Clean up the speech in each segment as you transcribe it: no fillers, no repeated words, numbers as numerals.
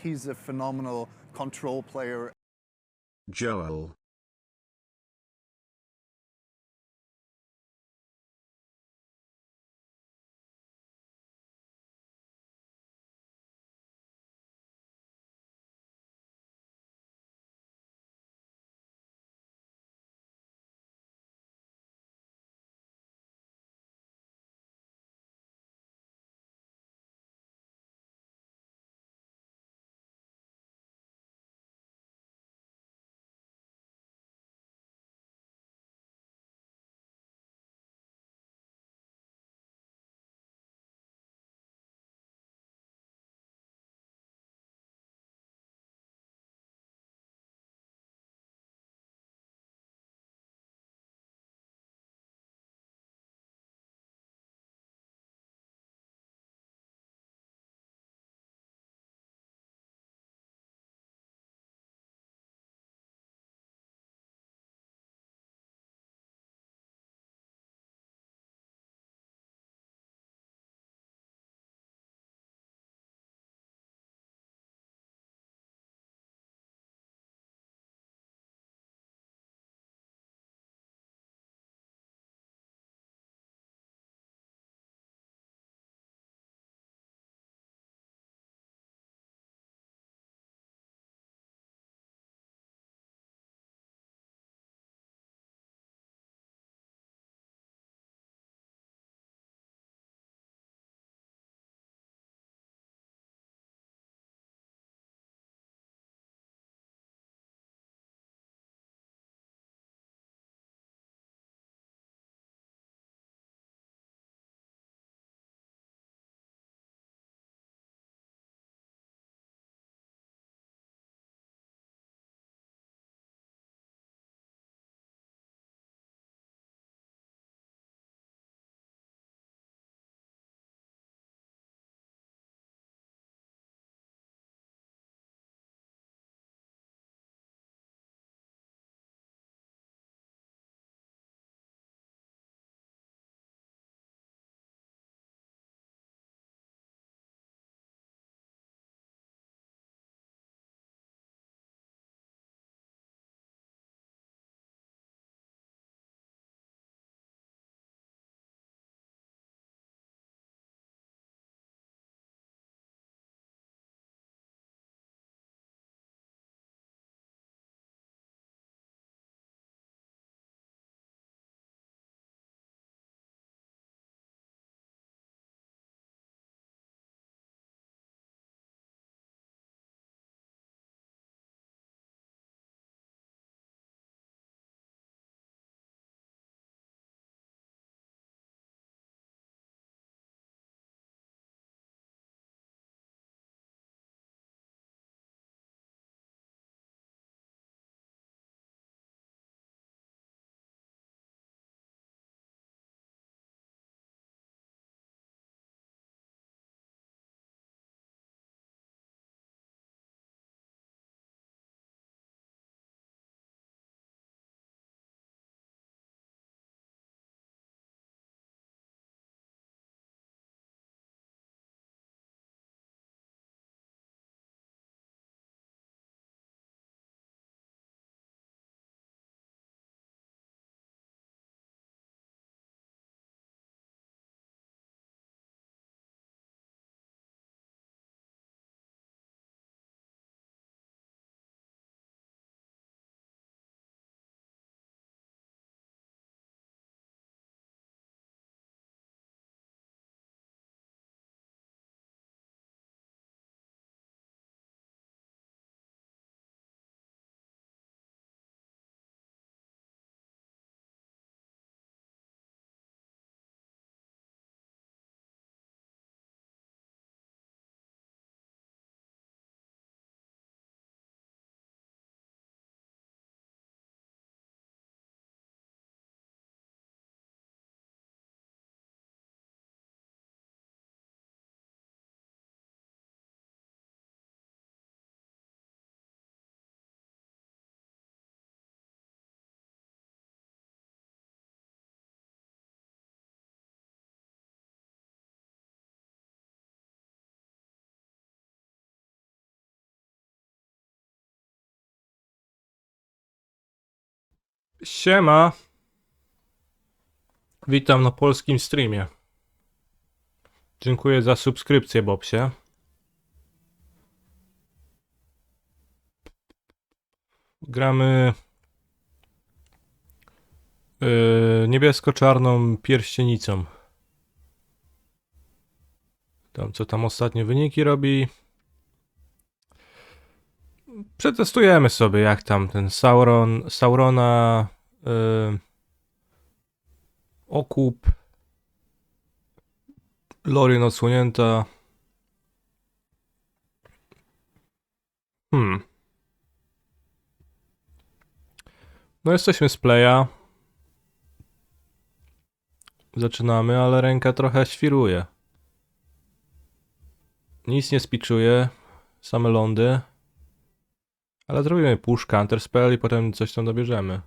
He's a phenomenal control player. Joel. Siema. Witam na polskim streamie. Dziękuję za subskrypcję, Bobsie. Gramy niebiesko-czarną pierścienicą. Tam co tam ostatnie wyniki robi. Przetestujemy sobie jak tam ten Saurona okup. Lorien odsłonięta. No jesteśmy z playa. Zaczynamy, ale ręka trochę świruje. Nic nie spiczuje. Same lądy. Ale zrobimy push, counter spell i potem coś tam dobierzemy.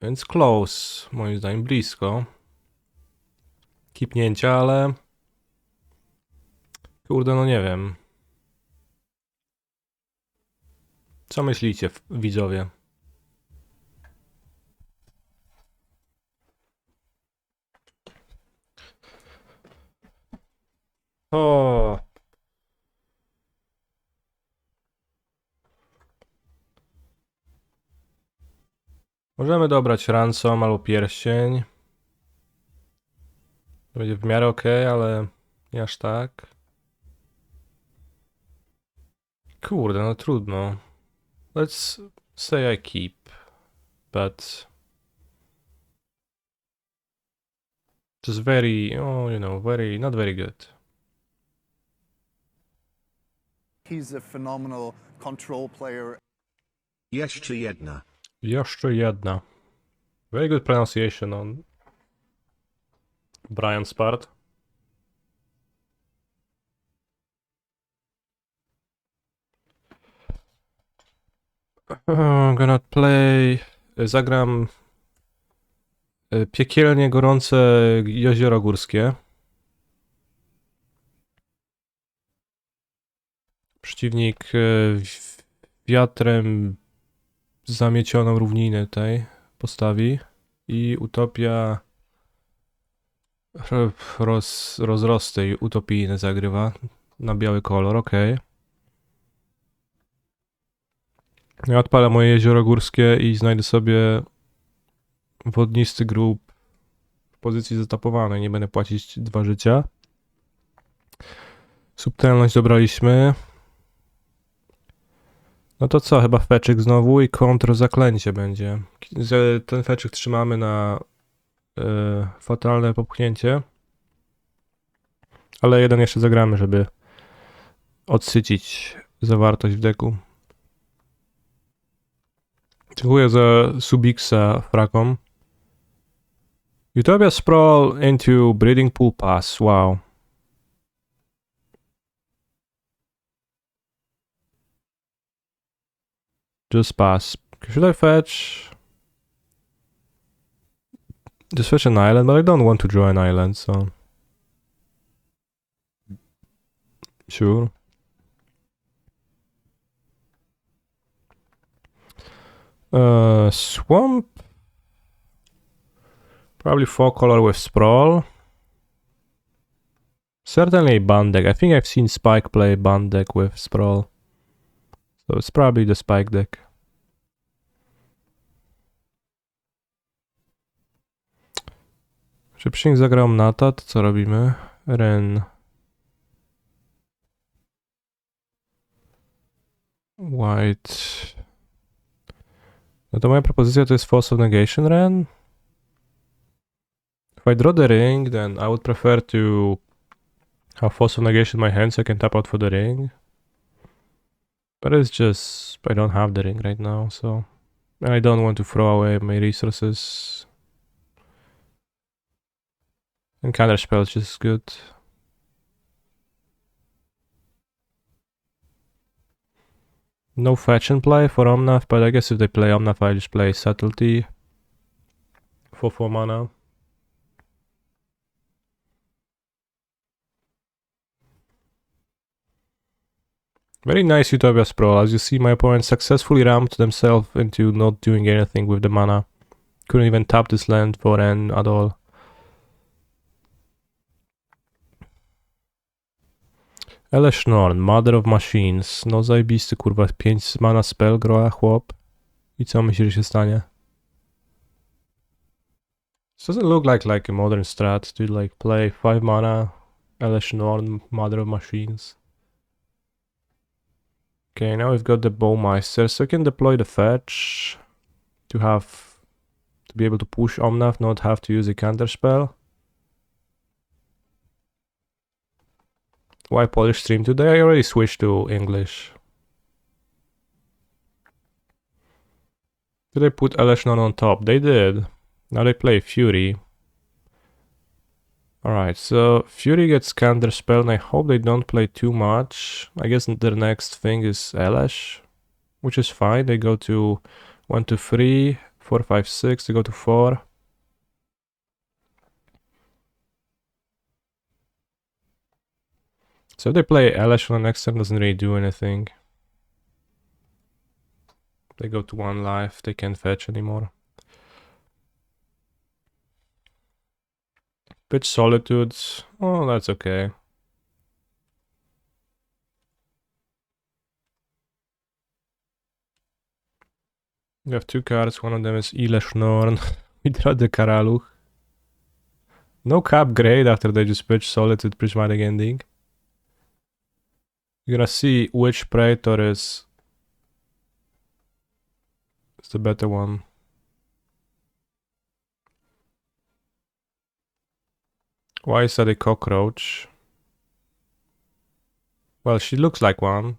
Więc close, moim zdaniem blisko. Kipnięcia, ale... Kurde, no nie wiem. Co myślicie, widzowie? O. Możemy dobrać ransom albo pierścień. To będzie w miarę ok, ale nie aż tak. Kurde, no trudno. Let's say I keep, but just very, oh, you know, very, not very good. He's a phenomenal control player. Jeszcze jedna. Jeszcze jedna. Very good pronunciation on Brian's part. I'm gonna play... Zagram piekielnie gorące jezioro górskie. Przeciwnik wiatrem zamiecioną równinę tej postawi i utopia rozrosty utopijne zagrywa na biały kolor, ok. Ja odpalę moje jezioro górskie i znajdę sobie wodnisty grób w pozycji zatapowanej, nie będę płacić 2 życia. Subtelność dobraliśmy. No to co, chyba feczyk znowu i kontr zaklęcie będzie. Ten feczyk trzymamy na fatalne popchnięcie. Ale jeden jeszcze zagramy, żeby odsycić zawartość w deku. Dziękuję za Subixa frakom. Utopia Sprawl into Breeding Pool Pass, wow. Just pass. Should I fetch? Just fetch an island, but I don't want to draw an island, so... Sure. Swamp. Probably 4 color with Sprawl. Certainly Band deck. I think I've seen Spike play Band deck with Sprawl. So it's probably the Spike deck. Czy Psink zagrał Nata, to co robimy? Ren. White. No to moja propozycja to jest Force of Negation Ren. If I draw the ring, then I would prefer to have Force of Negation in my hand so I can tap out for the ring. But it's just, I don't have the ring right now, so... I don't want to throw away my resources. And counter spell is just good. No fetch and play for Omnath, but I guess if they play Omnath, I just play Subtlety for 4 mana. Very nice Utopia Sprawl. As you see, my opponent successfully ramped themselves into not doing anything with the mana. Couldn't even tap this land for N at all. Elesznorn, Mother of Machines. No zajebisty, kurwa, 5 mana spell groa, chłop. I co myślisz, że się stanie? This doesn't look like a modern strat to like play 5 mana, Elesznorn, Mother of Machines. Okay, now we've got the Bowmeister, so we can deploy the fetch to be able to push Omnath, not have to use a counter spell. Why Polish stream today? I already switched to English. Did they put Eleshnon on top? They did. Now they play Fury. Alright, so Fury gets counter spell and I hope they don't play too much. I guess their next thing is Elesh, which is fine. They go to 1, 2, 3, 4, 5, 6. They go to 4. So if they play Elesh on the next turn, doesn't really do anything. They go to 1 life, they can't fetch anymore. Pitch Solitudes, oh, that's okay. We have 2 cards, one of them is Eleshnorn. We draw the Karaluch. No cap grade after they just pitch Solitude Prismatic Ending. You're gonna see which Praetor is the better one. Why is that a cockroach? Well, she looks like one.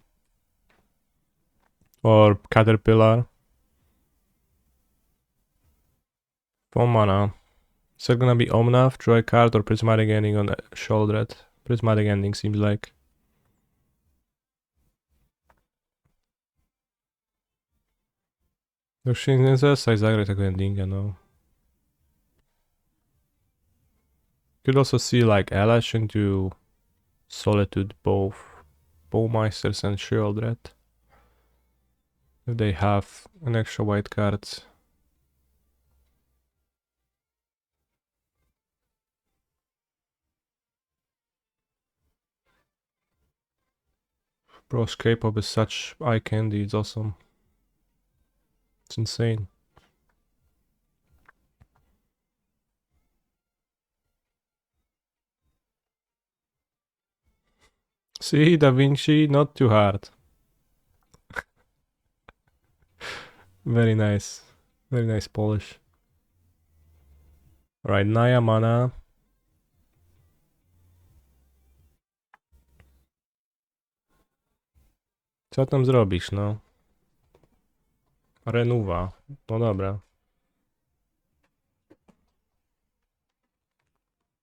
Or caterpillar. 4 mana. Is that gonna be Omnath, draw a card, or Prismatic Ending on Sholdred? Prismatic Ending seems like. Już się nie zesaj zagrać tego endinga, no. Could also see like Elesh into Solitude, both Bowmeisters and Shieldred. If they have an extra white card. Bro's K-pop is such eye candy, it's awesome. It's insane. See, Da Vinci, not too hard. Very nice. Very nice Polish. Alright, Naya mana. Co tam zrobisz, no? Renuwa. No dobra.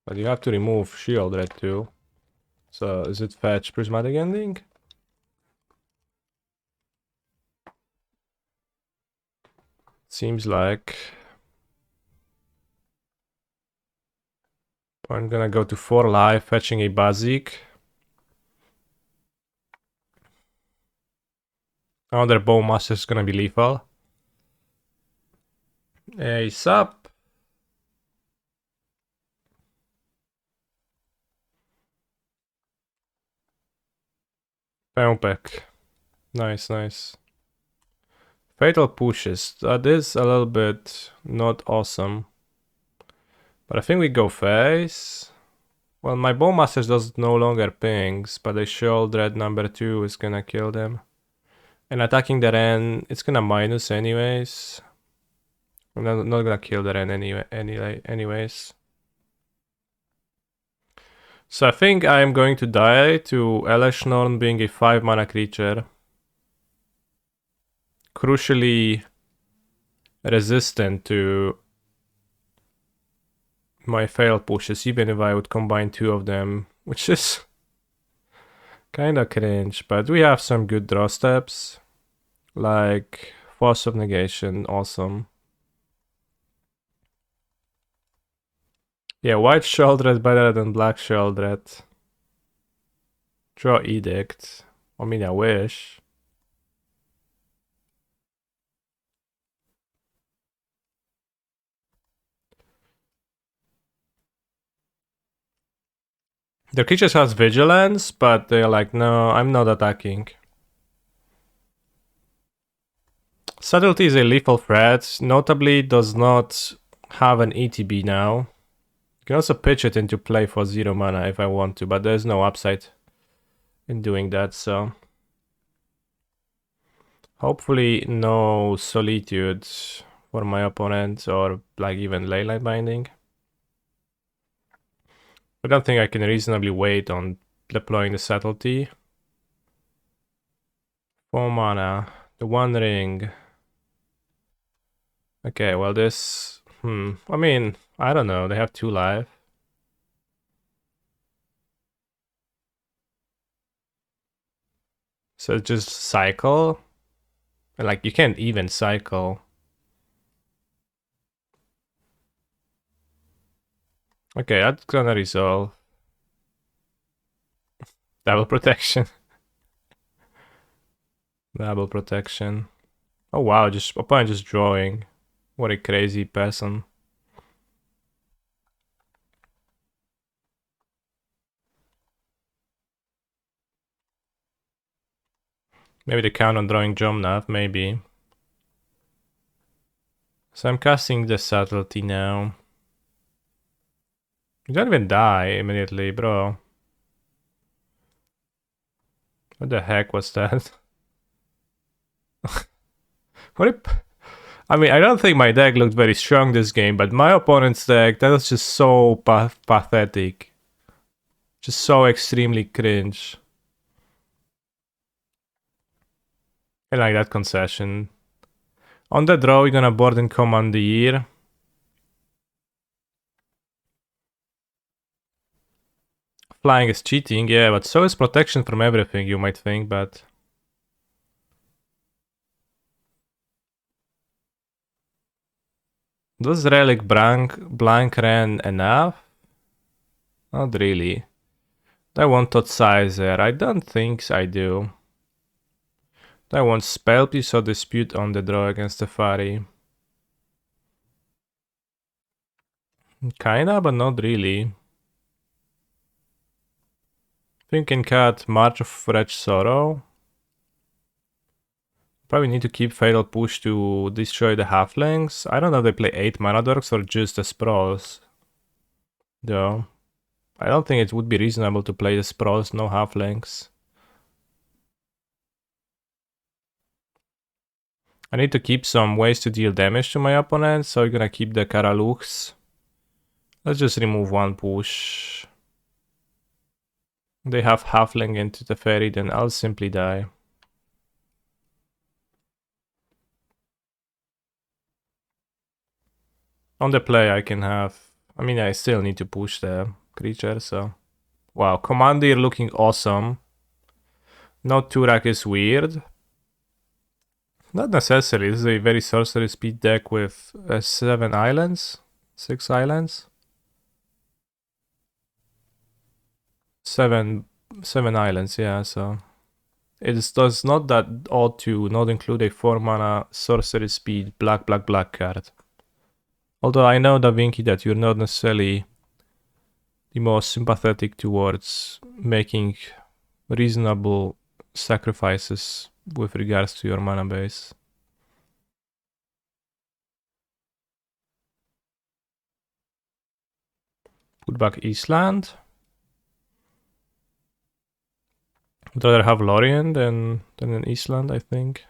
But you have to remove Shieldred too. So, is it fetch Prismatic Ending? Seems like. I'm gonna go to 4 life, fetching a basic. Oh, their Bowmaster is gonna be lethal. Hey, sup? Pępek. Nice, nice. Fatal pushes. That is a little bit not awesome. But I think we go face. Well, my Bowmaster does no longer pings, but the Shieldred number 2 is gonna kill them. And attacking the Ren, it's gonna minus anyways. I'm not gonna kill the Ren anyways. So I think I am going to die to Eleshnorn being a 5 mana creature. Crucially resistant to my fail pushes, even if I would combine 2 of them, which is kinda cringe, but we have some good draw steps, like Force of Negation, awesome. Yeah, white Sheldred better than black Sheldred. Draw Edict, I mean, I wish. Their creatures has vigilance, but they're like, no, I'm not attacking. Subtlety is a lethal threat, notably does not have an ETB now. You can also pitch it into play for 0 mana if I want to, but there's no upside in doing that, so... Hopefully no Solitude for my opponent, or like even Leyline Binding. I don't think I can reasonably wait on deploying the Subtlety. 4 mana, the One Ring. Okay, well this... I mean, I don't know, they have 2 life. So just cycle? Like, you can't even cycle. Okay, that's gonna resolve. Double protection. Double protection. Oh wow, just opponent just drawing. What a crazy person. Maybe they count on drawing Jomnath, maybe. So I'm casting the Subtlety now. You don't even die immediately, bro. What the heck was that? I mean, I don't think my deck looked very strong this game, but my opponent's deck, that was just so pathetic. Just so extremely cringe. I like that concession. On the draw, we're gonna board and Commandeer. Flying is cheating, yeah, but so is protection from everything, you might think, but... Does Relic Blank Ren enough? Not really. I want Tot Sizer. I don't think I do. I want Spell Piece or Dispute on the draw against the Fari. Kinda, but not really. Think can cut March of Wretched Sorrow. Probably need to keep Fatal Push to destroy the halflings. I don't know if they play 8 mana dorks or just the sprawls. Though. I don't think it would be reasonable to play the sprawls, no halflings. I need to keep some ways to deal damage to my opponent, so I'm gonna keep the Karaluchs. Let's just remove 1 push. They have halfling into the fairy, then I'll simply die. On the play I can have... I mean, I still need to push the creature, so... Wow, Commandeer looking awesome. No Turak is weird. Not necessarily, this is a very sorcery speed deck with 7 islands. 6 islands. 7 islands, yeah, so... It does not that odd to not include a 4 mana sorcery speed black card. Although I know, Da Vinci, that you're not necessarily the most sympathetic towards making reasonable sacrifices with regards to your mana base. Put back Eastland. I'd rather have Lorien than an Eastland, I think.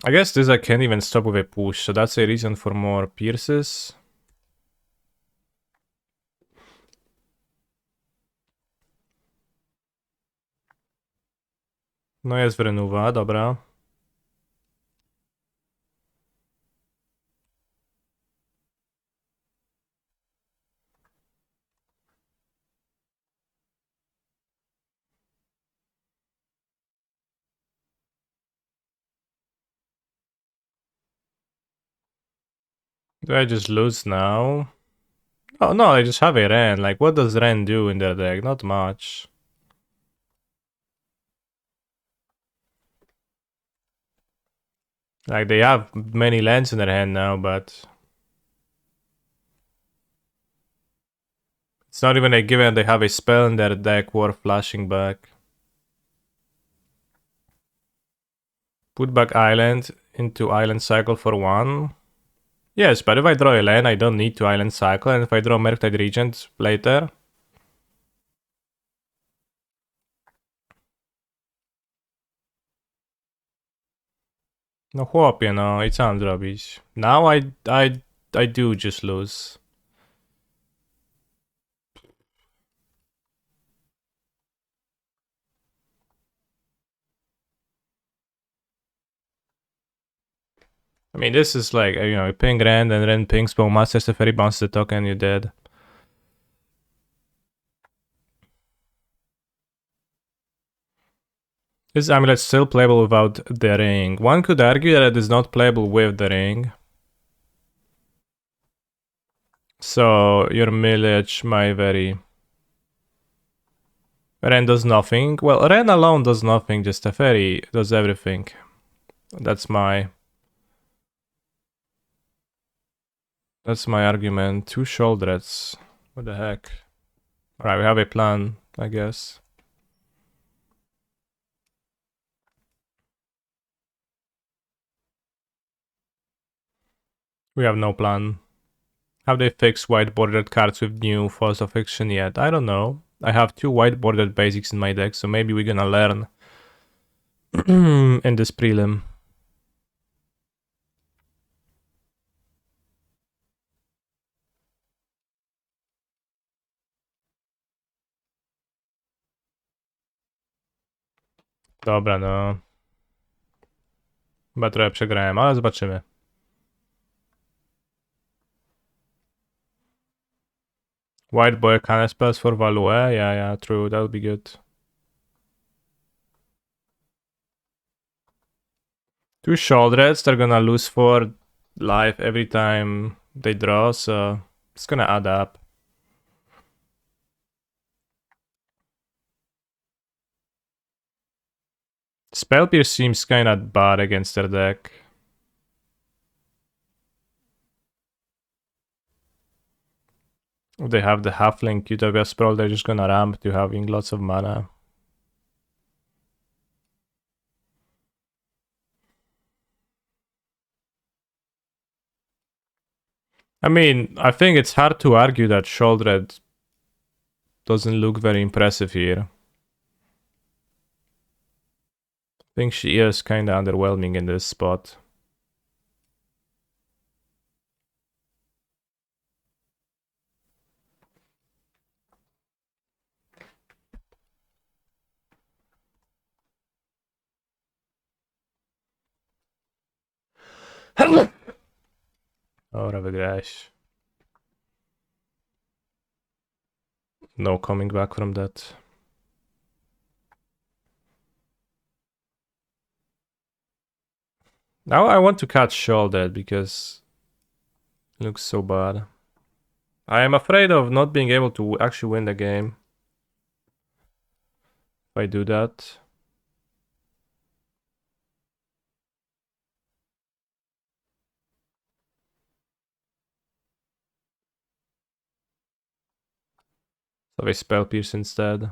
I guess this I can't even stop with a push, so that's a reason for more pierces. No jest Wrenuwa, dobra. Do I just lose now? Oh no, I just have a Ren. Like, what does Ren do in their deck? Not much. Like, they have many lands in their hand now, but it's not even a given they have a spell in their deck worth flashing back. Put back island into island cycle for 1. Yes, but if I draw a land, I don't need to island cycle, and if I draw Murktide Regent later... No chłopie, no i co mam zrobić? Now I do just lose. I mean, this is like, you know, ping Rand and then ping Spell Master Teferi bounces the token, you're dead. Is Amulet still playable without the ring? One could argue that it is not playable with the ring. So your millage might vary. Ren does nothing. Well, Ren alone does nothing, just Teferi does everything. That's my argument. 2 Shouldrets. What the heck? Alright, we have a plan, I guess. We have no plan. Have they fixed white bordered cards with new Force of Fiction yet? I don't know. I have 2 white bordered basics in my deck, so maybe we're gonna learn in this prelim. Dobra, no. Chyba trochę przegrałem, ale zobaczymy. White boy can spells for value. Yeah, true. That would be good. 2 Shouldrets, they're gonna lose 4 life every time they draw, so it's gonna add up. Spell Pierce seems kinda bad against their deck. If they have the Halfling Utopia Sprawl, they're just gonna ramp to having lots of mana. I mean, I think it's hard to argue that Shouldred doesn't look very impressive here. I think she is kinda underwhelming in this spot. Dobra, wygrałeś. No coming back from that. Now I want to catch Shoulder because it looks so bad. I am afraid of not being able to actually win the game if I do that. So I Spell Pierce instead.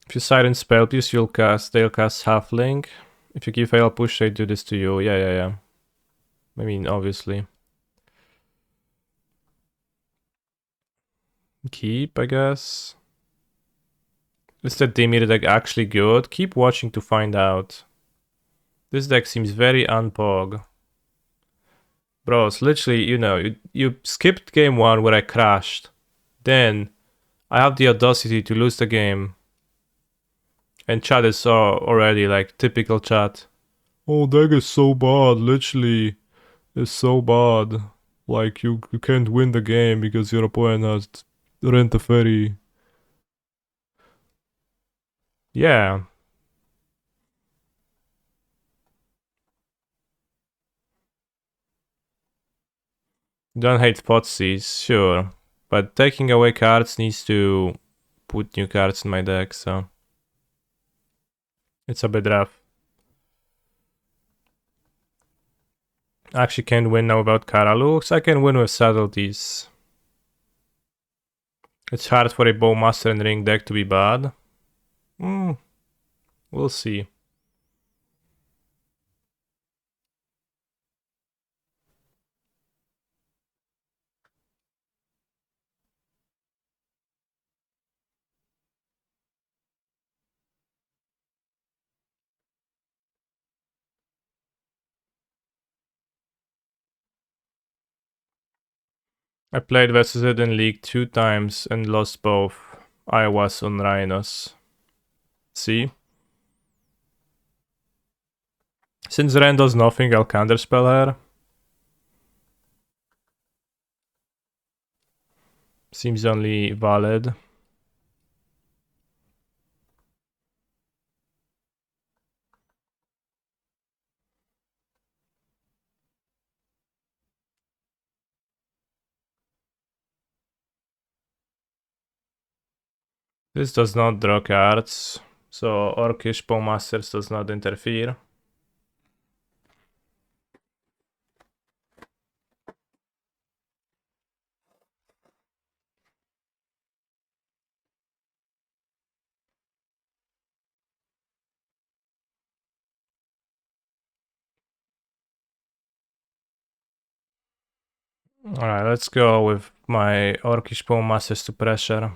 If you silence Spell Pierce, they'll cast Halfling. If you give fail push, they do this to you. Yeah. I mean, obviously. Keep, I guess. Is the Dimir deck actually good? Keep watching to find out. This deck seems very unpog. Bro, it's literally, you know, you skipped game 1 where I crashed. Then I have the audacity to lose the game. And chat is already like typical chat. Oh, deck is so bad, literally. It's so bad. Like, you can't win the game because your opponent has Rent a Ferry. Yeah. Don't hate Fotsies, sure. But taking away cards needs to put new cards in my deck, so it's a bit rough. Actually can't win now without Karalux. I can win with subtleties. It's hard for a Bowmaster and Ring deck to be bad. We'll see. I played versus it in League 2 times and lost both. I was on Rhinos. See? Since Ren does nothing, I'll counterspell her. Seems only valid. This does not draw cards, so Orcish Bowmasters does not interfere. Alright, let's go with my Orcish Bowmasters to pressure.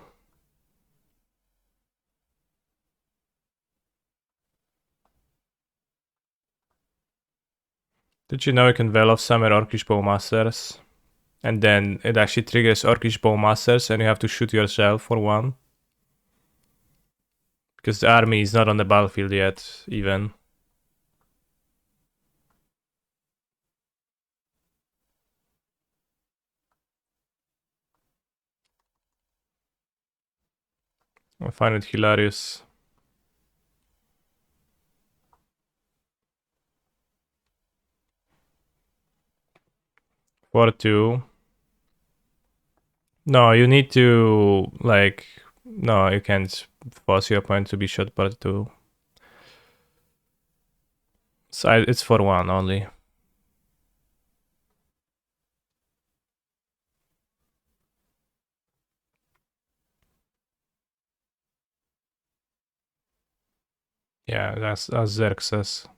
Did you know you can Veil of Summer Orcish Bowmasters? And then it actually triggers Orcish Bowmasters and you have to shoot yourself for one. Because the army is not on the battlefield yet, even. I find it hilarious. For 2. No, you need to, like... No, you can't force your opponent to be shot by 2. So it's for 1 only. Yeah, that's as Zerk says.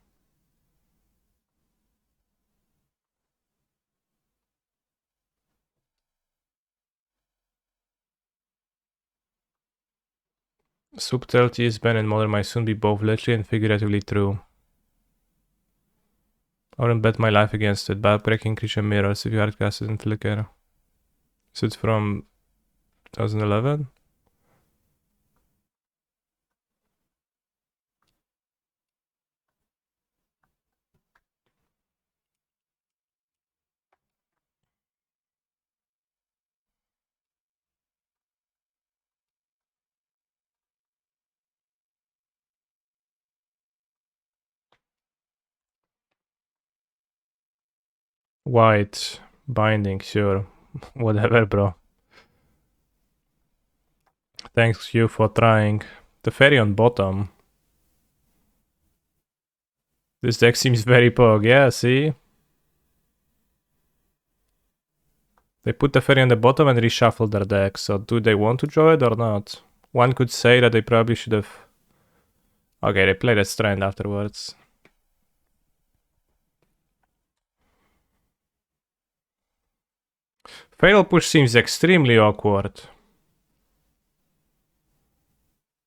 Subtlety is banned in Modern might soon be both literally and figuratively true. I wouldn't bet my life against it. Bad breaking creature mirrors if you hardcast it in Flicker. Is it from 2011? White. Binding, sure. Whatever, bro. Thanks you for trying. The fairy on bottom. This deck seems very pog. Yeah, see? They put the fairy on the bottom and reshuffle their deck. So do they want to draw it or not? One could say that they probably should have... Okay, they played a strand afterwards. Fatal push seems extremely awkward.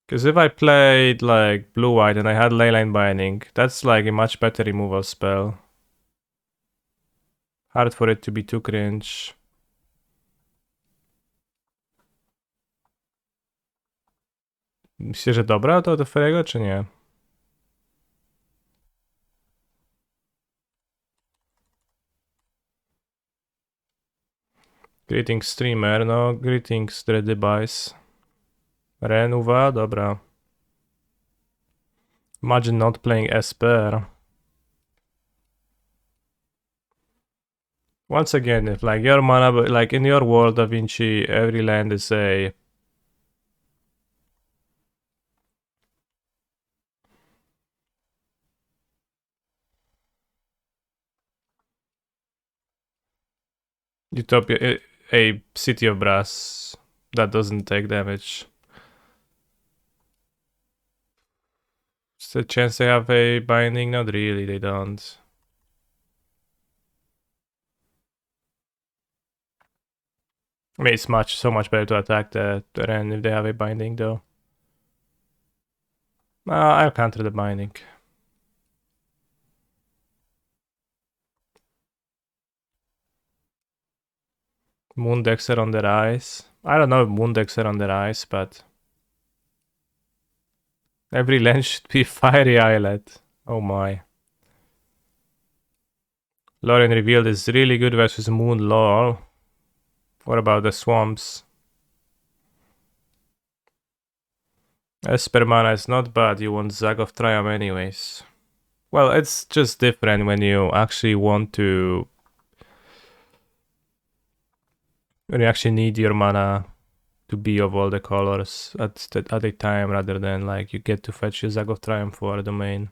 Because if I played like blue-white and I had Leyline Binding, that's like a much better removal spell. Hard for it to be too cringe. Myślisz, że dobra to do Ferego, czy nie? Greetings streamer, no greetings Dready Boys. Renuwa, dobra. Imagine not playing Esper. Once again, if like your mana, like in your world, Da Vinci, every land is a Utopia, a city of brass that doesn't take damage. It's a chance they have a binding? Not really, they don't. I mean, it's so much better to attack the Ren if they have a binding, though. I'll counter the binding. Moondexter on their eyes. I don't know if Moondexter on their eyes, but every land should be Fiery Islet. Oh my. Lorien revealed is really good versus Moon Lore. What about the swamps? Esper mana is not bad, you want Zag of Triumph anyways. Well, it's just different when you actually want to... When you actually need your mana to be of all the colors at a time, rather than like you get to fetch your Zag of Triumph for a domain.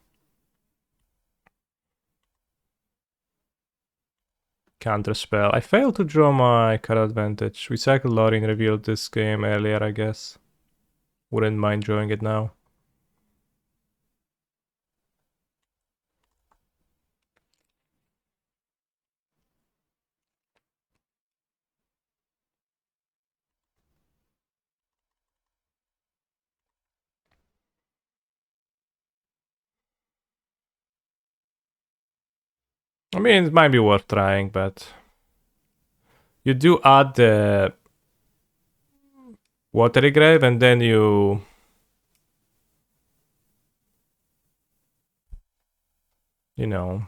Counter spell. I failed to draw my card advantage. Recycled Lorien revealed this game earlier, I guess. Wouldn't mind drawing it now. I mean, it might be worth trying, but you do add the Watery Grave and then you know.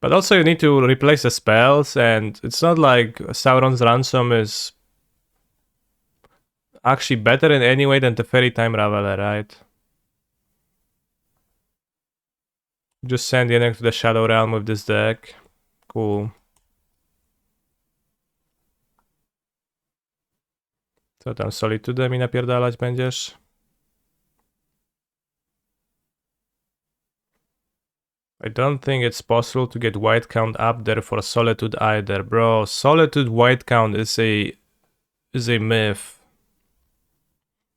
But also you need to replace the spells, and it's not like Sauron's Ransom is actually better in any way than the Fairy Time Raveler, right? Just send Yenek to the Shadow Realm with this deck. Cool. Co tam, Solitude mi napierdalać będziesz? I don't think it's possible to get white count up there for Solitude either, bro. Solitude white count is a myth.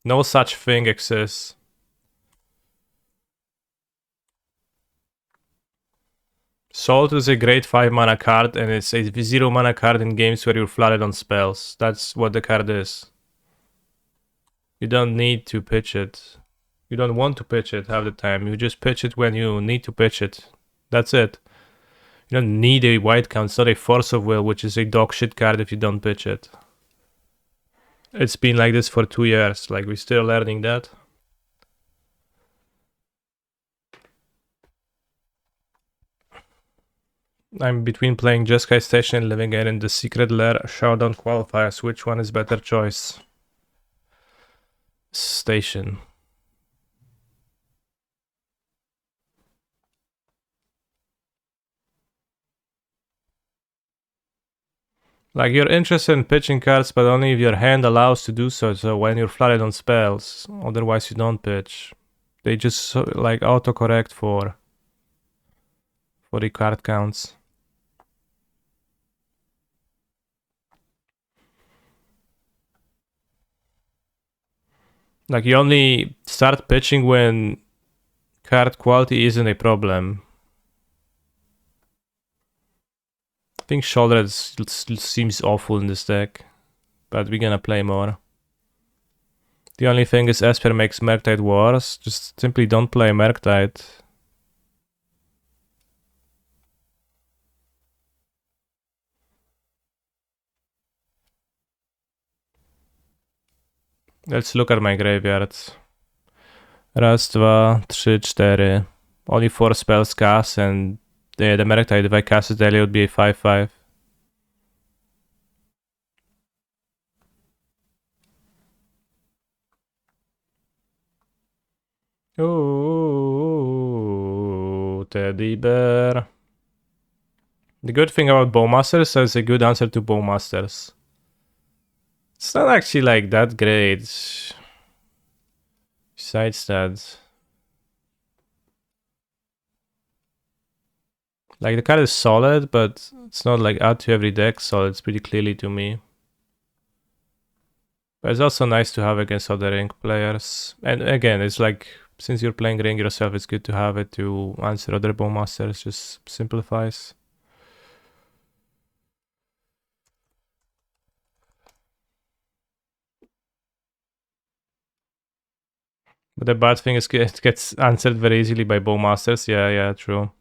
No such thing exists. Salt is a great 5 mana card, and it's a 0 mana card in games where you're flooded on spells. That's what the card is. You don't need to pitch it. You don't want to pitch it half the time. You just pitch it when you need to pitch it. That's it. You don't need a white count. It's not a Force of Will, which is a dog shit card if you don't pitch it. It's been like this for 2 years. Like, we're still learning that. I'm between playing Jeskai Station and living in the Secret Lair Showdown qualifiers. Which one is better choice? Station. Like, you're interested in pitching cards, but only if your hand allows to do so. So when you're flooded on spells, otherwise you don't pitch. They just like autocorrect for the card counts. Like, you only start pitching when card quality isn't a problem. I think Shoulder seems awful in this deck, but we're gonna play more. The only thing is Esper makes Murktide worse. Just simply don't play Murktide. Let's look at my graveyard. Raz, dwa, trzy, cztery. Only 4 spells cast, and the Murktide, if I cast it early, would be a 5/5. Ooh. Teddy bear. The good thing about Bowmasters is a good answer to Bowmasters. It's not actually like that great. Besides that. Like the card is solid, but it's not like add to every deck, so it's pretty clearly to me. But it's also nice to have against other Ring players. And again, it's like, since you're playing Ring yourself, it's good to have it to answer other Bowmasters, just simplifies. But the bad thing is it gets answered very easily by Bowmasters. Yeah, true.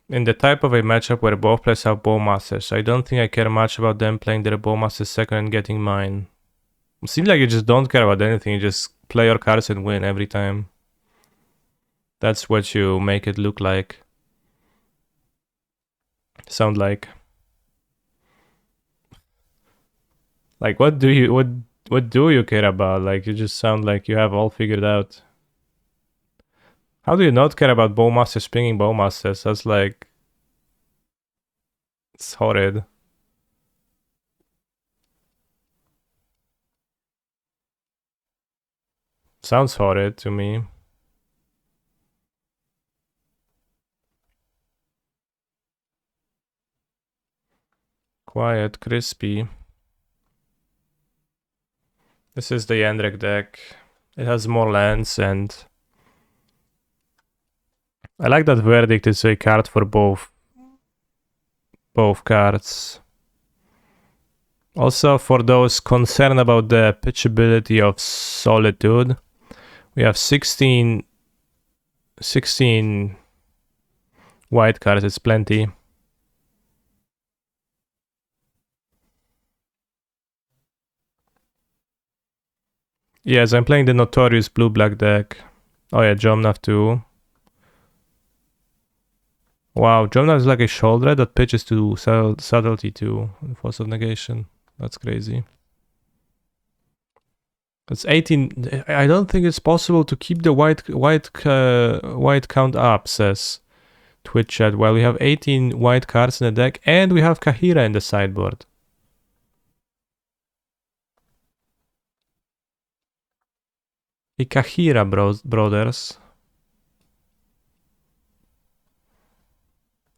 In the type of a matchup where both players have Bowmasters, I don't think I care much about them playing their Bowmasters second and getting mine. It seems like you just don't care about anything, you just play your cards and win every time. That's what you make it look like. Sound like. Like what do you care about? Like you just sound like you have all figured out. How do you not care about Bowmasters pinging Bowmasters? That's like... It's horrid. Sounds horrid to me. Quiet, crispy. This is the Yandrek deck. It has more lands and... I like that Verdict is a card for both cards. Also, for those concerned about the pitchability of Solitude, we have 16 white cards, it's plenty. Yes, I'm playing the notorious blue-black deck. Oh yeah, Jomnav too. Wow, Jomnav is like a shoulder that pitches to subtlety too, Force of Negation. That's crazy. It's 18. I don't think it's possible to keep the white count up, says Twitch chat. Well, we have 18 white cards in the deck, and we have Kahira in the sideboard. The Kahira brothers.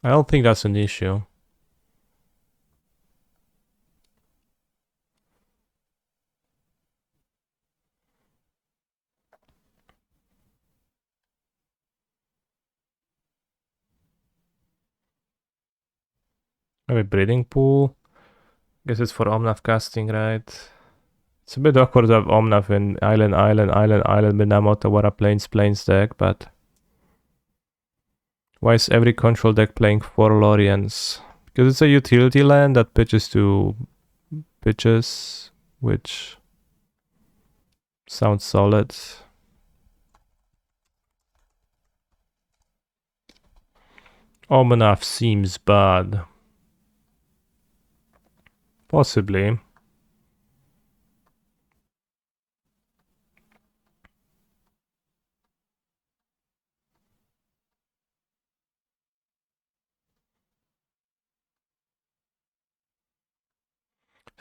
I don't think that's an issue. I have a breeding pool. Guess it's for Omnav casting, right? It's a bit awkward to have Omnav in Island, Minamoto, Wara Plains deck, but... Why is every control deck playing 4 Lorians? Because it's a utility land that pitches to pitches, which sounds solid. Omnav seems bad. Possibly.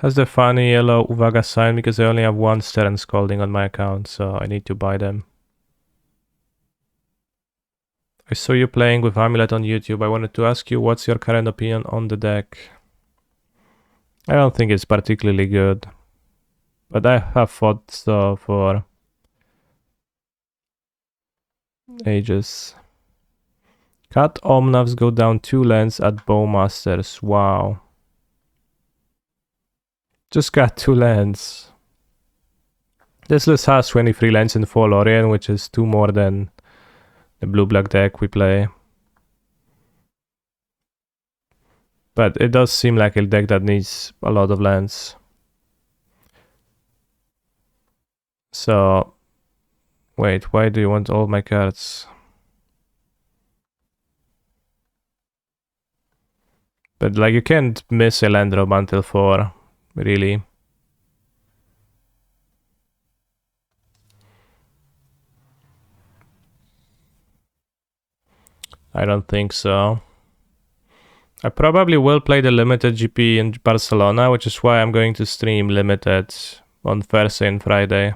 Has the funny yellow Uvaga sign because I only have 1 Stern Scalding on my account, so I need to buy them. I saw you playing with Amulet on YouTube. I wanted to ask you what's your current opinion on the deck. I don't think it's particularly good, but I have fought so for ages. Cut Omnavs go down 2 lands at Bowmasters. Wow. Just got 2 lands. This list has 23 lands in 4 Lorien, which is 2 more than the blue-black deck we play. But it does seem like a deck that needs a lot of lands. So, wait, why do you want all my cards? But like you can't miss a land drop until 4, really. I don't think so. I probably will play the limited GP in Barcelona, which is why I'm going to stream limited on Thursday and Friday.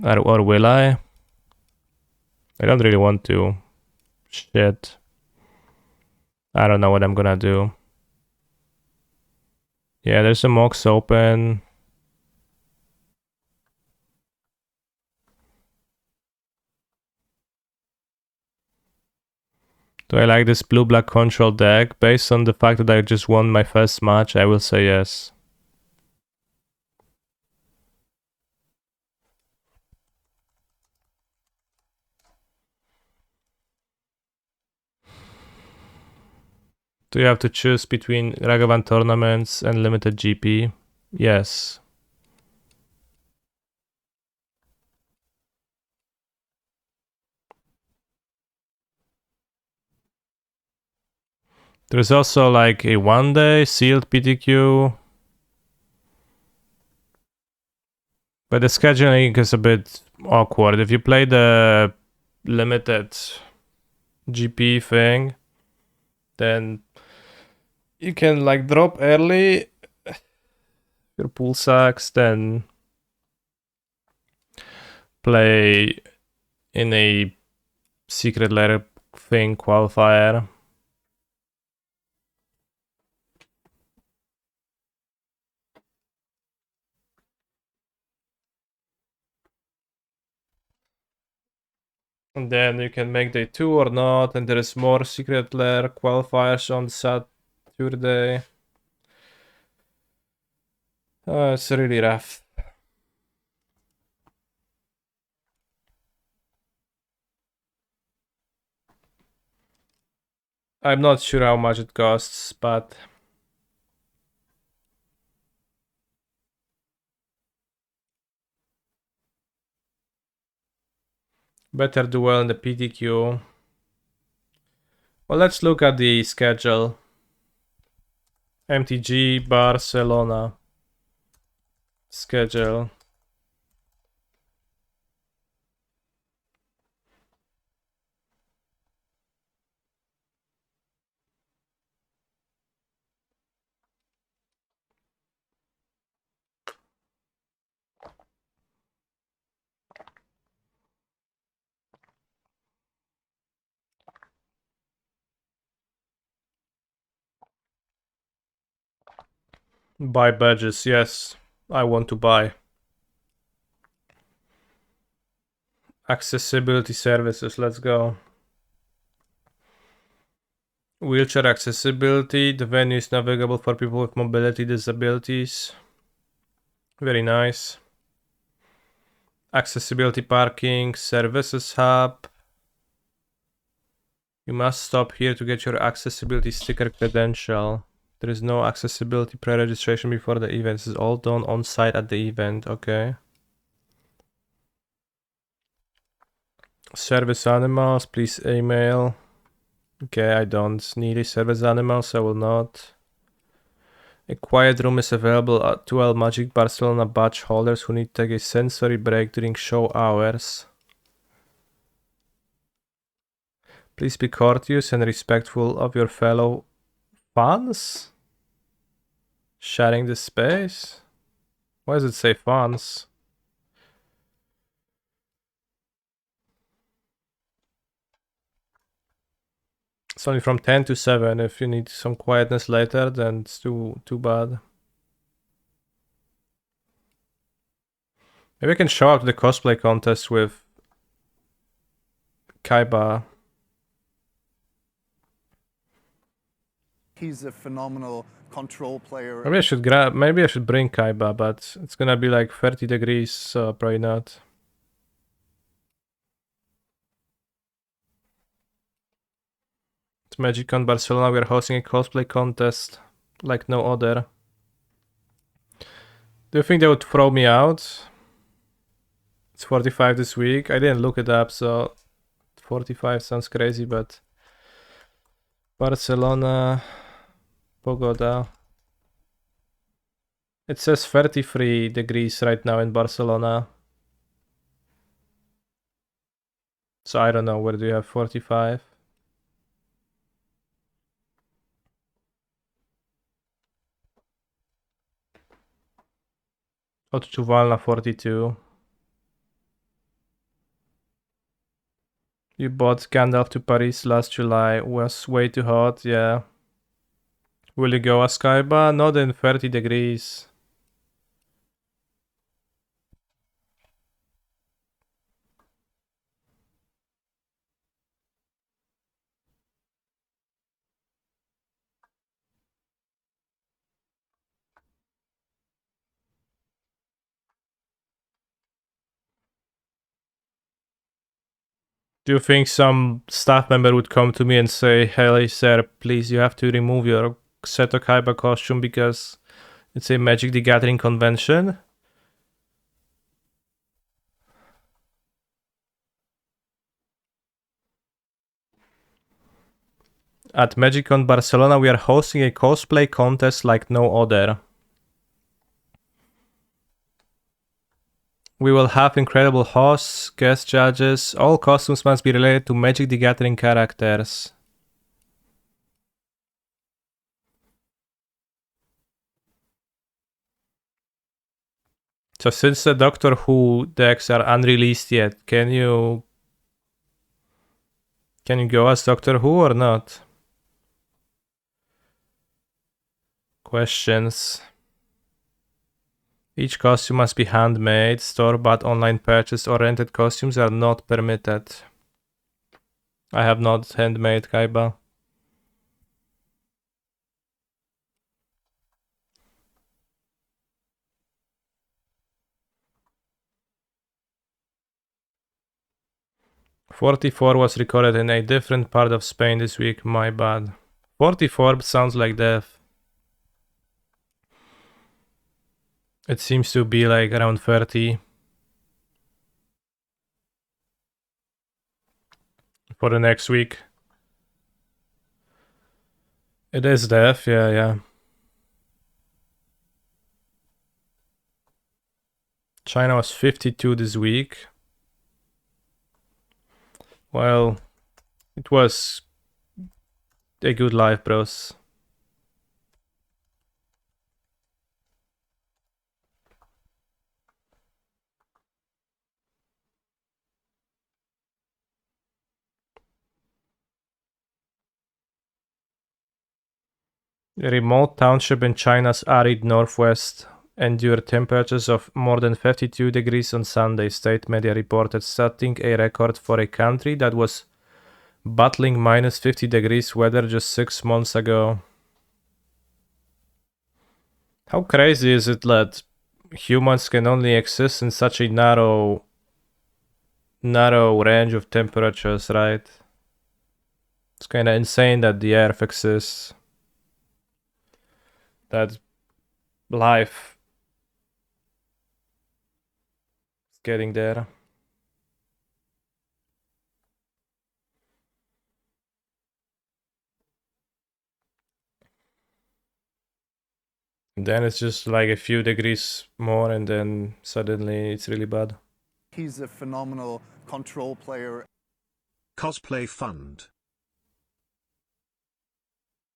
Or will I? I don't really want to. Shit. I don't know what I'm gonna do. Yeah, there's a Mox open. Do I like this blue-black control deck? Based on the fact that I just won my first match, I will say yes. Do you have to choose between Ragavan tournaments and limited GP? Yes. There's also like a 1-day sealed PTQ. But the scheduling is a bit awkward. If you play the limited GP thing, then you can like drop early your pool sucks, then play in a secret layer thing qualifier. And then you can make day 2 or not, and there is more secret layer qualifiers on Saturday. It's really rough. I'm not sure how much it costs, but better do well in the PTQ. Well, let's look at the schedule. MTG Barcelona schedule. Buy badges, yes. I want to buy. Accessibility services, let's go. Wheelchair accessibility. The venue is navigable for people with mobility disabilities. Very nice. Accessibility parking, services hub. You must stop here to get your accessibility sticker credential. There is no accessibility pre-registration before the event. This is all done on site at the event, okay. Service animals, please email. Okay, I don't need a service animal, so I will not. A quiet room is available at 12 Magic Barcelona badge holders who need to take a sensory break during show hours. Please be courteous and respectful of your fellow fans. Sharing the space? Why does it say fans? It's only from 10 to 7. If you need some quietness later, then it's too bad. Maybe I can show up to the cosplay contest with Kaiba. He's a phenomenal control player. Maybe I should bring Kaiba, but it's gonna be like 30 degrees, so probably not. It's MagicCon Barcelona. We're hosting a cosplay contest like no other. Do you think they would throw me out? It's 45 this week. I didn't look it up, so 45 sounds crazy, but Barcelona, Pogoda. It says 33 degrees right now in Barcelona. So I don't know, where do you have 45? Odczuwalna 42. You bought Gandalf to Paris last July. Was way too hot, yeah. Will you go, Askaiba? Not in 30 degrees. Do you think some staff member would come to me and say, "Hey, sir, please, you have to remove your Seto Kaiba costume because it's a Magic the Gathering convention"? At MagicCon Barcelona, we are hosting a cosplay contest like no other. We will have incredible hosts, guest judges. All costumes must be related to Magic the Gathering characters. So since the Doctor Who decks are unreleased yet, can you go as Doctor Who or not? Questions. Each costume must be handmade. Store-bought, online purchased or rented costumes are not permitted. I have not handmade Kaiba. "44 was recorded in a different part of Spain this week, my bad." 44 sounds like death. It seems to be like around 30. For the next week. It is death, yeah. China was 52 this week. Well, it was a good life, bros. A remote township in China's arid northwest endured temperatures of more than 52 degrees on Sunday, state media reported, setting a record for a country that was battling minus 50 degrees weather just 6 months ago. How crazy is it that humans can only exist in such a narrow range of temperatures, right? It's kind of insane that the Earth exists. That life is getting there. And then it's just like a few degrees more, and then suddenly it's really bad. He's a phenomenal control player. Cosplay Fund.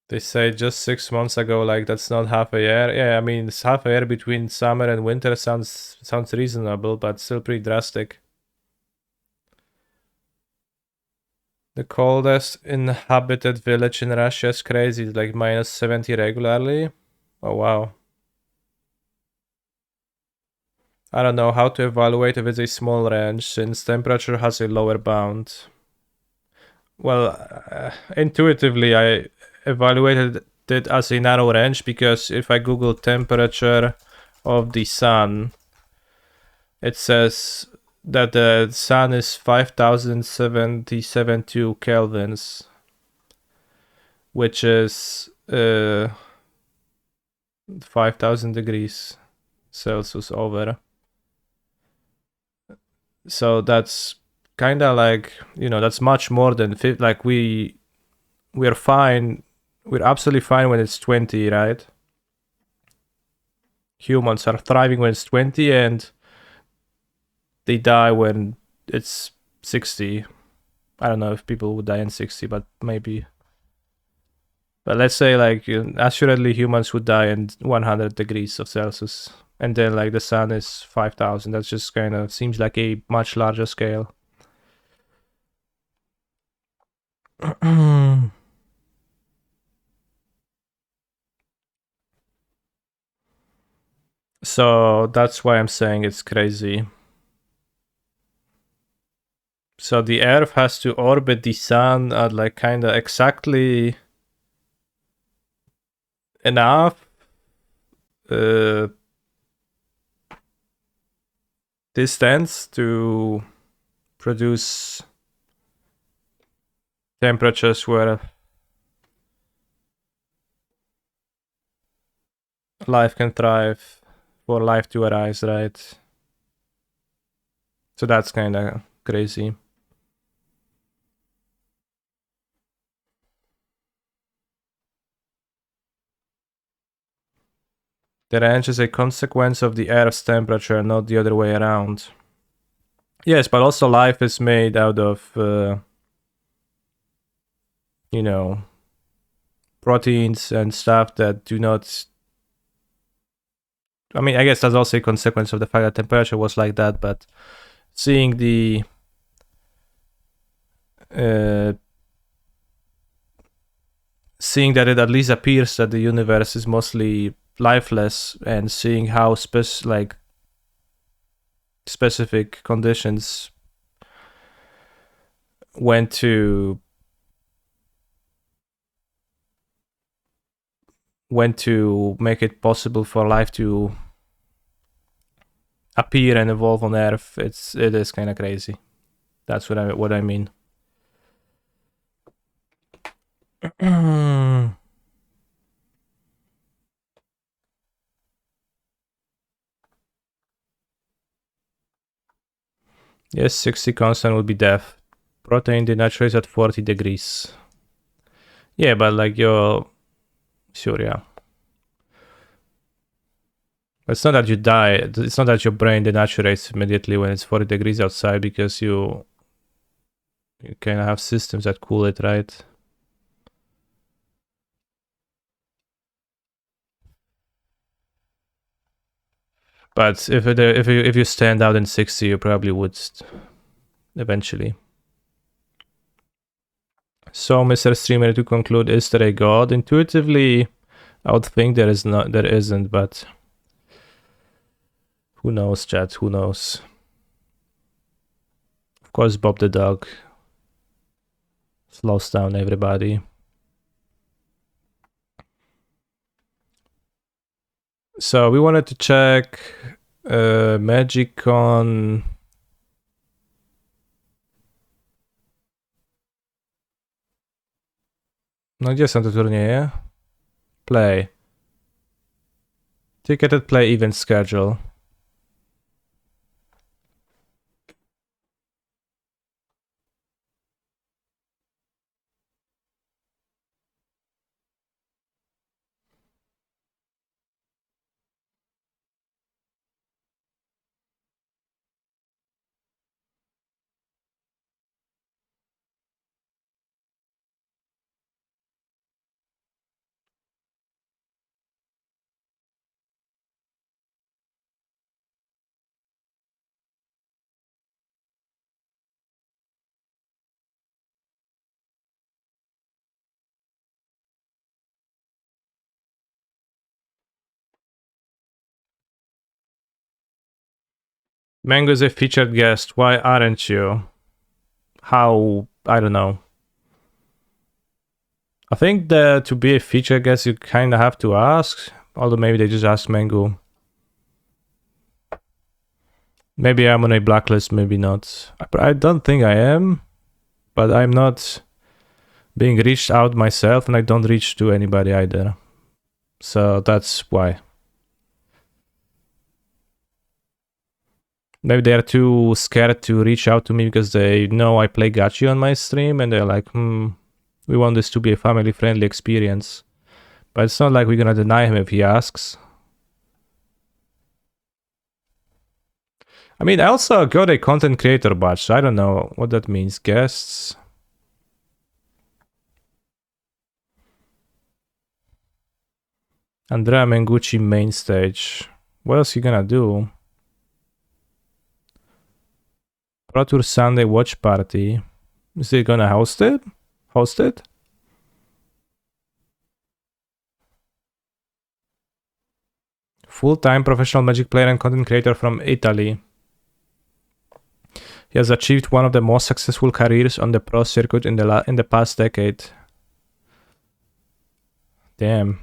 They say just 6 months ago, like that's not half a year. Yeah, I mean, it's half a year between summer and winter sounds reasonable, but still pretty drastic. The coldest inhabited village in Russia is crazy. It's like minus 70 regularly. Oh wow. I don't know how to evaluate if it's a small range since temperature has a lower bound. Well, intuitively I evaluated it as a narrow range because if I Google temperature of the sun, it says that the sun is 5077 kelvins, which is 5000 degrees Celsius over. So that's kind of like, that's much more than like we're fine. We're absolutely fine when it's 20, right? Humans are thriving when it's 20 and they die when it's 60. I don't know if people would die in 60, but maybe. But let's say like assuredly humans would die in 100 degrees of Celsius, and then like the sun is 5,000. That just kind of seems like a much larger scale. So that's why I'm saying it's crazy. So the Earth has to orbit the sun at like kind of exactly enough distance to produce temperatures where life can thrive, for life to arise, right? So that's kind of crazy. The range is a consequence of the Earth's temperature, not the other way around. Yes, but also life is made out of, you know, proteins and stuff that do not. I mean, I guess that's also a consequence of the fact that temperature was like that, but seeing the seeing that it at least appears that the universe is mostly lifeless, and seeing how specific conditions went to make it possible for life to appear and evolve on Earth, it is kind of crazy. That's what I mean. Yes, 60 constant would be death. Protein denaturates at 40 degrees. Yeah, but like you're sure, yeah. It's not that you die. It's not that your brain denaturates immediately when it's 40 degrees outside, because you kind of have systems that cool it, right? But if you stand out in 60, you probably would eventually. So, Mr. Streamer, to conclude, is there a god? Intuitively, I would think there isn't, but who knows, chat? Who knows? Of course, Bob the dog slows down everybody. So we wanted to check magic on. No gdzie są te turnieje? Play. Ticketed play event schedule. Mango is a featured guest. Why aren't you? How? I don't know. I think that to be a featured guest, you kind of have to ask. Although maybe they just ask Mango. Maybe I'm on a blacklist, maybe not. I don't think I am, but I'm not being reached out myself, and I don't reach to anybody either. So that's why. Maybe they're too scared to reach out to me because they know I play gacha on my stream, and they're like, we want this to be a family-friendly experience. But it's not like we're gonna deny him if he asks. I mean, I also got a content creator badge, so I don't know what that means. Guests. Andrea Mengucci main stage. What else you gonna do? Pro Tour Sunday watch party. Is he gonna host it? Host it? Full-time professional Magic player and content creator from Italy. He has achieved one of the most successful careers on the pro circuit in the past decade. Damn.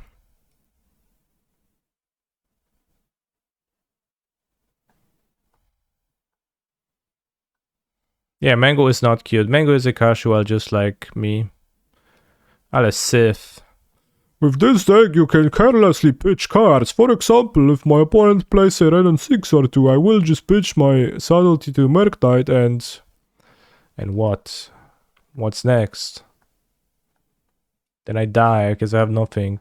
Yeah, Mango is not cute. Mango is a casual just like me. Ale Sith. With this deck, you can carelessly pitch cards. For example, if my opponent plays a red and 6 or 2, I will just pitch my subtlety to Murktide and... And what? What's next? Then I die because I have nothing.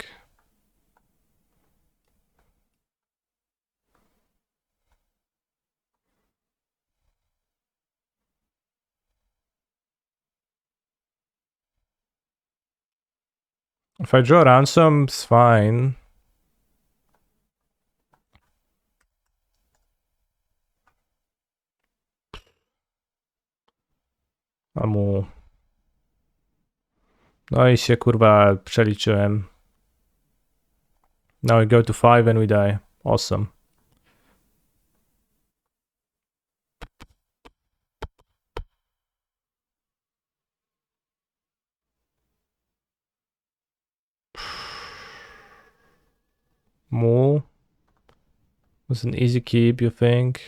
If I draw ransom, it's fine. Amu. No i się kurwa przeliczyłem. Now we go to 5 and we die. Awesome. Mu was an easy keep, you think?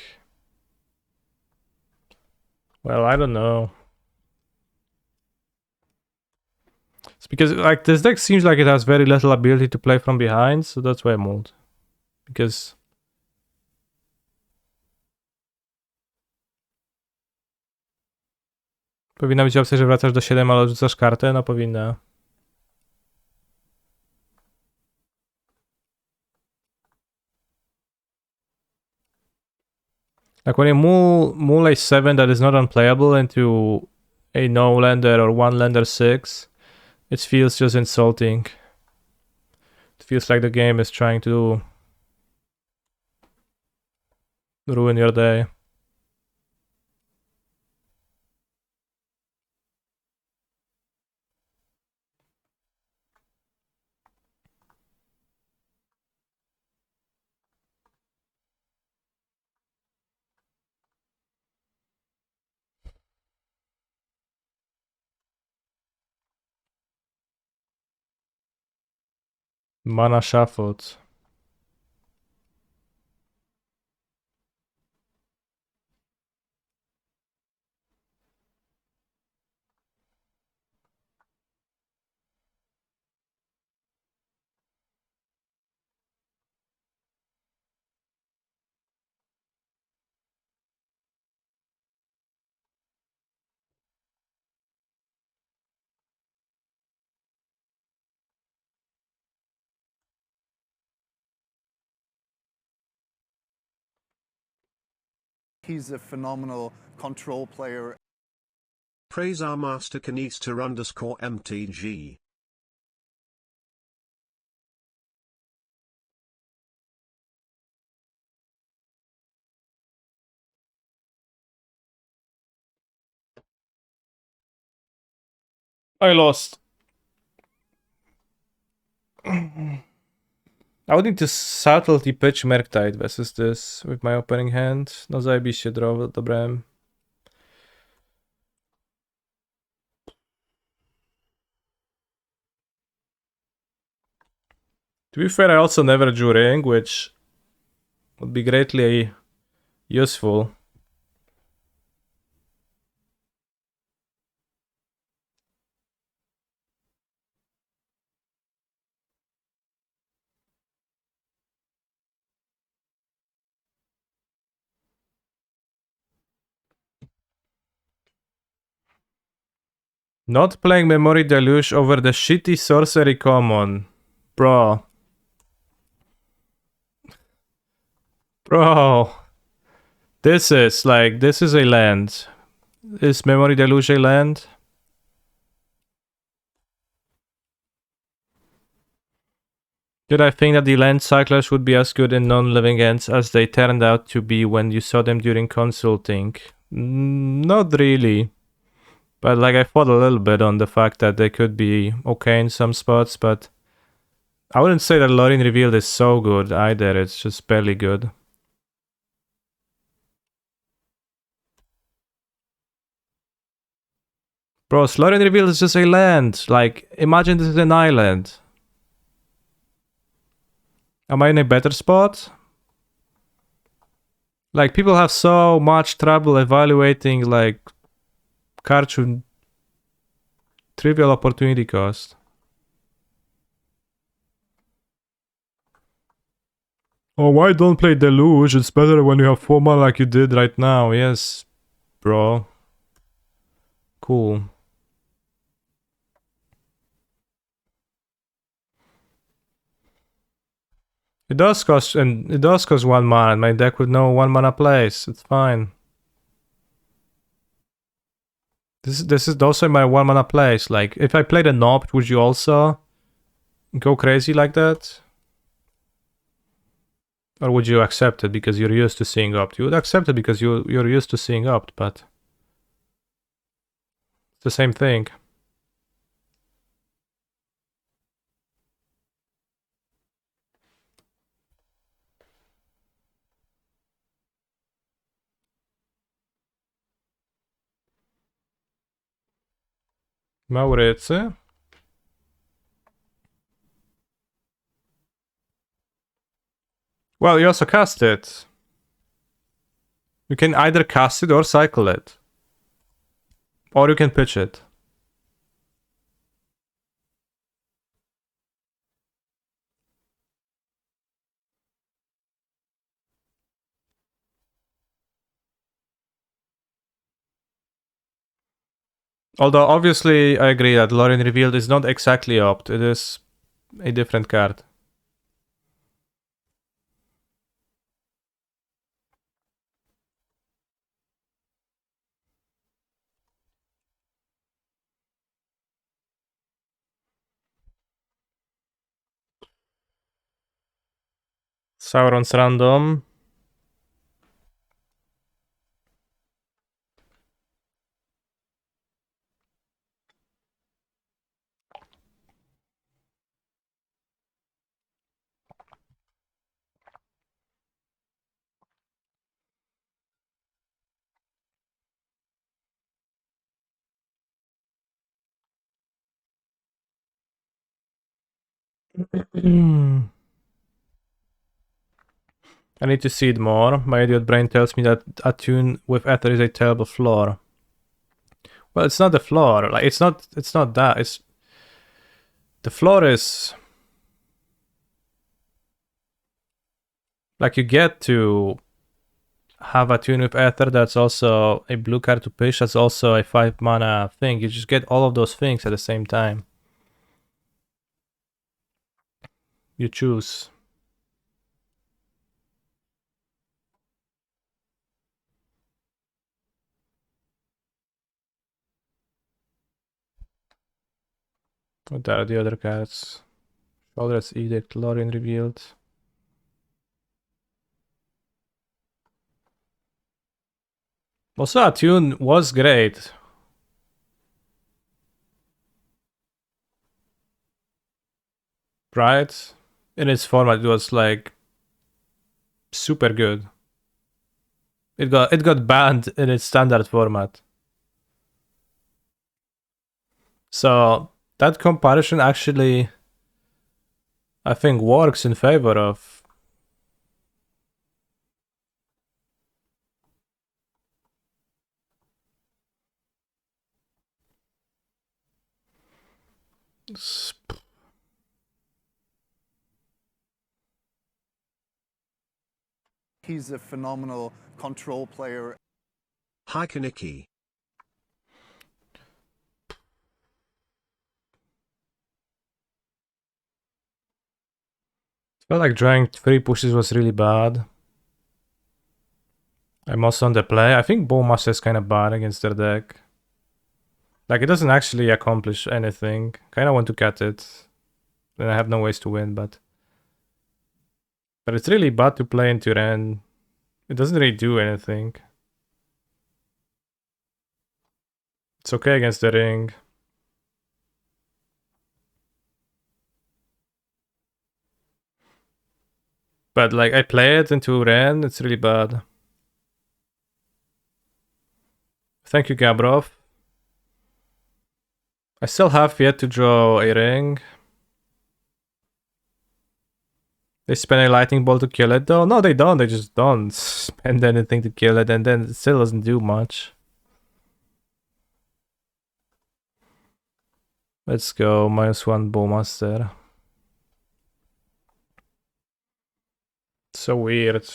Well, I don't know. It's because like this deck seems like it has very little ability to play from behind, so that's why I moved. Because powinna być opcja, że wracasz do 7, ale rzucasz kartę? No powinna. Like when you move a 7 that is not unplayable into a no lander or one lander 6, it feels just insulting. It feels like the game is trying to ruin your day. Mana shuffled. He's a phenomenal control player. Praise our master Kanister_MTG. I lost. I would need to subtlety pitch Murktide versus this with my opening hand. No zajebiście dobrałem. To be fair, I also never drew ring, which would be greatly useful. Not playing Memory Deluge over the shitty sorcery common. Bro. Bro. This is a land. Is Memory Deluge a land? Did I think that the land cyclers would be as good in non-living ends as they turned out to be when you saw them during consulting? Not really. But like I thought a little bit on the fact that they could be okay in some spots, but I wouldn't say that Lorien Revealed is so good either, it's just barely good. Bro, Lorien Revealed is just a land. Like, imagine this is an island. Am I in a better spot? Like, people have so much trouble evaluating, like, cartoon trivial opportunity cost. Oh, why don't play Deluge? It's better when you have 4 mana like you did right now. Yes, bro. Cool. It does cost 1 mana. My deck with no 1 mana plays. It's fine. Those are my 1 mana plays. Like, if I played a Nob, would you also go crazy like that? Or would you accept it because you're used to seeing Opt? You would accept it because you're used to seeing Opt, but it's the same thing. Maurizio. Well, you also cast it. You can either cast it or cycle it. Or you can pitch it. Although, obviously, I agree that Lorien Revealed is not exactly Opt. It is a different card. Sauron's random. I need to see it more. My idiot brain tells me that Attune with Ether is a terrible floor. Well, it's not the floor. Like, it's not that. It's the floor is like you get to have Attune with Ether. That's also a blue card to pitch. That's also a 5 mana thing. You just get all of those things at the same time. You choose. What are the other cards? Shoulder's Edict, Lorien Revealed. Also, Attune was great. Right? In its format, it was like super good. It got banned in its standard format. So that comparison actually, I think, works in favor of He's a phenomenal control player. Hi Kaniki. felt like drawing 3 pushes was really bad. I'm also on the play. I think Bowmaster is kind of bad against their deck. Like, it doesn't actually accomplish anything. Kind of want to cut it. Then I have no ways to win, but But it's really bad to play into Ren. It doesn't really do anything. It's okay against the ring. But like I play it into Ren, it's really bad. Thank you, Gabrov. I still have yet to draw a ring. They spend a lightning bolt to kill it though? No, they don't. They just don't spend anything to kill it, and then it still doesn't do much. Let's go, -1 Bowmaster. So weird.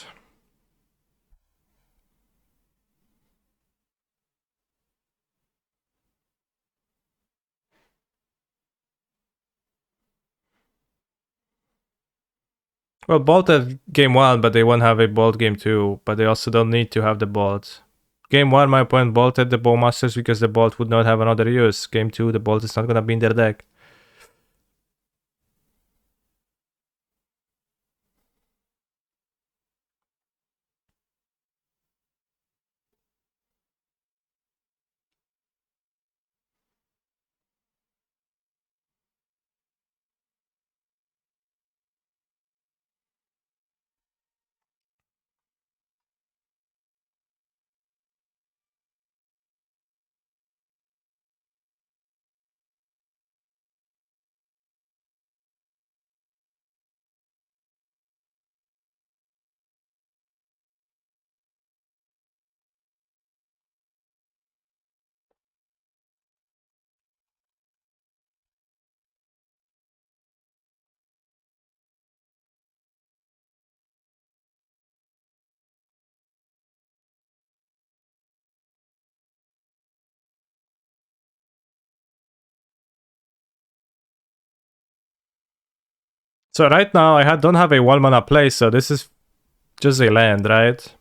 Well, bolt at game 1, but they won't have a bolt game 2, but they also don't need to have the bolt. Game 1, my opponent bolted the Bowmasters because the bolt would not have another use. Game 2, the bolt is not gonna be in their deck. So right now I don't have a 1 mana play, so this is just a land, right?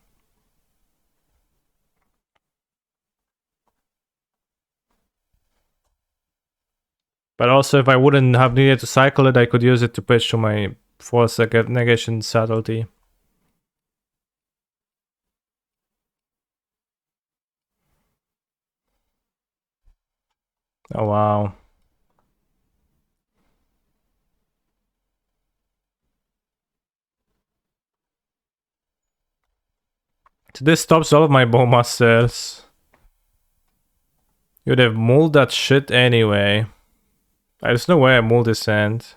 But also if I wouldn't have needed to cycle it, I could use it to pitch to my 4-second negation subtlety. Oh wow. So this stops all of my Bowmasters. You'd have mulled that shit anyway. There's no way I mulled this hand.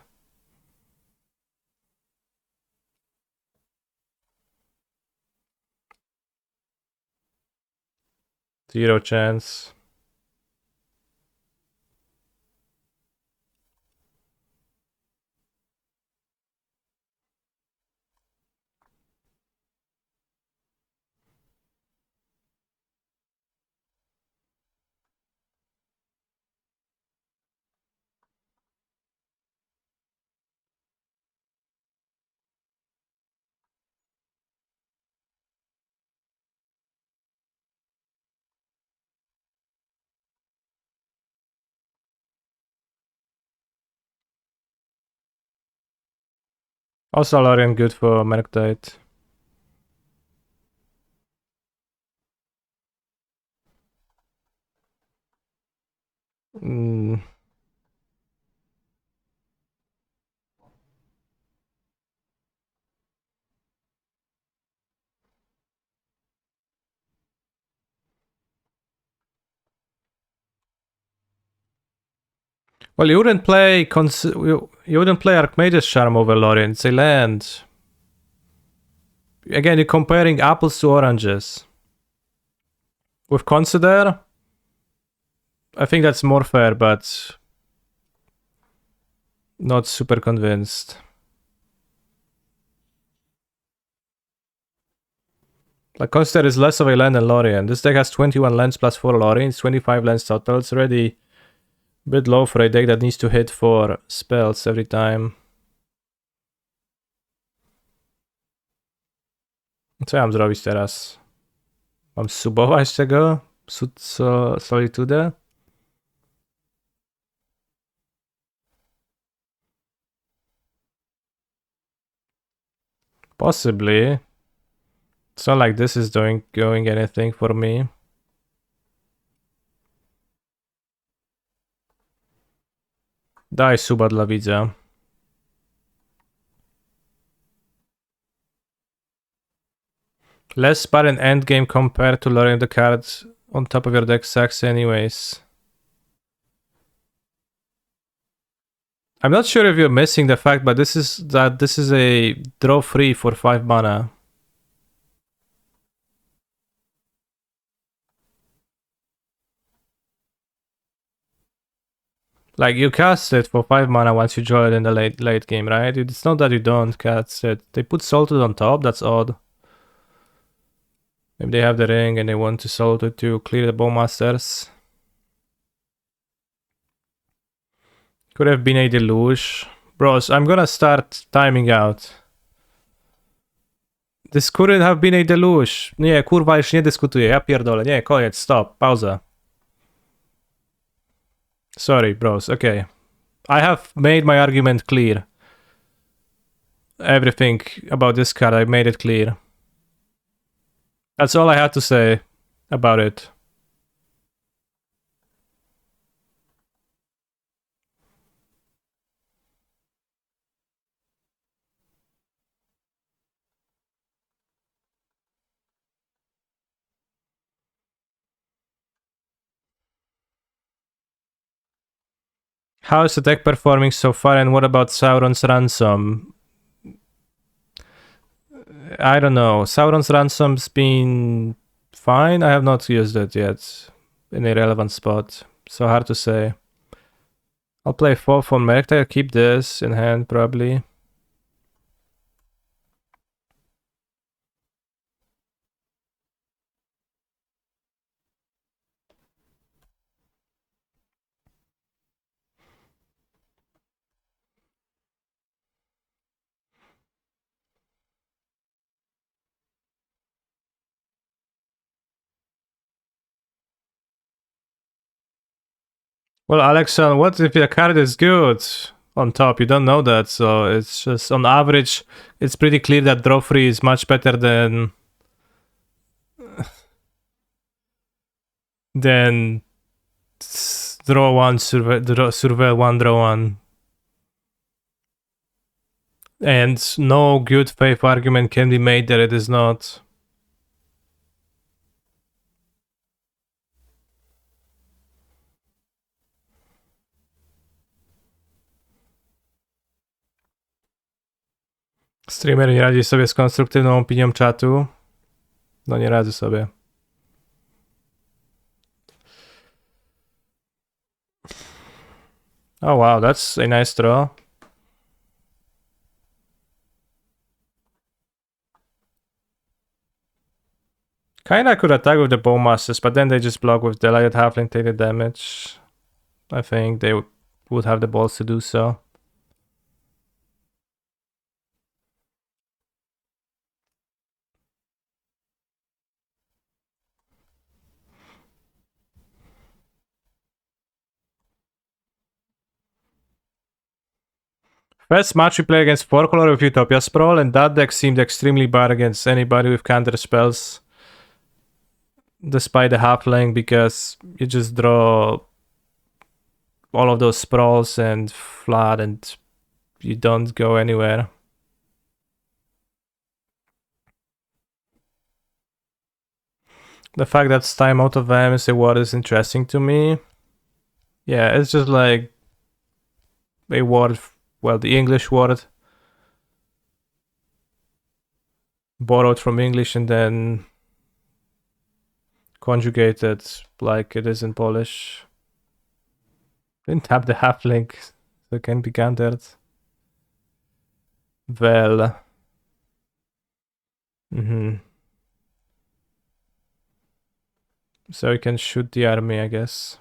Zero chance. Also Lorien good for Merctite. Well, you wouldn't play you wouldn't play Archmage's Charm over Lorien. It's a land. Again, you're comparing apples to oranges. With Consider, I think that's more fair, but not super convinced. Like, Consider is less of a land than Lorien. This deck has 21 lands plus 4 Loriens, 25 lands total. It's already a bit low for a deck that needs to hit 4 spells every time. Co ja mam zrobić teraz? Mam subować tego? Solitude? Possibly. It's not like this is going anything for me. Daj suba dla widza. Less spar in endgame compared to lowering the cards on top of your deck sucks anyways. I'm not sure if you're missing the fact, but this is a draw free for 5 mana. Like, you cast it for 5 mana once you draw it in the late game, right? It's not that you don't cast it. They put Salted on top, that's odd. Maybe they have the ring and they want to Salt it to clear the Bowmasters. Could have been a deluge. Bros, I'm gonna start timing out. This couldn't have been a deluge. Nie, kurwa, już nie dyskutuję. Ja pierdolę. Nie, koniec, stop, pauza. Sorry, bros, okay. I have made my argument clear. Everything about this card, I made it clear. That's all I had to say about it. How is the deck performing so far, and what about Sauron's Ransom? I don't know. Sauron's Ransom's been fine. I have not used it yet in a relevant spot, so hard to say. I'll play 4 for Merc. I'll keep this in hand probably. Well, Alexon, what if the card is good on top? You don't know that, so it's just on average, it's pretty clear that draw free is much better than draw one, surveil one, draw one. And no good faith argument can be made that it is not. Streamer nie radzi sobie z konstruktywną opinią czatu. No nie radzi sobie. Oh wow, that's a nice draw. Kinda could attack with the Bowmasters, but then they just block with Delayed Halfling, take the damage. I think they would have the balls to do so. First match we play against 4 color with Utopia Sprawl, and that deck seemed extremely bad against anybody with counter spells. Despite the halfling, because you just draw all of those sprawls and flat and you don't go anywhere. The fact that time out of them is a word is interesting to me. Yeah, it's just like a word, well, the English word borrowed from English and then conjugated like it is in Polish. Didn't have the halfling, so it can be countered. Well. So you can shoot the army, I guess.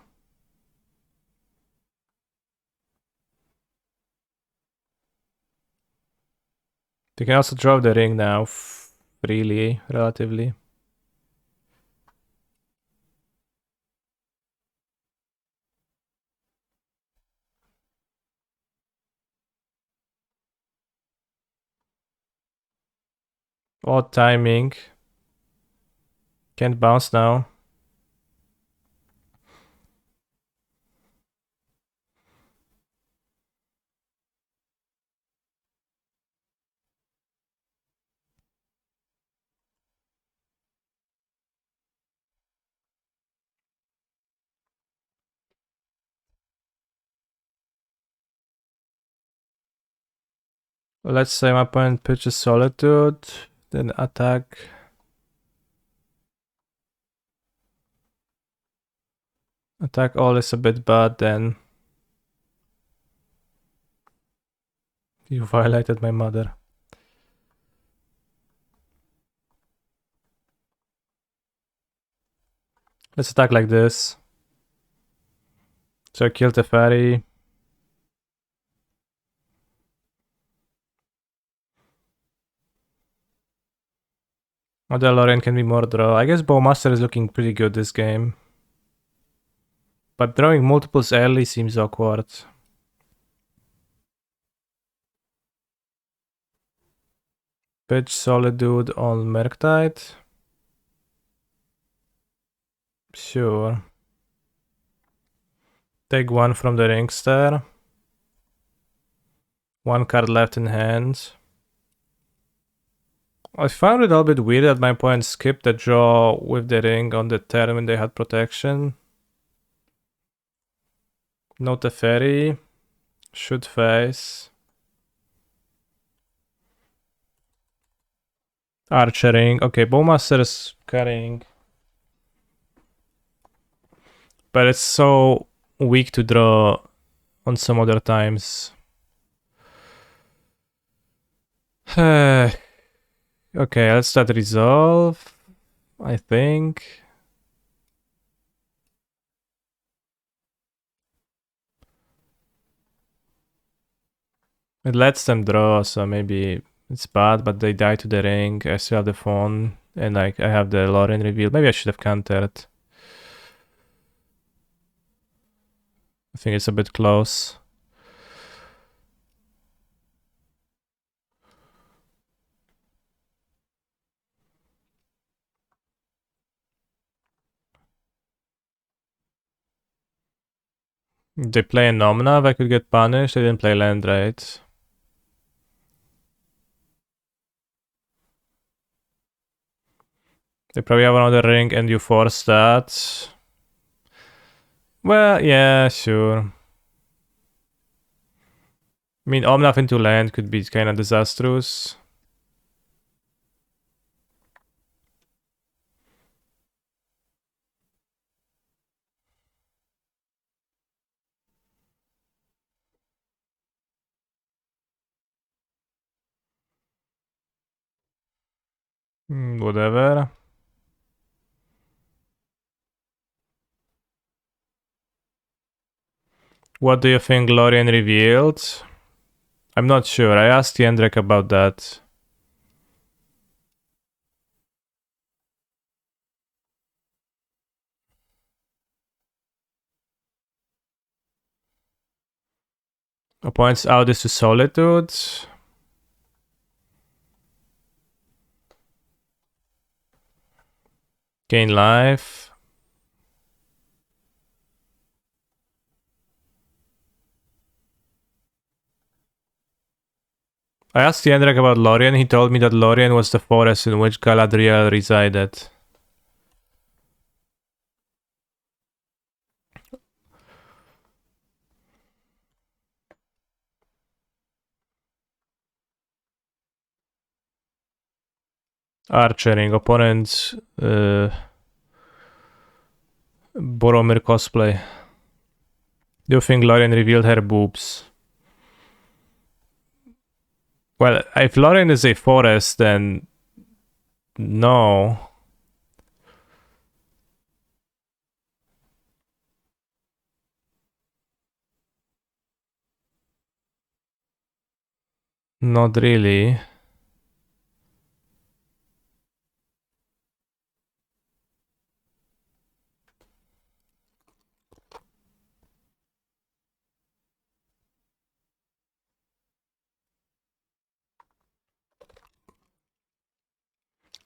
You can also draw the ring now freely, relatively. Odd timing. Can't bounce now. Let's say my opponent pitches Solitude, then attack. Attack all is a bit bad then. You violated my mother. Let's attack like this. So I killed the fairy. Other Lorien can be more draw. I guess Bowmaster is looking pretty good this game. But drawing multiples early seems awkward. Pitch Solitude on Murktide. Sure. Take one from the Ringster. One card left in hand. I found it a little bit weird that my opponent skipped the draw with the ring on the turn when they had protection. Not a fairy. Should face. Archering. Okay, Bowmaster is carrying. But it's so weak to draw on some other times. Okay, let's start resolve. I think. It lets them draw, so maybe it's bad, but they die to the ring. I still have the phone, and like I have the Lorien reveal. Maybe I should have countered. I think it's a bit close. They play a Nomna, I could get punished. They didn't play land, right? They probably have another ring and you force that. Well, yeah, sure. I mean, Omnath into land could be kind of disastrous. Whatever. What do you think Lorien revealed? I'm not sure. I asked Jendrek about that. Points out this to Solitude. Gain life. I asked Jendrek about Lorien. He told me that Lorien was the forest in which Galadriel resided. Archering. Opponent Boromir cosplay. Do you think Lorien revealed her boobs? Well, if Lorien is a forest, then no. Not really.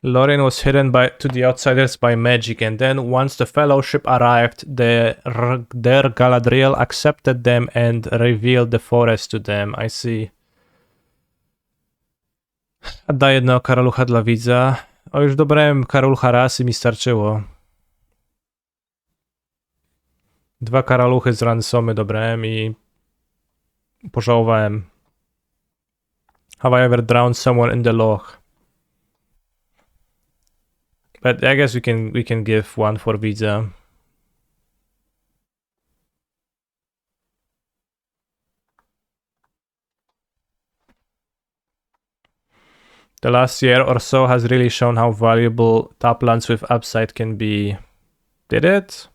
Lorien was hidden to the outsiders by magic, and then once the fellowship arrived, their Galadriel accepted them and revealed the forest to them. I see. A daj jednego karalucha dla widza. O, już dobrałem karalucha raz i mi starczyło. 2 karaluchy z ransomy dobrałem i pożałowałem. Have I ever drowned someone in the loch? But I guess we can give one for Widza. The last year or so has really shown how valuable top lands with upside can be. Did it?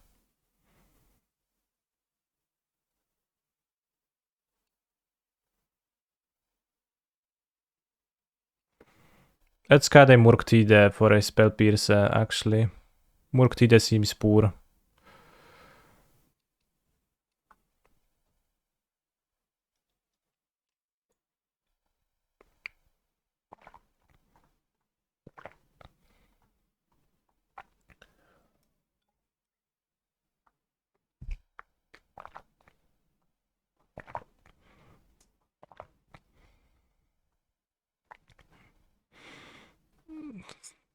Let's cut a Murktide for a spell piercer, actually. Murktide seems poor.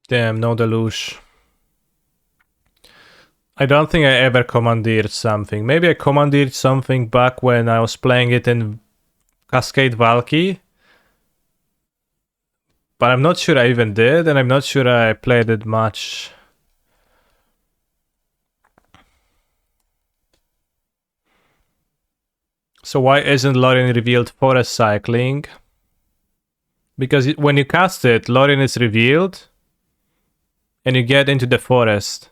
Damn, no deluge. I don't think I ever commandeered something. Maybe I commandeered something back when I was playing it in Cascade Valky. But I'm not sure I even did, and I'm not sure I played it much. So why isn't Lorien revealed forest cycling? Because when you cast it, Lorien is revealed, and you get into the forest.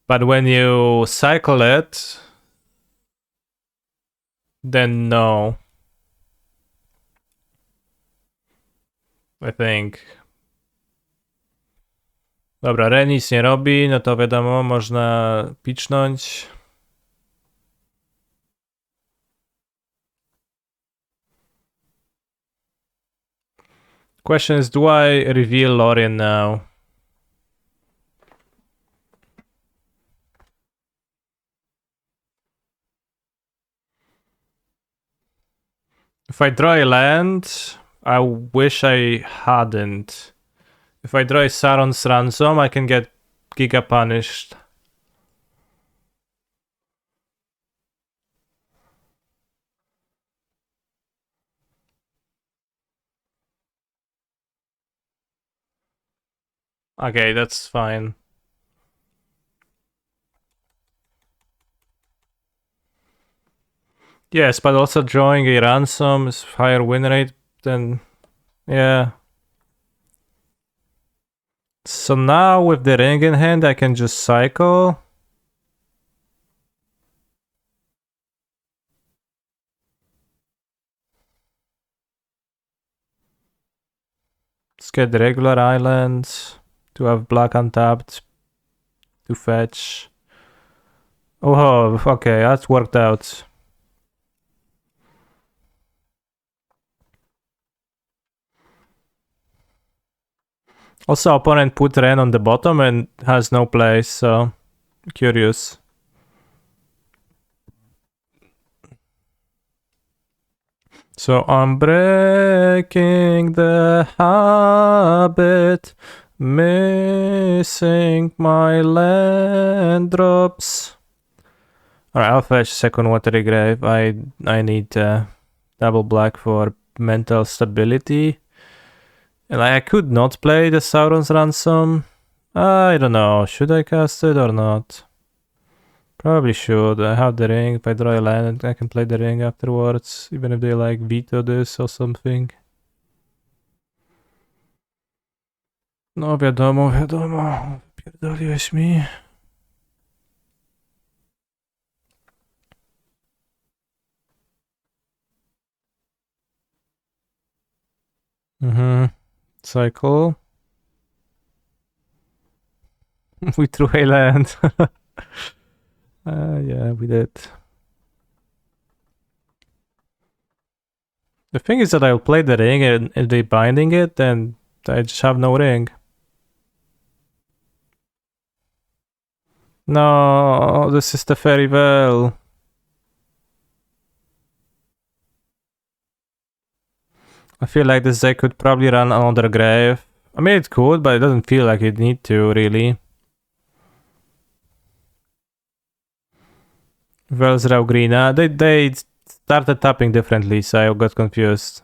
But when you cycle it, then no. I think. Dobra, Ren nic nie robi, no to wiadomo, można picznąć. Question is, do I reveal Lorien now? If I draw a land, I wish I hadn't. If I draw a Sauron's Ransom, I can get Giga punished. Okay, that's fine. Yes, but also drawing a ransom is higher win rate than... Yeah. So now with the ring in hand, I can just cycle. Let's get the regular islands to have black untapped to fetch. Oh, okay, that's worked out. Also, opponent put Ren on the bottom and has no place, so curious. So I'm breaking the habit, missing my land drops. Alright, I'll fetch second watery grave. I need double black for mental stability. And I could not play the Sauron's Ransom. I don't know, should I cast it or not? Probably should. I have the ring. If I draw a land, I can play the ring afterwards, even if they like veto this or something. No wiadomo, wiadomo. Pierdoliłeś mi. Cycle. We threw a land. Yeah, we did. The thing is that I'll play the ring, and if they binding it, then I just have no ring. No, this is the very well. I feel like this deck could probably run another grave. I mean, it could, but it doesn't feel like it need to, really. Velsrau Greena. They started tapping differently, so I got confused.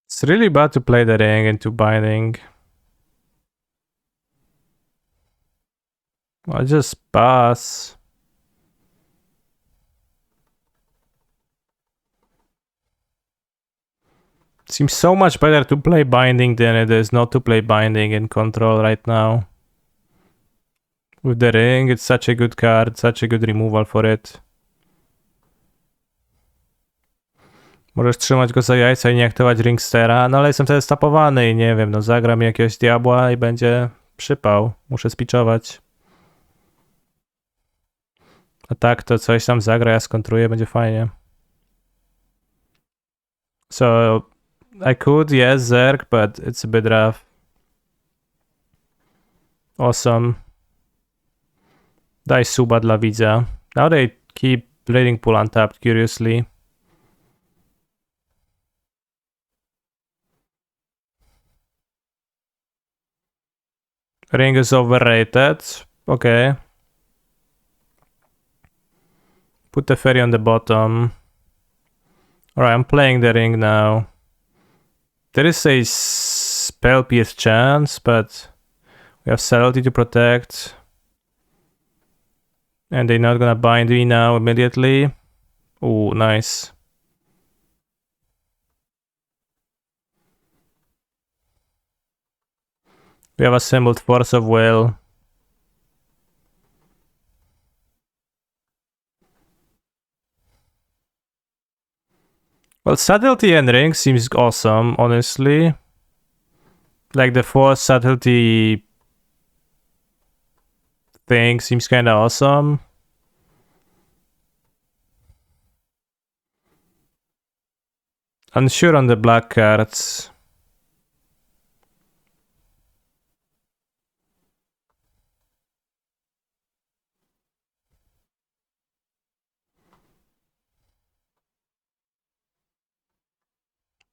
It's really bad to play the ring into binding. I'll just pass. Seems so much better to play binding than it is not to play binding in control right now. With the ring, it's such a good card, such a good removal for it. Możesz trzymać go za jajca i nie aktywować ringstera, no ale jestem wtedy stapowany i nie wiem, no zagram jakiegoś diabła i będzie przypał. Muszę spiczować. A tak to coś tam zagra, ja skontruję, będzie fajnie. So, I could, yes, Zerg, but it's a bit rough. Awesome. Daj suba dla widza. Now they keep Bleeding Pool untapped, curiously. Ring is overrated. Okay. Put the fairy on the bottom. Alright, I'm playing the ring now. There is a spell pierce chance, but we have subtlety to protect. And they're not gonna bind me now immediately. Ooh, nice. We have assembled Force of Will. Well, subtlety and ring seems awesome, honestly. Like the force subtlety thing seems kind of awesome. Unsure on the black cards.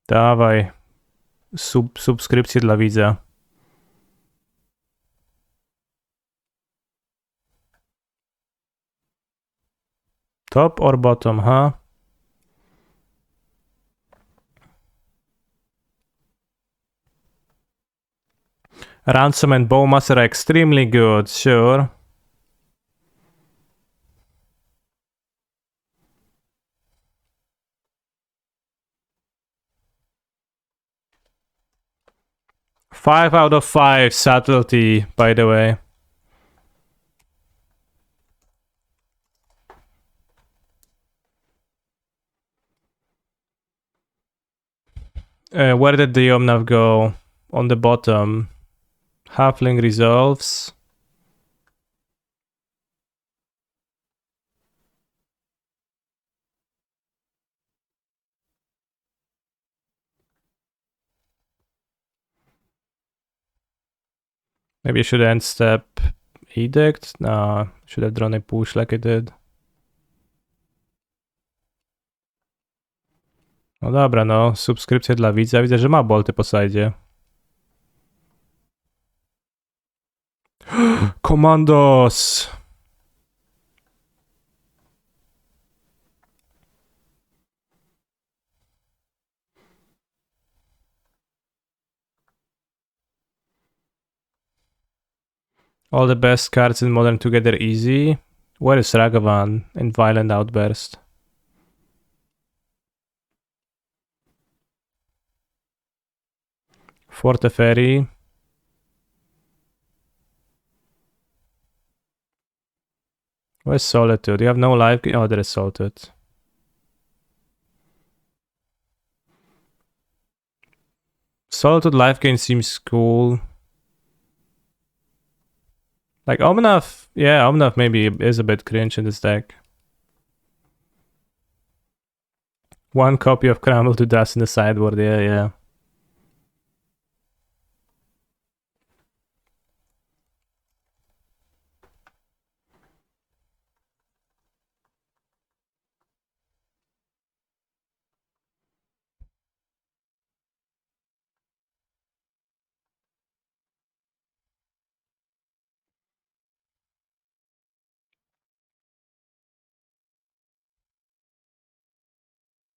Dawaj. Subskrypcję dla widza. Top or bottom, huh? Ransom and Bowmaster are extremely good, sure. Five out of 5 subtlety, by the way. Where did the Omnav go? On the bottom. Halfling resolves. Maybe I should end step Edict? No, should have drawn a push like I did. No dobra, no. Subskrypcja dla widza. Widzę, że ma bolty po sajdzie. Commandos! All the best cards in Modern together easy. Where is Ragavan in Violent Outburst? Forte Fairy. Where's Solitude? You have no life. Oh, there is Solitude. Solitude life gain seems cool. Like Omnath, yeah, Omnath maybe is a bit cringe in this deck. One copy of Crumble to dust in the sideboard, yeah.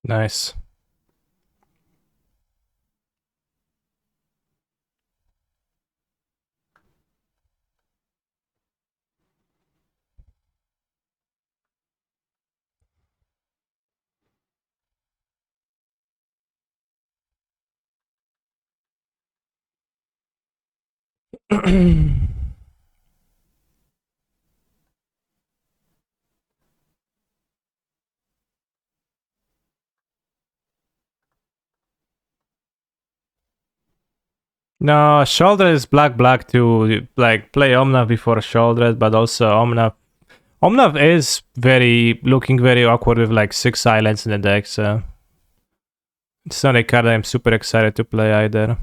Nice. No, Shoulder is black to like play Omnath before Shoulder, but also Omnath is looking very awkward with like 6 islands in the deck, so it's not a card I'm super excited to play either.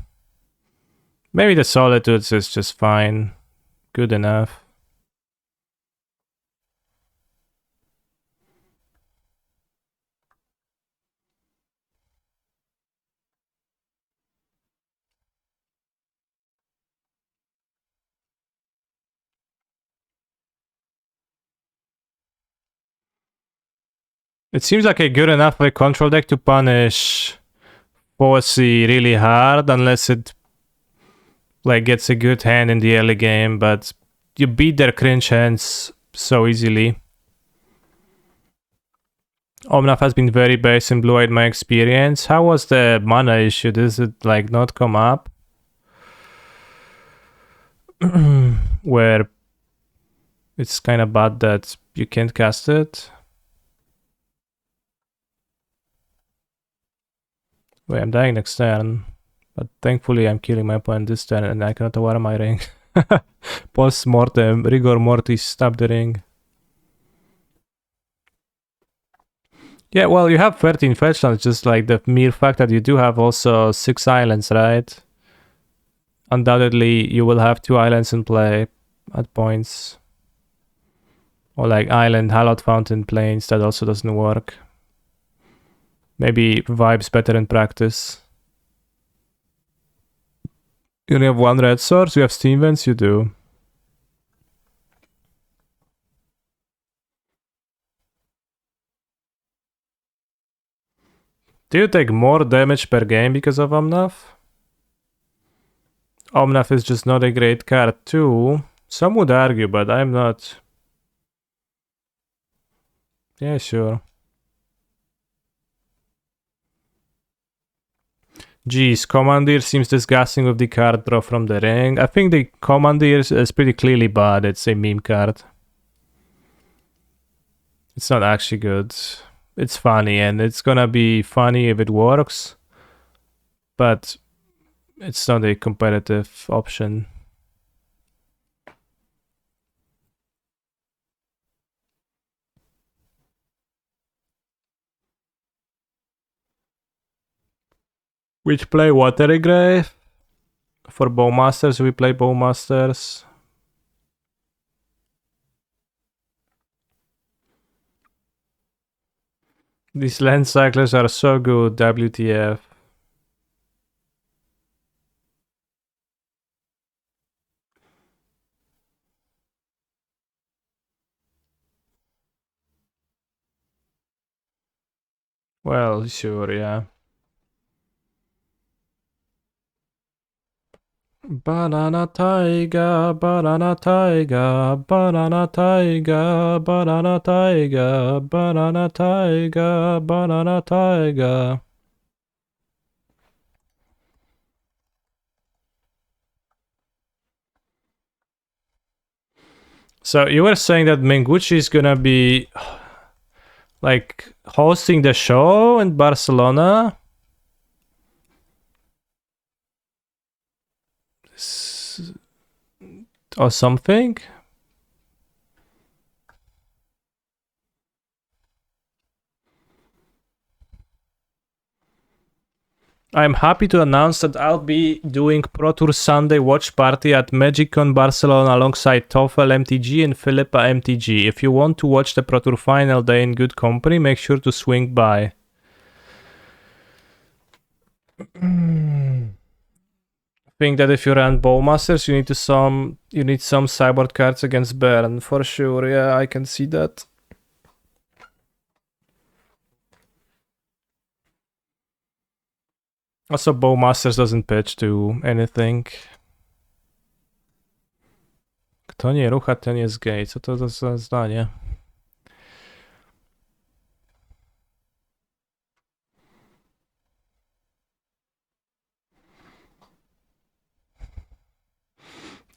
Maybe the Solitudes is just fine. Good enough. It seems like a good enough control deck to punish Fossey really hard, unless it like gets a good hand in the early game, but you beat their cringe hands so easily. Omnath has been very base in blue-eyed my experience. How was the mana issue? Does it like not come up? Where it's kind of bad that you can't cast it. Wait, I'm dying next turn. But thankfully I'm killing my opponent this turn and I cannot aware my ring. Post-mortem, rigor mortis, stab the ring. Yeah, well, you have 13 fetch lands, just like the mere fact that you do have also 6 islands, right? Undoubtedly, you will have 2 islands in play at points. Or like island, hallowed fountain plains, that also doesn't work. Maybe vibes better in practice. You only have 1 red source, you have steam vents, you do. Do you take more damage per game because of Omnath? Omnath is just not a great card too. Some would argue, but I'm not. Yeah, sure. Geez, Commandeer seems disgusting with the card draw from the ring. I think the Commandeer is pretty clearly bad. It's a meme card. It's not actually good. It's funny, and it's gonna be funny if it works. But it's not a competitive option. Which play Watery Grave? For Bowmasters, we play Bowmasters. These land cyclers are so good, WTF. Well, sure, yeah. Banana taiga, banana taiga, banana taiga, banana taiga, banana taiga, banana taiga. So you were saying that Mengucci is gonna be like hosting the show in Barcelona? Or something? I'm happy to announce that I'll be doing Pro Tour Sunday watch party at MagicCon Barcelona alongside Toffel MTG and Philippa MTG. If you want to watch the Pro Tour final day in good company, make sure to swing by. Think that if you run Bowmasters, you need some sideboard cards against Baron for sure. Yeah, I can see that. Also, Bowmasters doesn't pitch to anything. Kto nie rucha, ten jest gay. Co to za zdanie?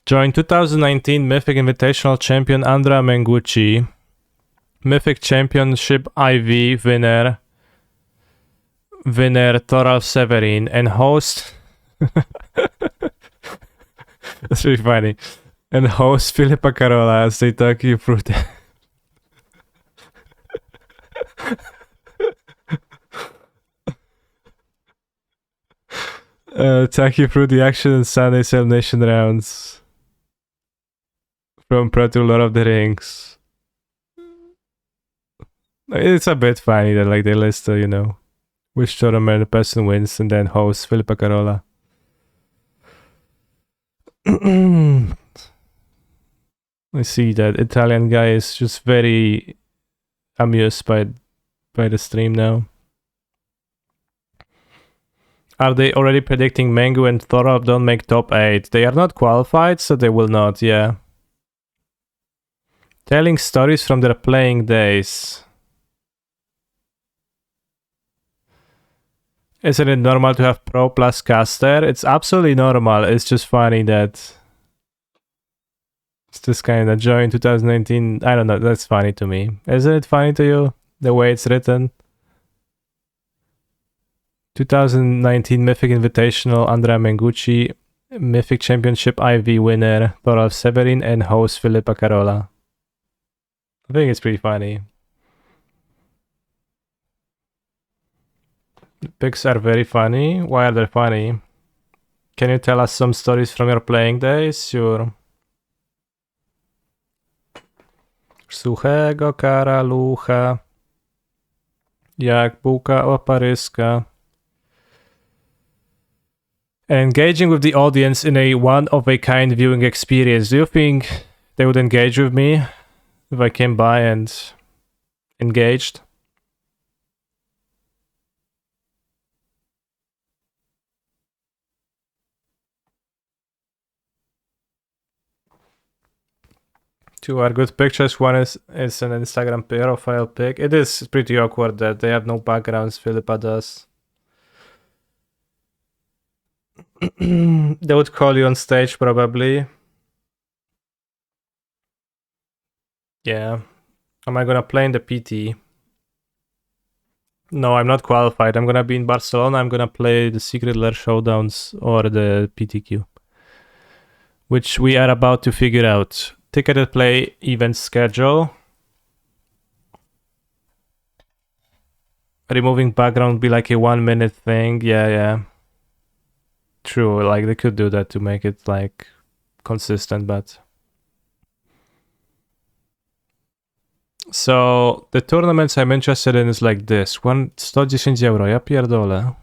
Join 2019 Mythic Invitational Champion Andrea Mengucci, Mythic Championship IV winner Toral Severin, and host that's really funny, and host Philippa Carola as they talk you through talk you through the action in Sunday's elimination rounds from Pro Tour Lord of the Rings. It's a bit funny that like they list which tournament the person wins and then host Philippa Carola. I see that Italian guy is just very amused by the stream now. Are they already predicting Mengu and Thorolf don't make top 8? They are not qualified, so they will not, yeah. Telling stories from their playing days. Isn't it normal to have pro plus caster? It's absolutely normal. It's just funny that it's this kind of join 2019. I don't know. That's funny to me. Isn't it funny to you? The way it's written? 2019 Mythic Invitational Andrea Mengucci, Mythic Championship IV winner Thorolf Severin, and host Philippa Carola. I think it's pretty funny. The pics are very funny. Why are they funny? Can you tell us some stories from your playing days? Sure. Suchego karalucha, jak bułka oparyska. Engaging with the audience in a one-of-a-kind viewing experience. Do you think they would engage with me if I came by and engaged? Two are good pictures. One is an Instagram profile pic. It is pretty awkward that they have no backgrounds. Philippa does. They would call you on stage probably. Yeah. Am I gonna play in the PT? No, I'm not qualified. I'm gonna be in Barcelona. I'm gonna play the Secret Lair Showdowns or the PTQ, which we are about to figure out. Ticketed play event schedule. Removing background would be like a 1 minute thing. Yeah. True, like they could do that to make it like consistent, but so the tournaments I'm interested in is like this. 110 euro, ja pierdolę.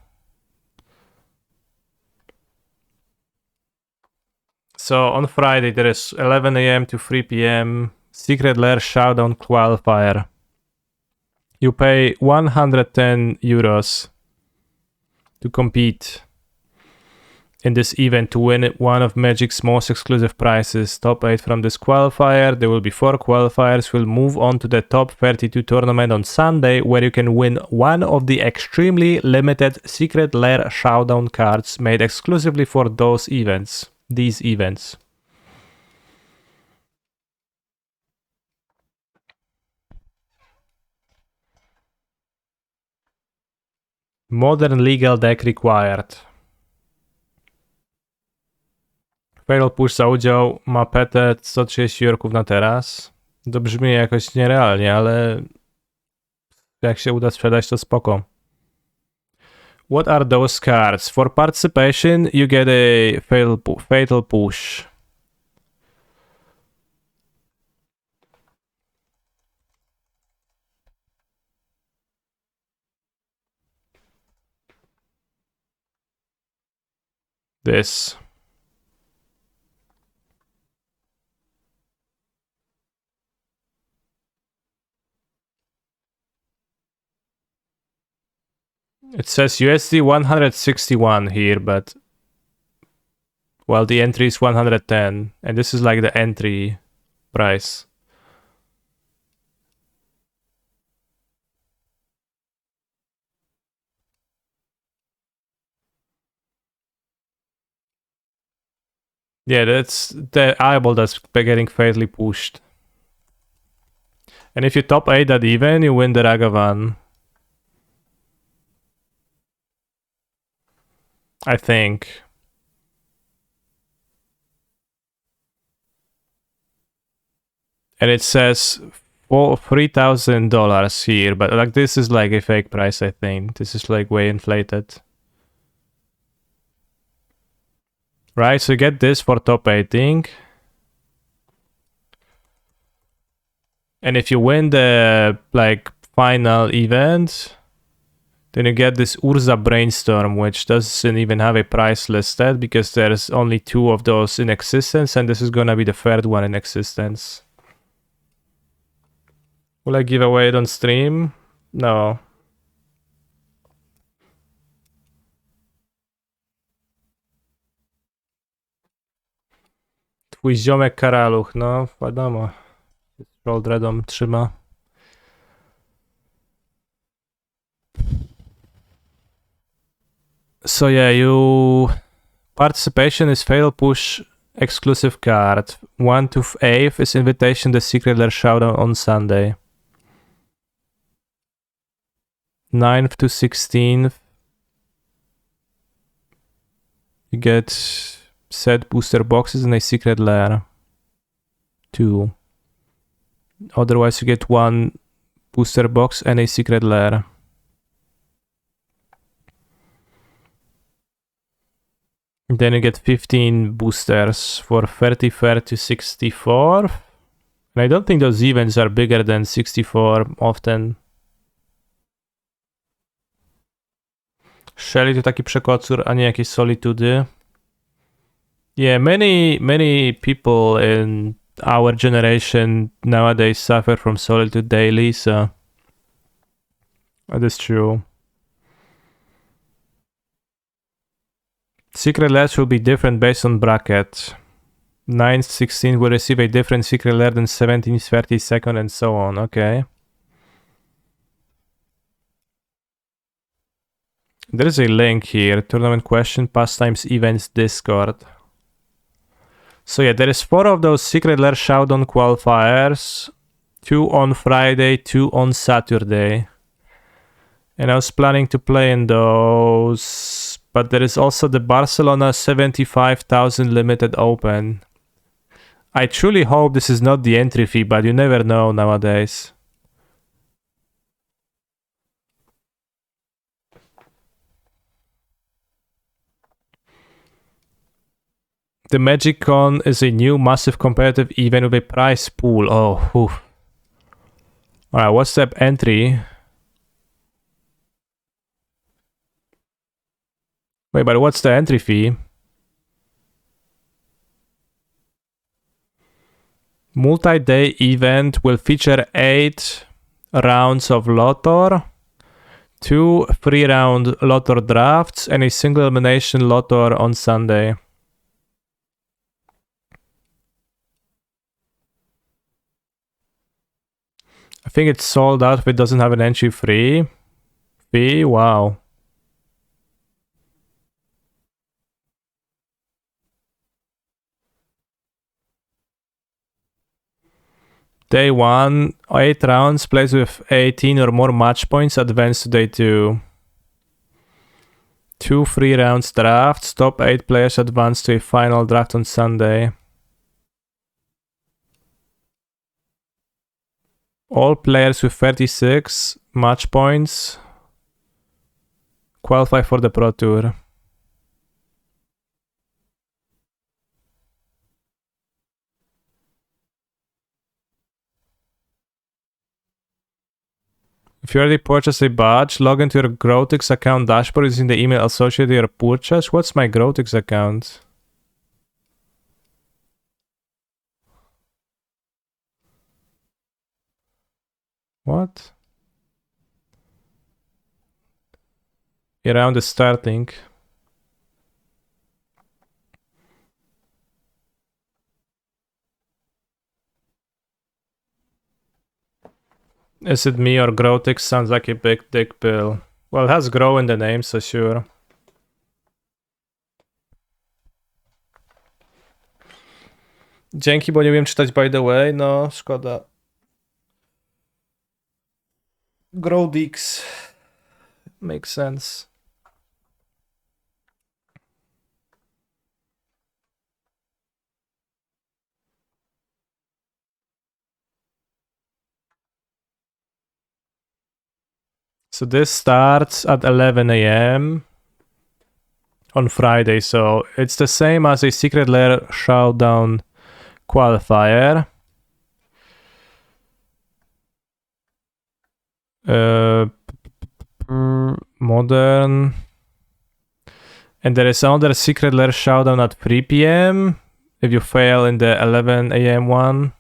So on Friday there is 11 a.m. to 3 p.m. Secret Lair Showdown Qualifier. You pay 110 euros to compete in this event to win one of Magic's most exclusive prizes. Top 8 from this qualifier. There will be 4 qualifiers. We'll move on to the top 32 tournament on Sunday, where you can win one of the extremely limited Secret Lair Showdown cards made exclusively for these events. Modern legal deck required. Fatal Push za udział ma PT 130 jorków na teraz. To brzmi jakoś nierealnie, ale jak się uda sprzedać, to spoko. What are those cards? For participation, you get a fatal push. This. It says USD 161 here, but well, the entry is 110, and this is like the entry price. Yeah, that's the eyeball that's getting fatally pushed. And if you top 8 that even, you win the Ragavan. I think. And it says $3,000 here, but like this is like a fake price, I think. This is like way inflated. Right, so you get this for top 8ing. And if you win the like final event, then you get this Urza Brainstorm, which doesn't even have a price listed because there's only 2 of those in existence, and this is gonna be the 3rd one in existence. Will I give away it on stream? No. Twój ziomek karaluch, no wiadomo. Roll Dreadom trzyma. So yeah, you... Participation is fatal push exclusive card. 1 to 8th is invitation to Secret Lair Showdown on Sunday. 9th to 16th. You get set booster boxes in a Secret Lair. 2. Otherwise you get 1 booster box and a Secret Lair. Then you get 15 boosters for 33rd to 64th. And I don't think those events are bigger than 64 often. Shelly to taki przekocur, a nie jakieś solitudy. Yeah, many people in our generation nowadays suffer from solitude daily, so that is true. Secret Lairs will be different based on bracket. 9th, 16th will receive a different Secret Lair than 17th, 32nd, and so on. Okay. There is a link here. Tournament question, pastimes, events, Discord. So yeah, there is 4 of those Secret Lair Showdown qualifiers. 2 on Friday, 2 on Saturday. And I was planning to play in those, but there is also the Barcelona 75,000 limited open. I truly hope this is not the entry fee, but you never know nowadays. The Magic Con is a new massive competitive event with a prize pool. Oh, oof. Alright, what's the entry? Wait, but what's the entry fee? Multi-day event will feature 8 rounds of Lotor, 2 3-round Lotor drafts, and a single elimination Lotor on Sunday. I think it's sold out if it doesn't have an entry fee. Wow. Day 1, 8 rounds, plays with 18 or more match points, advance to day 2. 2 free rounds drafts, top 8 players advance to a final draft on Sunday. All players with 36 match points qualify for the Pro Tour. If you already purchased a badge, log into your Growtix account dashboard using the email associated with your purchase. What's my Growtix account? What? Around the starting. Is it me or Growtix? Sounds like a big dick pill. Well, it has Grow in the name, so sure. Dzięki, bo nie wiem czytać by the way, no szkoda. Growdix. Makes sense. So this starts at 11 a.m. on Friday, so it's the same as a Secret Lair Showdown qualifier. Modern. And there is another Secret Lair Showdown at 3 p.m. if you fail in the 11 a.m. one.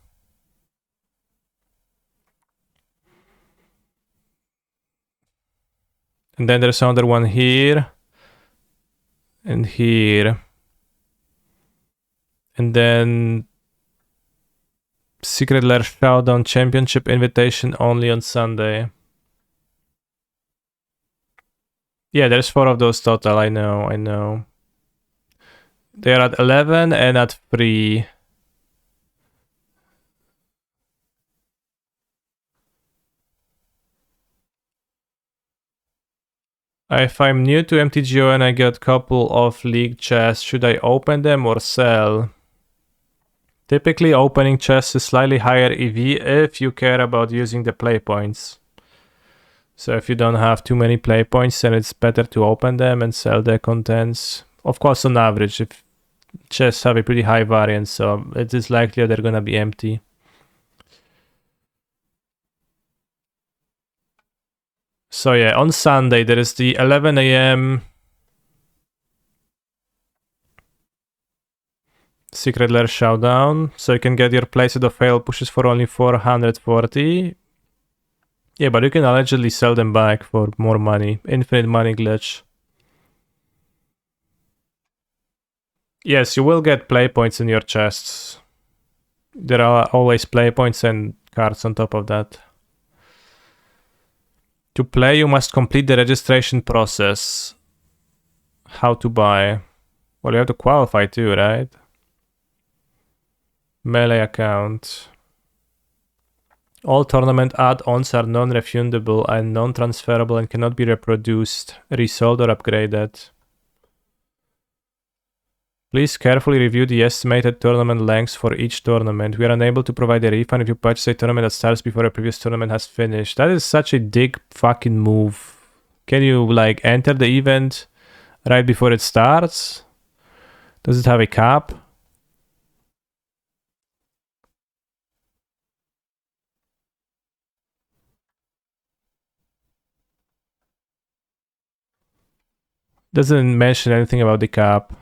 And then there's another one here. And here. And then Secret Lair Showdown Championship invitation only on Sunday. Yeah, there's 4 of those total. I know. They're at 11 and at 3. If I'm new to MTGO and I get a couple of league chests, should I open them or sell? Typically, opening chests is slightly higher EV if you care about using the play points. So if you don't have too many play points, then it's better to open them and sell the contents. Of course, on average, if chests have a pretty high variance, so it is likely they're gonna be empty. So yeah, on Sunday there is the 11 a.m. Secret Lair Showdown, so you can get your playset of fail pushes for only 440. Yeah, but you can allegedly sell them back for more money. Infinite money glitch. Yes, you will get play points in your chests. There are always play points and cards on top of that. To play, you must complete the registration process. How to buy? Well, you have to qualify too, right? Melee account. All tournament add-ons are non-refundable and non-transferable and cannot be reproduced, resold, or upgraded. Please carefully review the estimated tournament lengths for each tournament. We are unable to provide a refund if you purchase a tournament that starts before a previous tournament has finished. That is such a dick fucking move. Can you, like, enter the event right before it starts? Does it have a cap? Doesn't mention anything about the cap.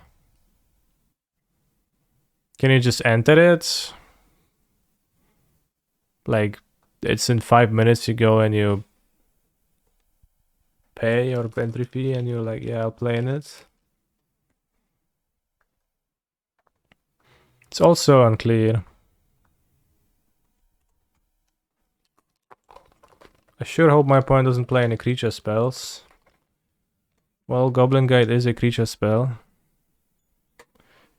Can you just enter it? Like, it's in 5 minutes, you go and you pay your entry fee and you're like, yeah, I'll play in it. It's also unclear. I sure hope my opponent doesn't play any creature spells. Well, Goblin Guide is a creature spell.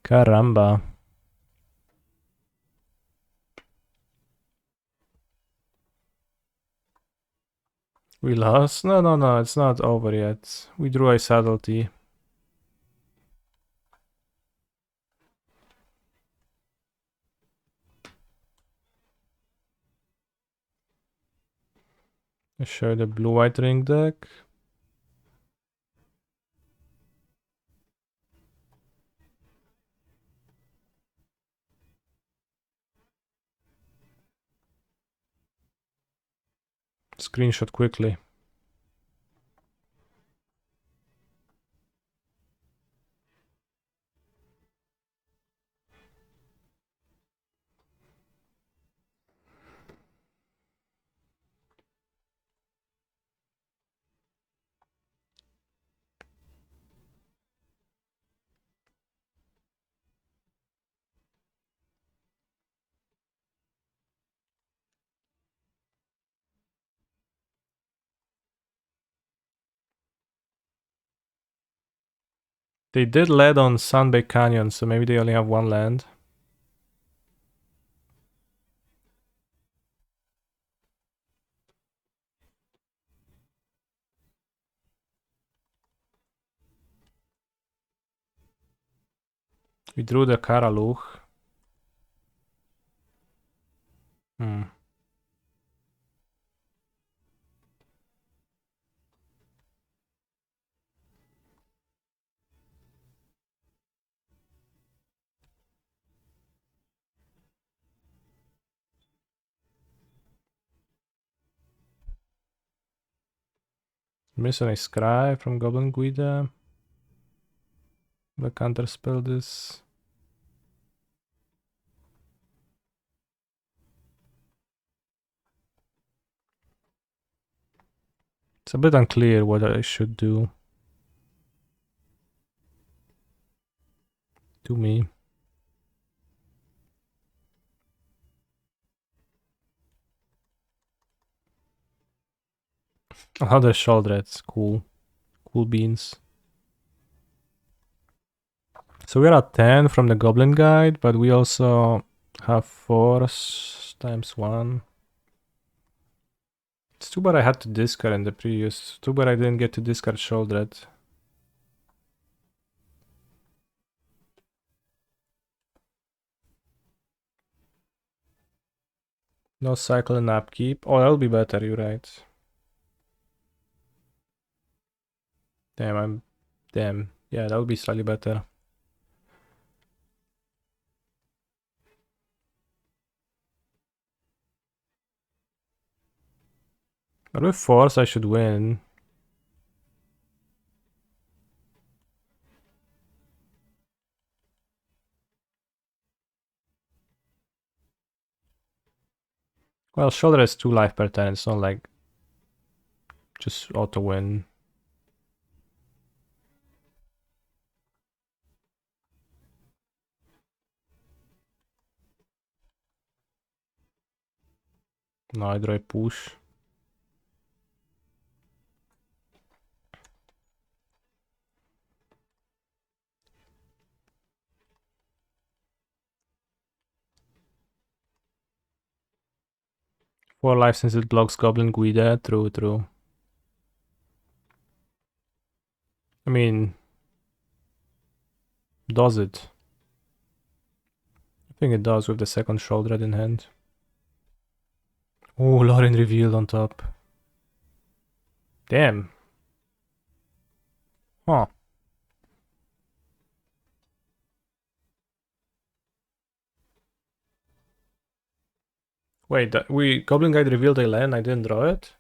Caramba. We lost? No, it's not over yet. We drew a subtlety. I show the blue-white ring deck. screenshot quickly. They did land on Sunbay Canyon, so maybe they only have one land. We drew the Karaluch. Missing a Scry from Goblin Guida. The counterspell this. It's a bit unclear what I should do. To me. Another Shouldreds, cool. Cool beans. So we're at 10 from the Goblin Guide, but we also have force times 1. It's too bad I had to discard in the previous. Too bad I didn't get to discard Shouldred. No cycle and upkeep. Oh, that'll be better, you're right. Damn, Damn. Yeah, that would be slightly better. But with force, I should win. Well, Shoulder has 2 life per turn. It's not like just auto win. No, I draw a push. Four life since it blocks Goblin Guida. True. I mean, does it? I think it does with the second Shoulder in hand. Oh, Lauren revealed on top. Damn. Huh. Wait, Goblin Guide revealed a land, I didn't draw it?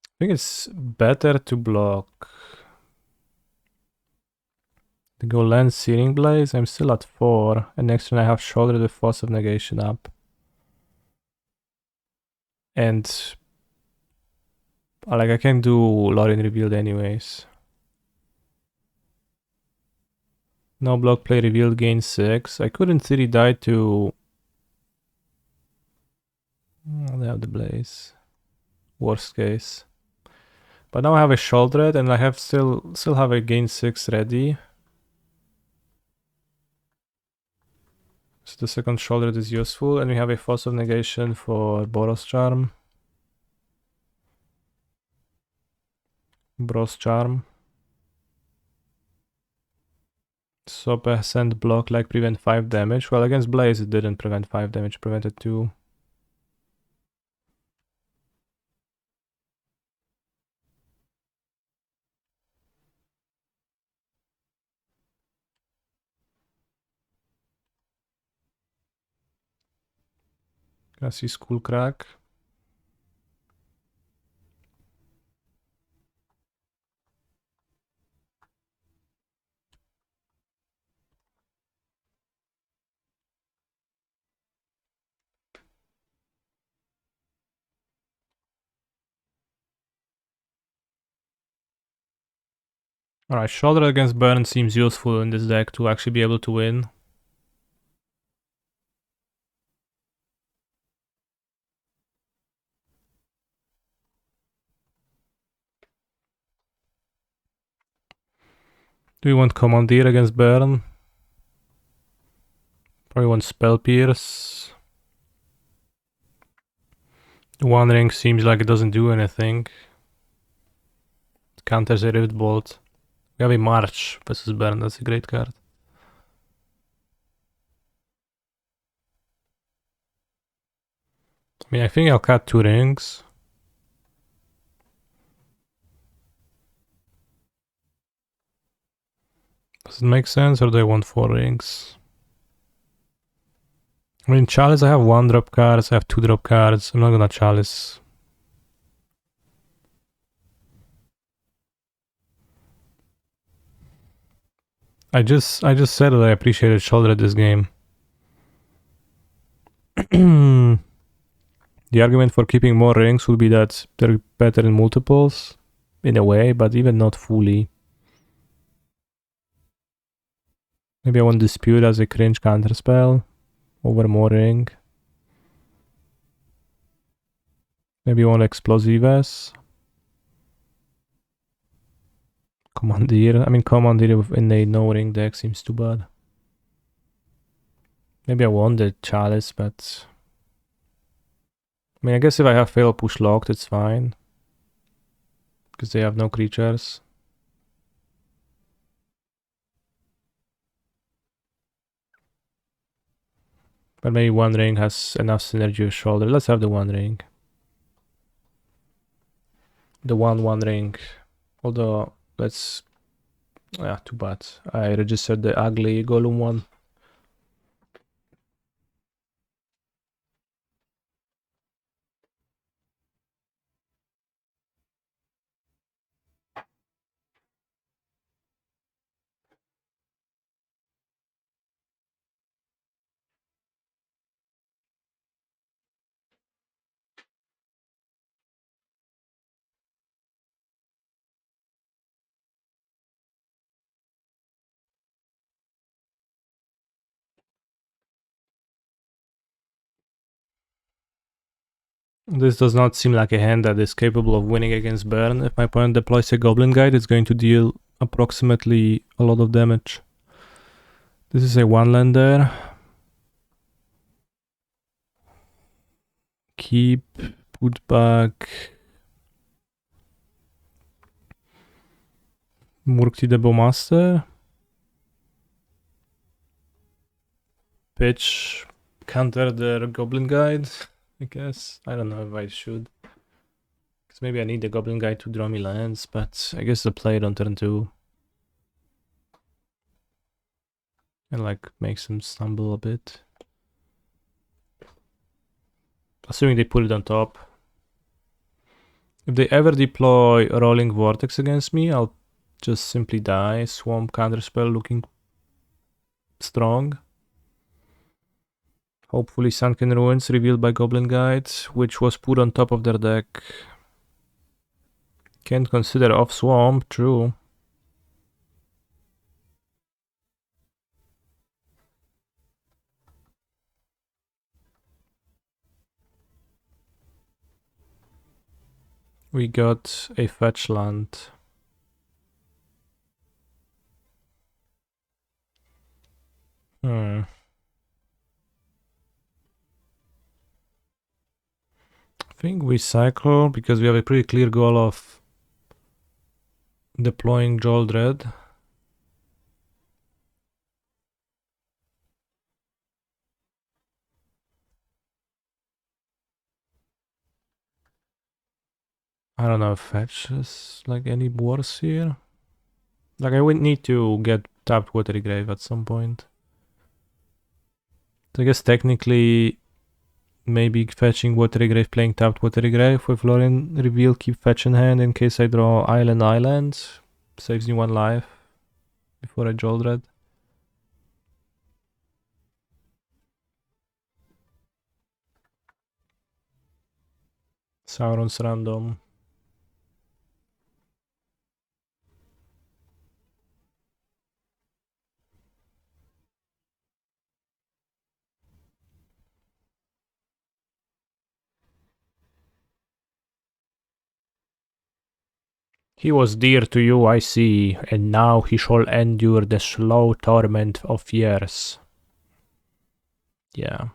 I think it's better to block. To go land Searing Blaze, I'm still at 4, and next turn I have Shoulder with Force of Negation up. And like I can do Lauren revealed anyways. No block play revealed gain 6. I could in theory die to... they have the Blaze. Worst case. But now I have a Shoulder and I have still have a gain 6 ready. So the second Shoulder is useful, and we have a Force of Negation for Boros Charm. Bros Charm. So percent block like prevent 5 damage. Well, against Blaze it didn't prevent 5 damage, prevented 2. I see Skull Crack. Alright, Shoulder against Burn seems useful in this deck to actually be able to win. Do we want Commandeer against Burn? Probably want Spell Pierce. One Ring seems like it doesn't do anything. It counters a Rift Bolt. We have a March versus Burn, that's a great card. I mean, I think I'll cut 2 rings. Does it make sense, or do I want 4 rings? I mean, Chalice, I have 1 drop cards, I have 2 drop cards. I'm not gonna Chalice. I just said that I appreciated Shoulder this game. The argument for keeping more rings would be that they're better in multiples, in a way, but even not fully. Maybe I want Dispute as a cringe counterspell over more ring. Maybe I want Explosives. Commandeer. I mean, Commandeer in a no ring deck seems too bad. Maybe I want the Chalice, but I mean, I guess if I have Fatal Push locked, it's fine. Because they have no creatures. But maybe One Ring has enough synergy with Shoulder. Let's have the One Ring. The one ring. Although, let's... Yeah, too bad. I registered the ugly Golem one. This does not seem like a hand that is capable of winning against Burn. If my opponent deploys a Goblin Guide, it's going to deal approximately a lot of damage. This is a one-lander. Keep, put back. Murkty the Bowmaster. Pitch, counter the Goblin Guide, I guess. I don't know if I should. Because maybe I need the Goblin Guide to draw me lands, but I guess the play it on turn 2. And like makes them stumble a bit. Assuming they put it on top. If they ever deploy Rolling Vortex against me, I'll just simply die. Swamp counterspell looking strong. Hopefully Sunken Ruins revealed by Goblin Guide, which was put on top of their deck. Can't consider off Swamp, true. We got a fetch land. I think we cycle because we have a pretty clear goal of deploying Joel Dread. I don't know if fetch is like any worse here. Like I would need to get tapped Watery Grave at some point. So I guess technically Maybe fetching Watery Grave, playing tapped Watery Grave with Lorien reveal, keep fetch in hand in case I draw Island. Saves me 1 life before I Joldrad. Sauron's random. He was dear to you, I see, and now he shall endure the slow torment of years. Yeah.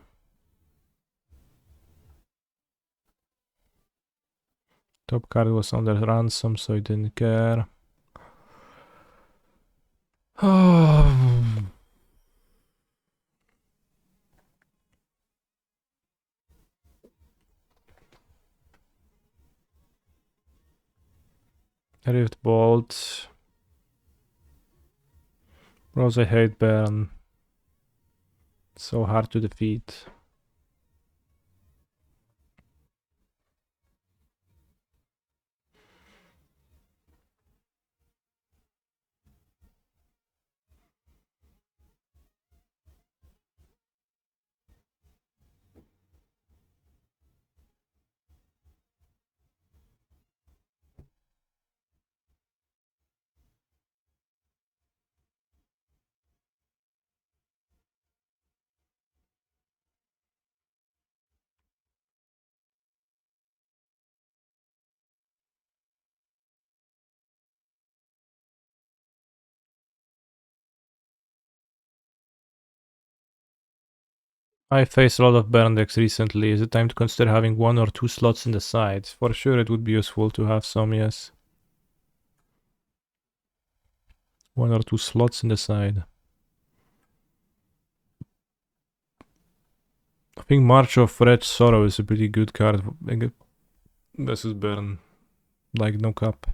Top card was under ransom, so I didn't care. Rift Bolt. Bros, I hate Baron. So hard to defeat. I faced a lot of Baron decks recently. Is it time to consider having 1 or 2 slots in the side? For sure it would be useful to have some, yes. 1 or 2 slots in the side. I think March of Red Sorrow is a pretty good card versus Baron. Like, no cap.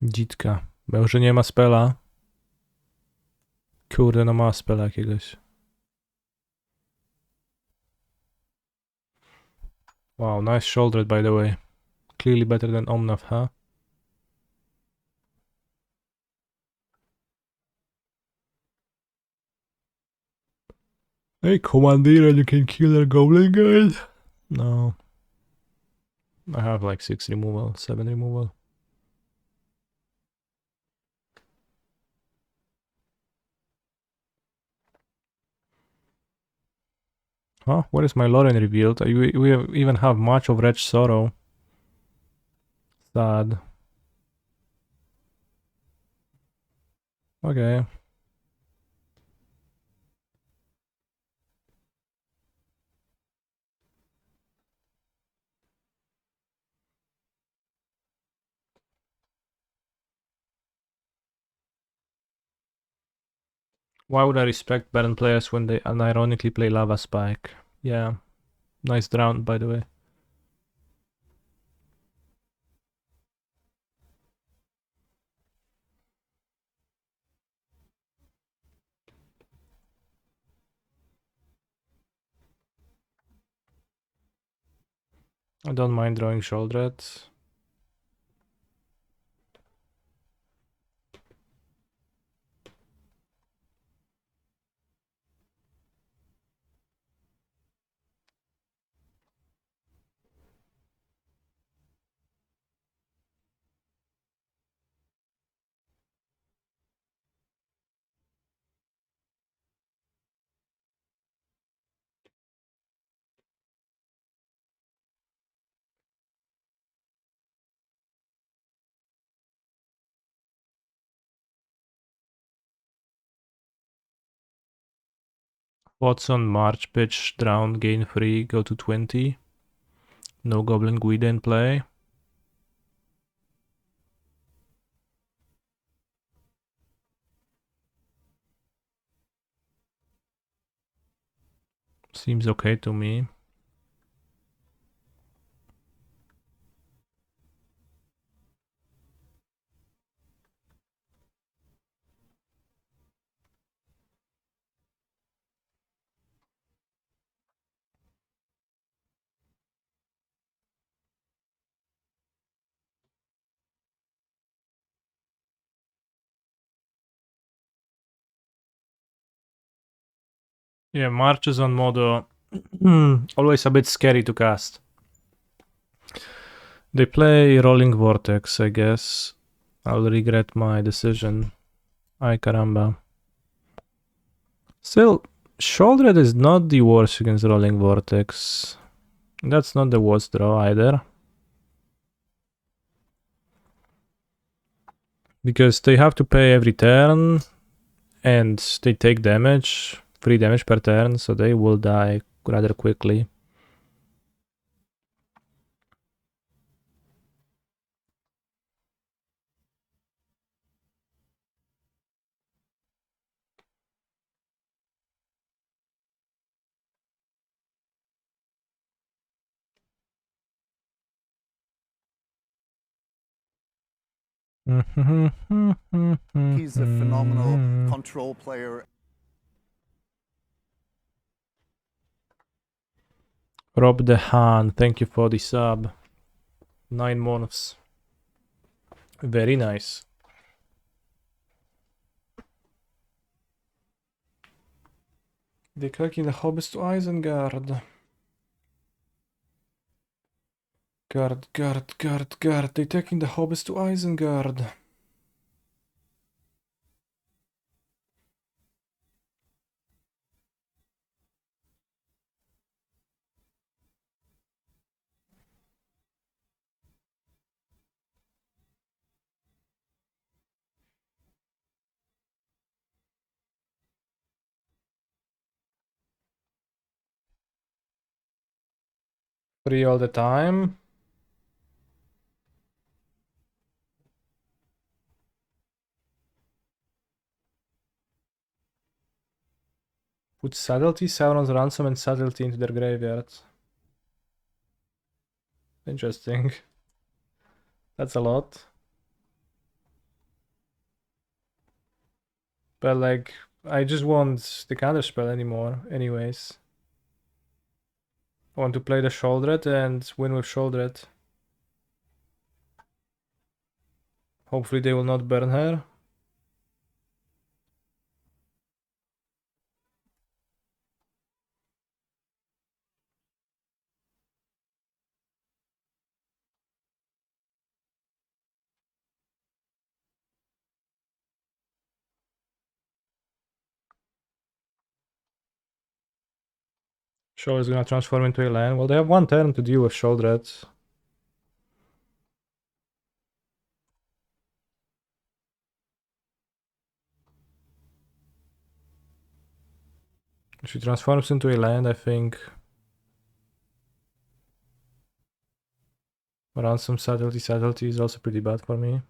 Dzitka. Bo że nie ma spela. Kurde, no ma spela jakiegoś. Wow, nice shouldered by the way. Clearly better than Omnath, huh? Hey, Commander, you can kill a goblin guy? No. I have like 6 removal, 7 removal. Huh? What is my Lorien revealed? We even have much of Red Sorrow. Sad. Okay. Why would I respect Baron players when they unironically play Lava Spike? Yeah. Nice drown, by the way. I don't mind drawing Sholdred. Watson, March, pitch, drown, gain 3, go to 20. No Goblin Guida in play. Seems okay to me. Yeah, marches on Modo. Always a bit scary to cast. They play Rolling Vortex, I guess. I'll regret my decision. Ay caramba. Still, Shouldered is not the worst against Rolling Vortex. That's not the worst draw either. Because they have to pay every turn, and they take damage, 3 damage per turn, so they will die rather quickly. He's a phenomenal control player. Rob the Han, thank you for the sub. 9 months. Very nice. They're clicking the Hobbits to Isengard. Guard. They're taking the Hobbits to Isengard. Free all the time. Put Subtlety, Sauron's Ransom, and Subtlety into their graveyard. Interesting. That's a lot. But like, I just want the counterspell anymore, anyways. I want to play the Shouldered and win with Shouldered. Hopefully they will not burn her. Show is gonna transform into a land. Well, they have 1 turn to deal with Shouldered. If she transforms into a land, I think Ransom Subtlety is also pretty bad for me.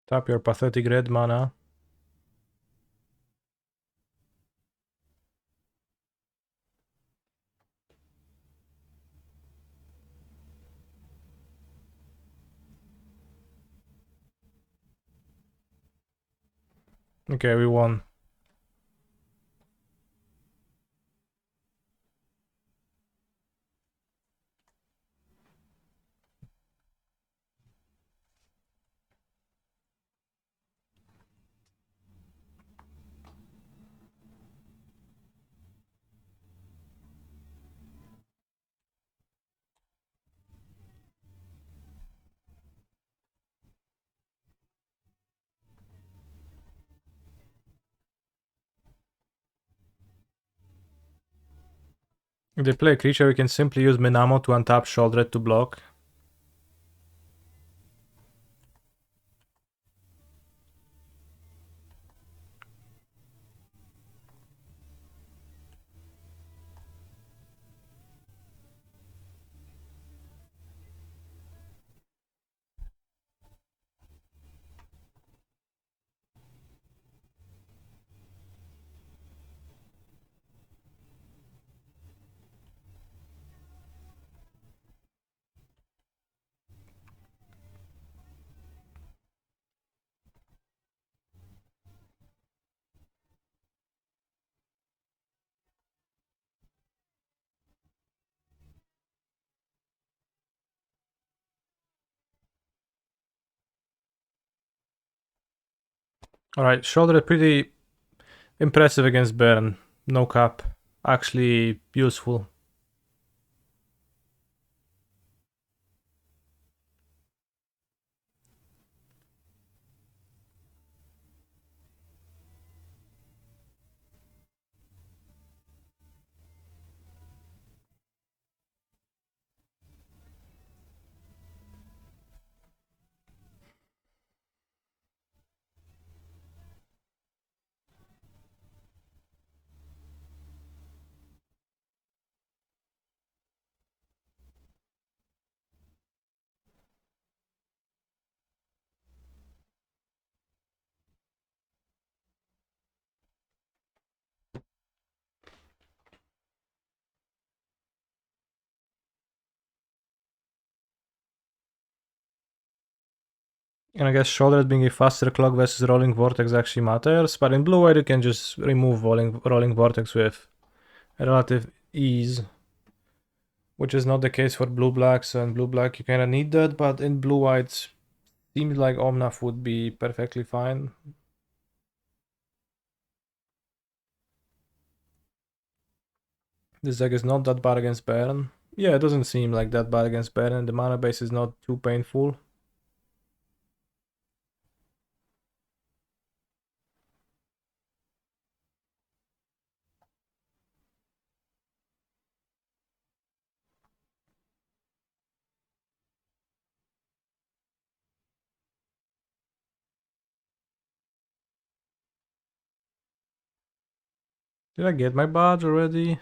Tap your pathetic red mana. Okay, we won. If they play a creature, we can simply use Minamo to untap Shouldered to block. Alright, shoulder pretty impressive against Baron. No cap. Actually useful. And I guess shoulders being a faster clock versus rolling vortex actually matters, but in blue white you can just remove rolling vortex with relative ease, which is not the case for blue black. So in blue black you kind of need that, but in blue white seems like Omnath would be perfectly fine. This deck is not that bad against Baron. Yeah, it doesn't seem like that bad against Baron. The mana base is not too painful. Did I get my badge already?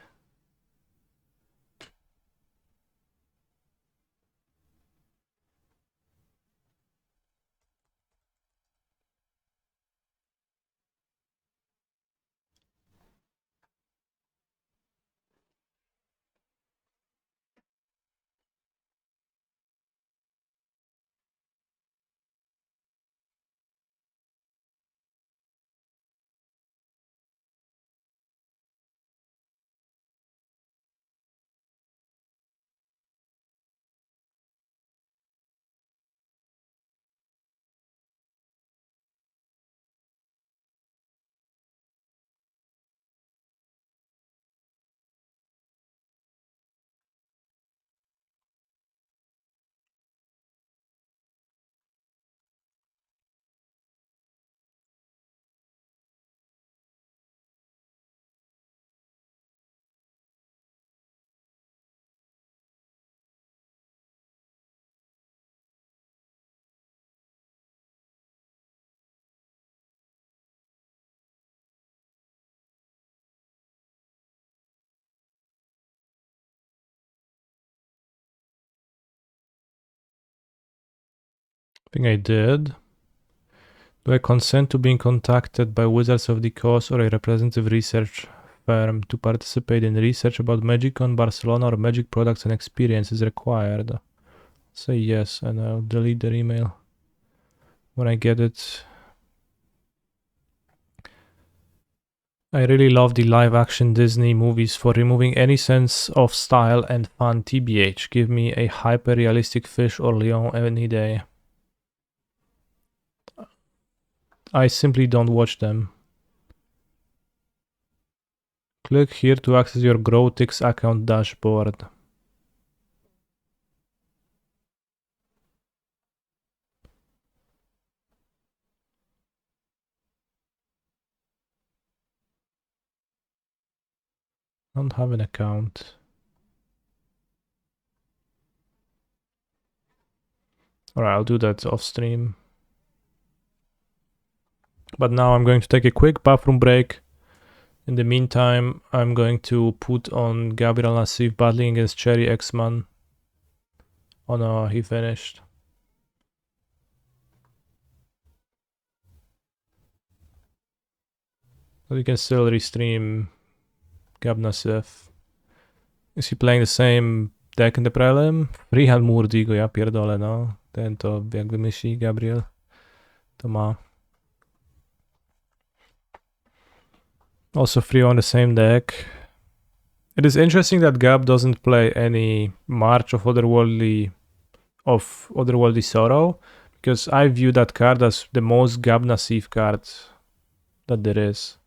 I think I did. Do I consent to being contacted by Wizards of the Coast or a representative research firm to participate in research about Magic on Barcelona or Magic products and experiences required? Say yes, and I'll delete their email when I get it. I really love the live action Disney movies for removing any sense of style and fun. TBH, give me a hyper realistic fish or Leon any day. I simply don't watch them. Click here to access your Growtix account dashboard. I don't have an account. Alright, I'll do that off stream. But now I'm going to take a quick bathroom break. In the meantime, I'm going to put on Gabriel Nassif battling against Cherry X-Man. Oh no, he finished. But we can still restream Gab Nassif. Is he playing the same deck in the prelim? Freehand Murdigo, ja pierdolę, no. Ten to jakby myśli Gabriel. To ma. Also free on the same deck. It is interesting that Gab doesn't play any March of Otherworldly Sorrow, because I view that card as the most Gab Nassif card that there is.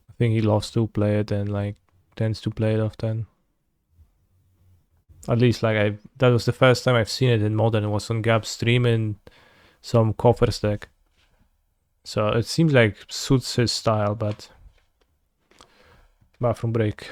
I think he loves to play it and like tends to play it often. At least like that was the first time I've seen it in modern. It was on Gab's stream in some coffers deck. So it seems like suits his style, but bathroom break.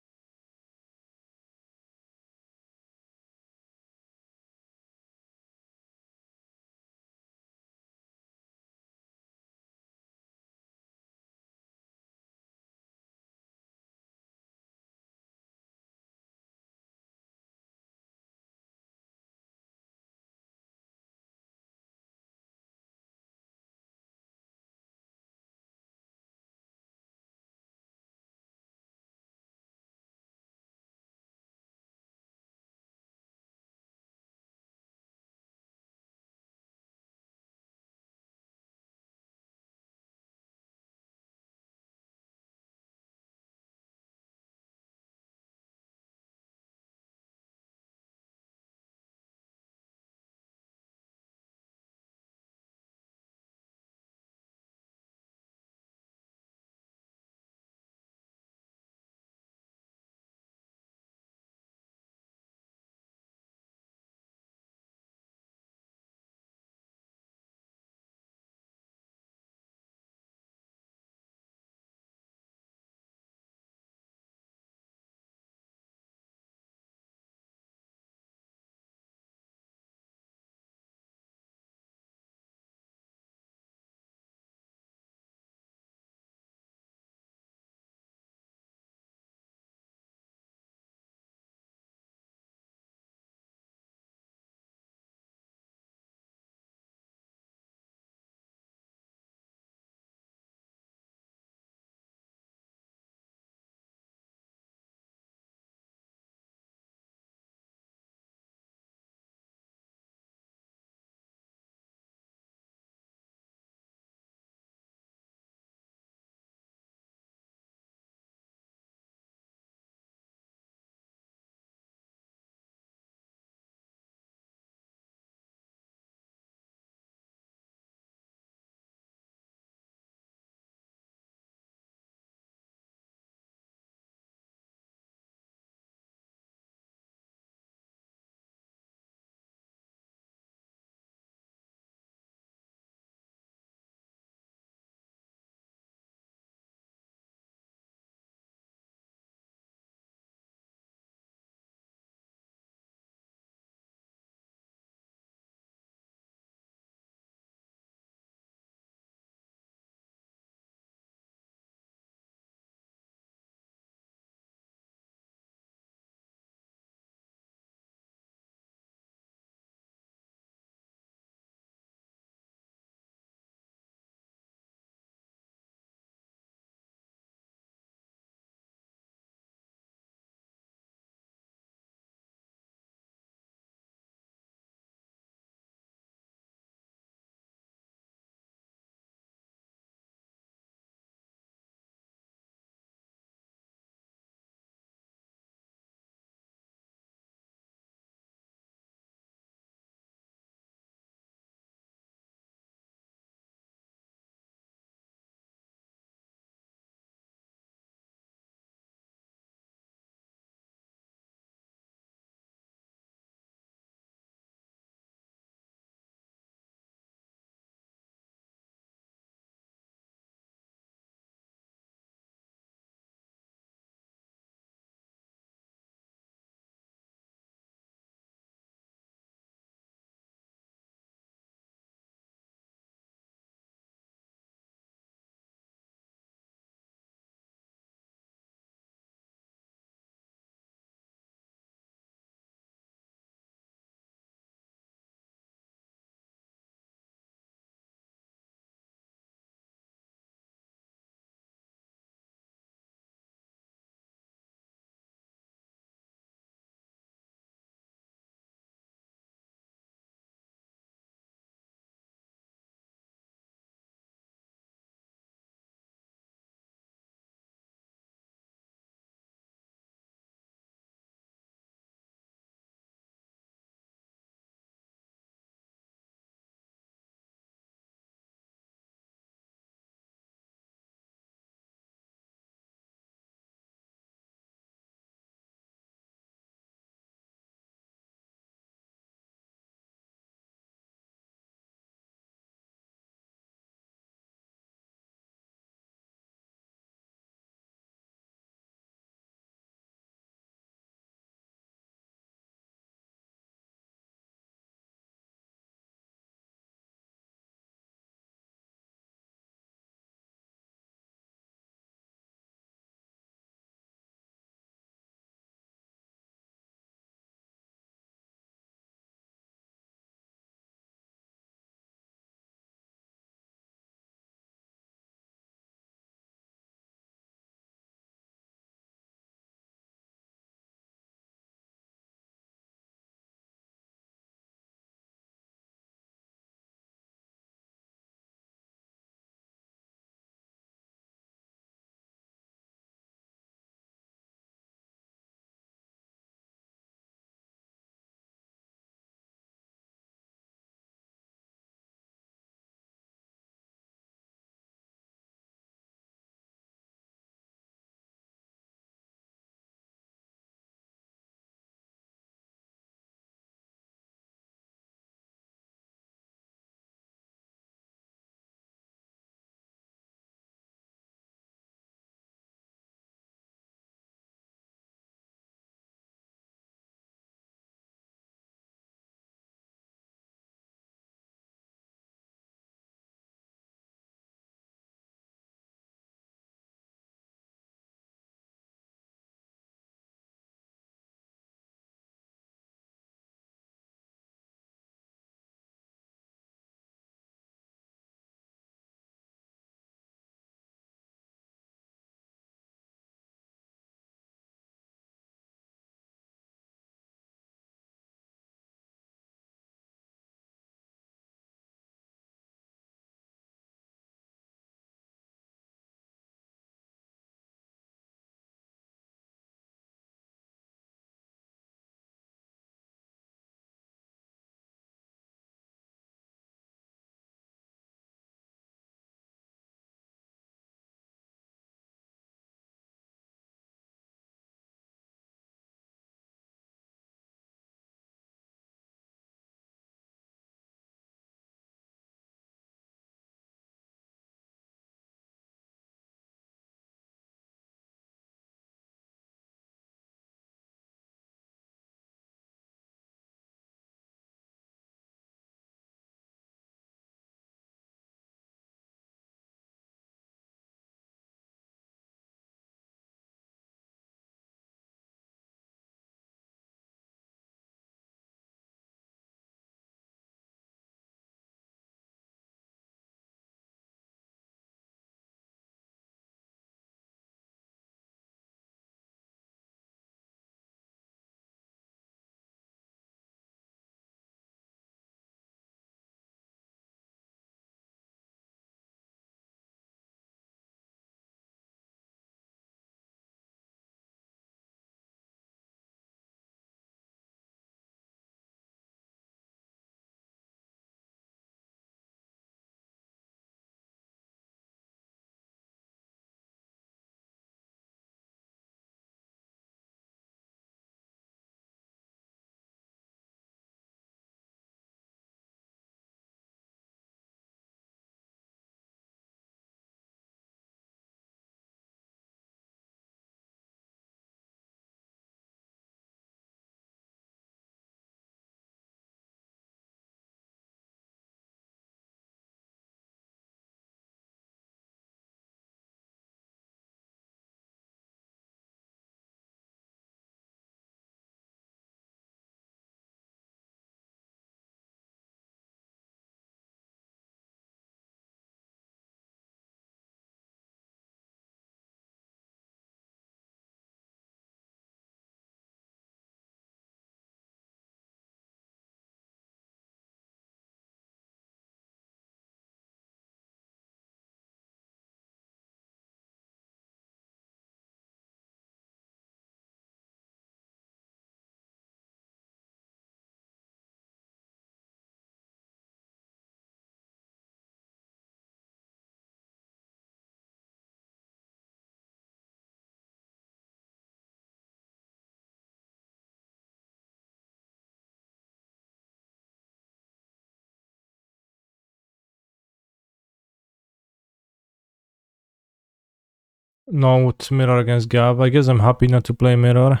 Note mirror against Gav. I guess I'm happy not to play mirror.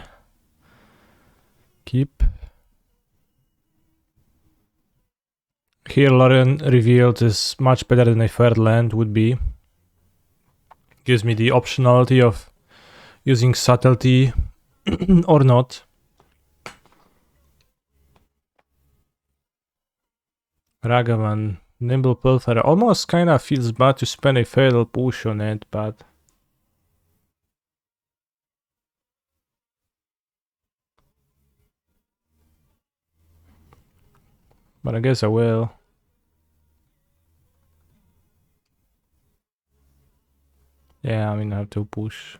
Keep. Here Lorien revealed is much better than a third land would be. Gives me the optionality of using subtlety or not. Ragavan, Nimble Pilfer. Almost kinda feels bad to spend a fatal push on it, but I guess I will. Yeah, I mean I have to push.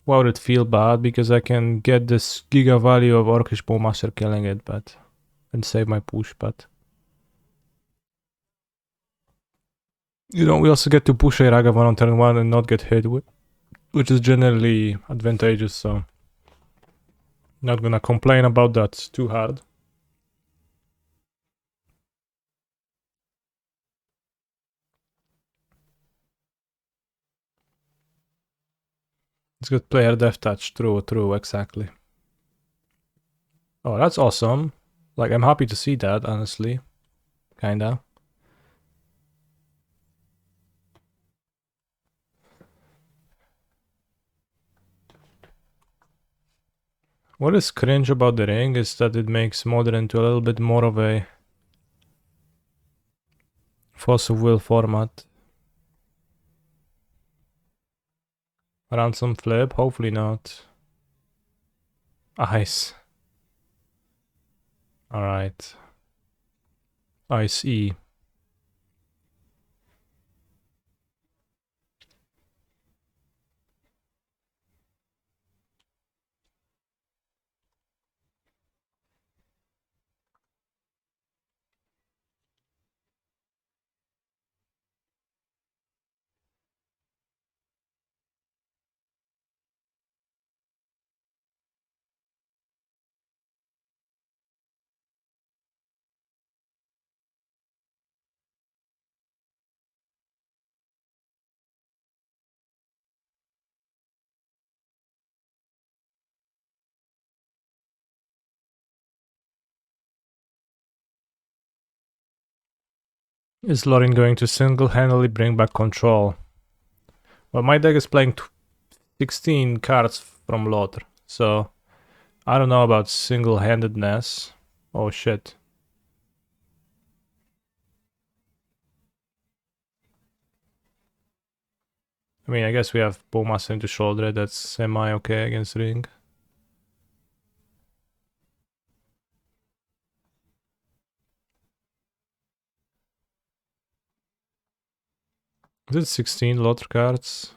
Why would it feel bad? Because I can get this giga value of Orcish Bowmaster killing it, but and save my push, but you know, we also get to push a Ragavan on turn 1 and not get hit with, which is generally advantageous, so not gonna complain about that too hard. It's good player death touch, true, exactly. Oh, that's awesome. Like, I'm happy to see that, honestly. Kinda. What is cringe about the ring is that it makes modern into a little bit more of a force of will format. Ransom flip, hopefully not. Ice. Alright. Ice E. Is Lorin going to single-handedly bring back control? Well, my deck is playing 16 cards from Lotr, so I don't know about single-handedness. Oh shit. I mean, I guess we have Bowmaster into shoulder, that's semi-okay against ring. Is it 16 Lotr cards?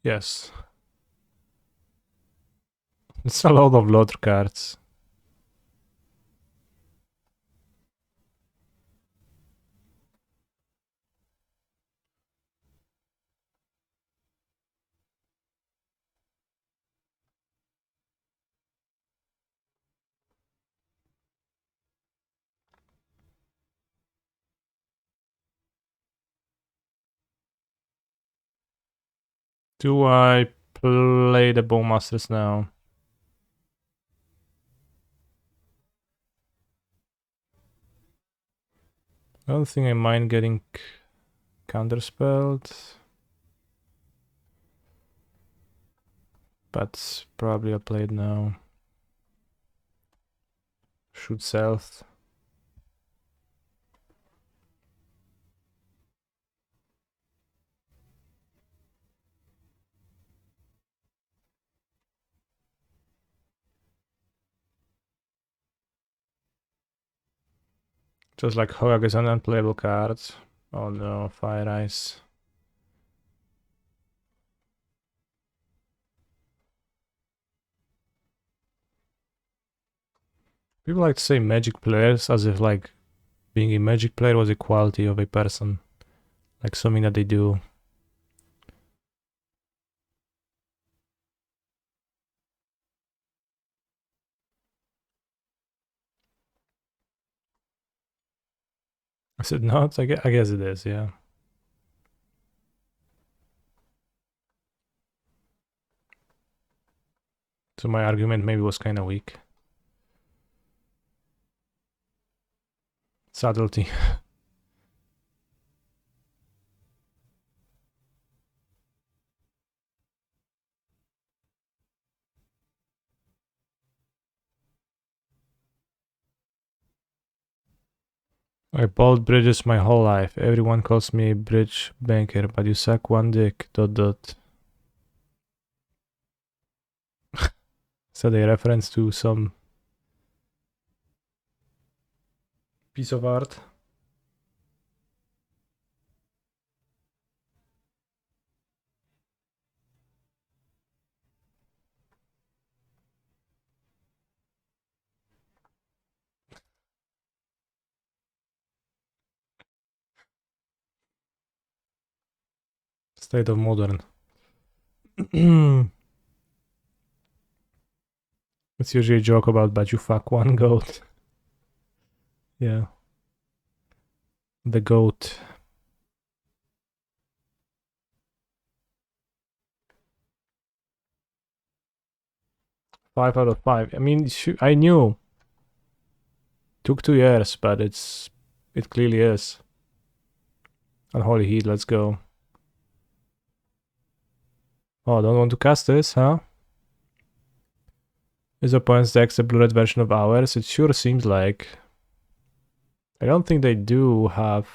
Yes. It's a lot of Lotr cards. Do I play the Bowmasters now? I don't think I mind getting counterspelled. But probably I'll play it now. Shoot south. Just like Hogak is an unplayable card. Oh no, Fire Ice. People like to say magic players as if like being a magic player was a quality of a person. Like something that they do. Is it not? I guess it is, yeah. So my argument maybe was kind of weak. Subtlety. I bought bridges my whole life. Everyone calls me a bridge banker, but you suck one dick. ... So they reference to some piece of art. State of modern. It's usually a joke about, but you fuck one goat. Yeah. The goat. Five out of five. I mean, I knew. Took 2 years, but it clearly is. Unholy Heat, let's go. Oh, don't want to cast this, huh? Is opponent's deck a blue-red version of ours? It sure seems like. I don't think they do have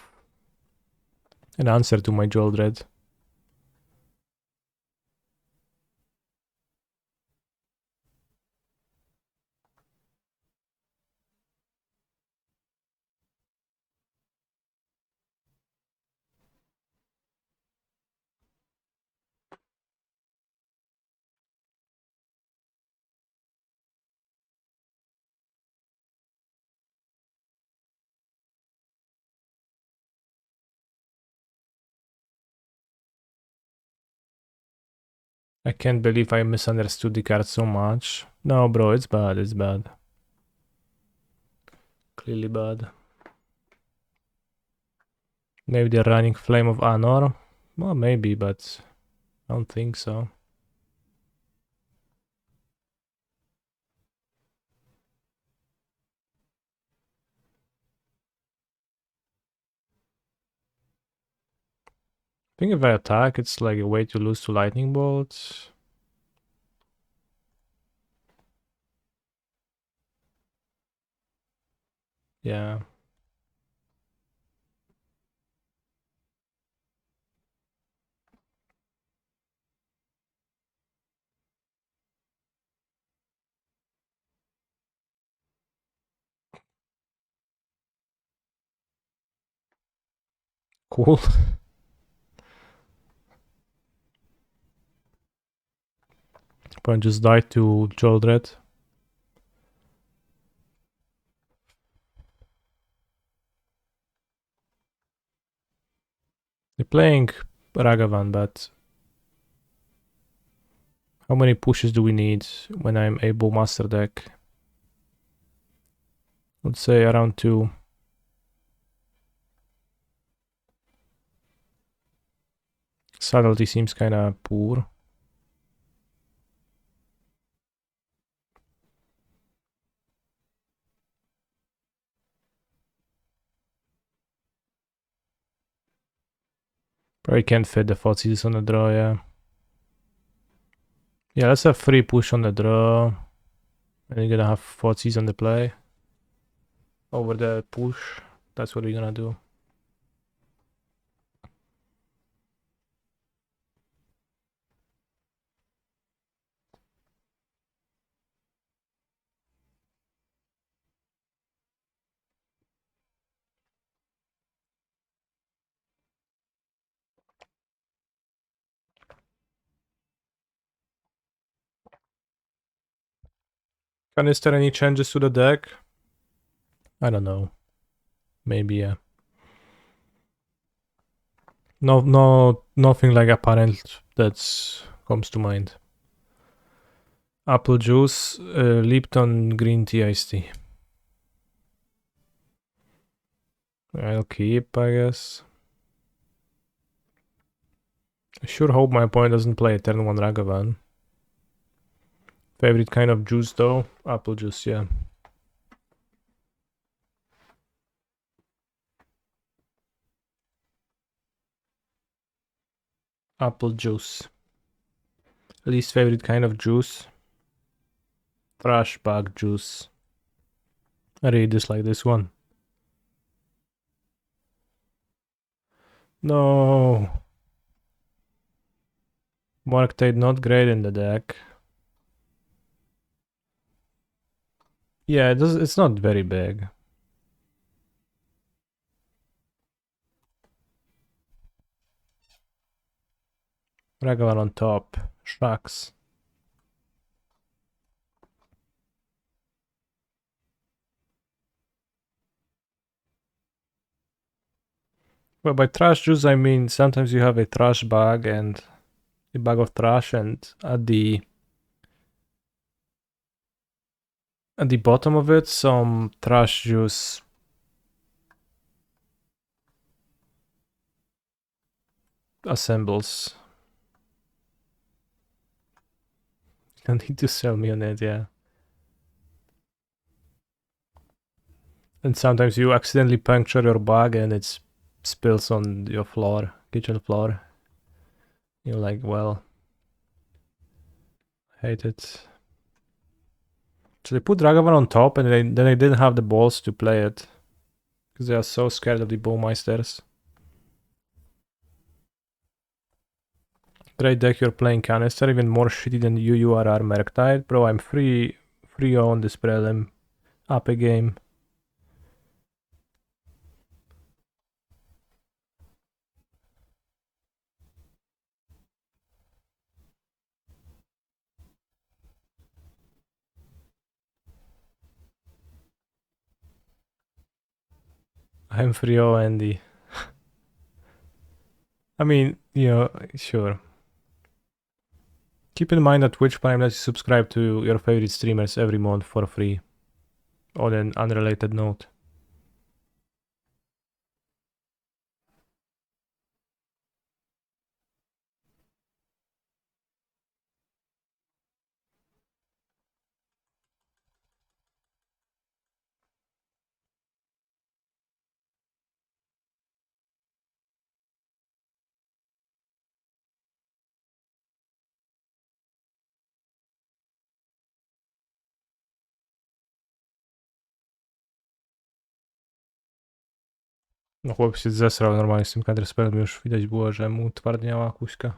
an answer to my Joldred. I can't believe I misunderstood the card so much. No, bro, it's bad, it's bad. Clearly bad. Maybe they're running Flame of Anor? Well, maybe, but I don't think so. I think if I attack, it's like a way to lose to lightning bolts. Yeah. Cool. Opponent just died to Joldred. They're playing Ragavan, but how many pushes do we need when I'm able master deck? Let's say around 2. Subtlety seems kinda poor. Probably can't fit the Thoughtseize on the draw, yeah. Yeah, let's have 3 push on the draw. And you're gonna have Thoughtseize on the play. Over the push. That's what we're gonna do. Is there any changes to the deck? I don't know. Maybe, yeah. Nothing like apparent that comes to mind. Apple juice, Lipton green tea iced tea. I'll keep, I guess. I sure hope my opponent doesn't play a turn 1 Ragavan. Favorite kind of juice though? Apple juice, yeah. Apple juice. Least favorite kind of juice? Trash bag juice. I really dislike this one. No. Marktate not great in the deck. Yeah, it's not very big. Ragavan on top. Shucks. Well, by trash juice I mean sometimes you have a trash bag and a bag of trash, and at the bottom of it some trash juice assembles. You don't need to sell me on it, yeah. And sometimes you accidentally puncture your bag and it spills on your floor, kitchen floor. You're like, well, hate it. So they put Ragavan on top and then they didn't have the balls to play it. Because they are so scared of the Bowmeisters. Great deck, you're playing Canister, even more shitty than UURR Merktide. Bro, I'm free on this Prelim. Up a game. I'm free, Andy. I mean, you know, sure. Keep in mind that Twitch Prime lets you subscribe to your favorite streamers every month for free. On an unrelated note. No chłop się zesrał normalnie z tym counterspellem, już widać było, że mu twardniała kuśka.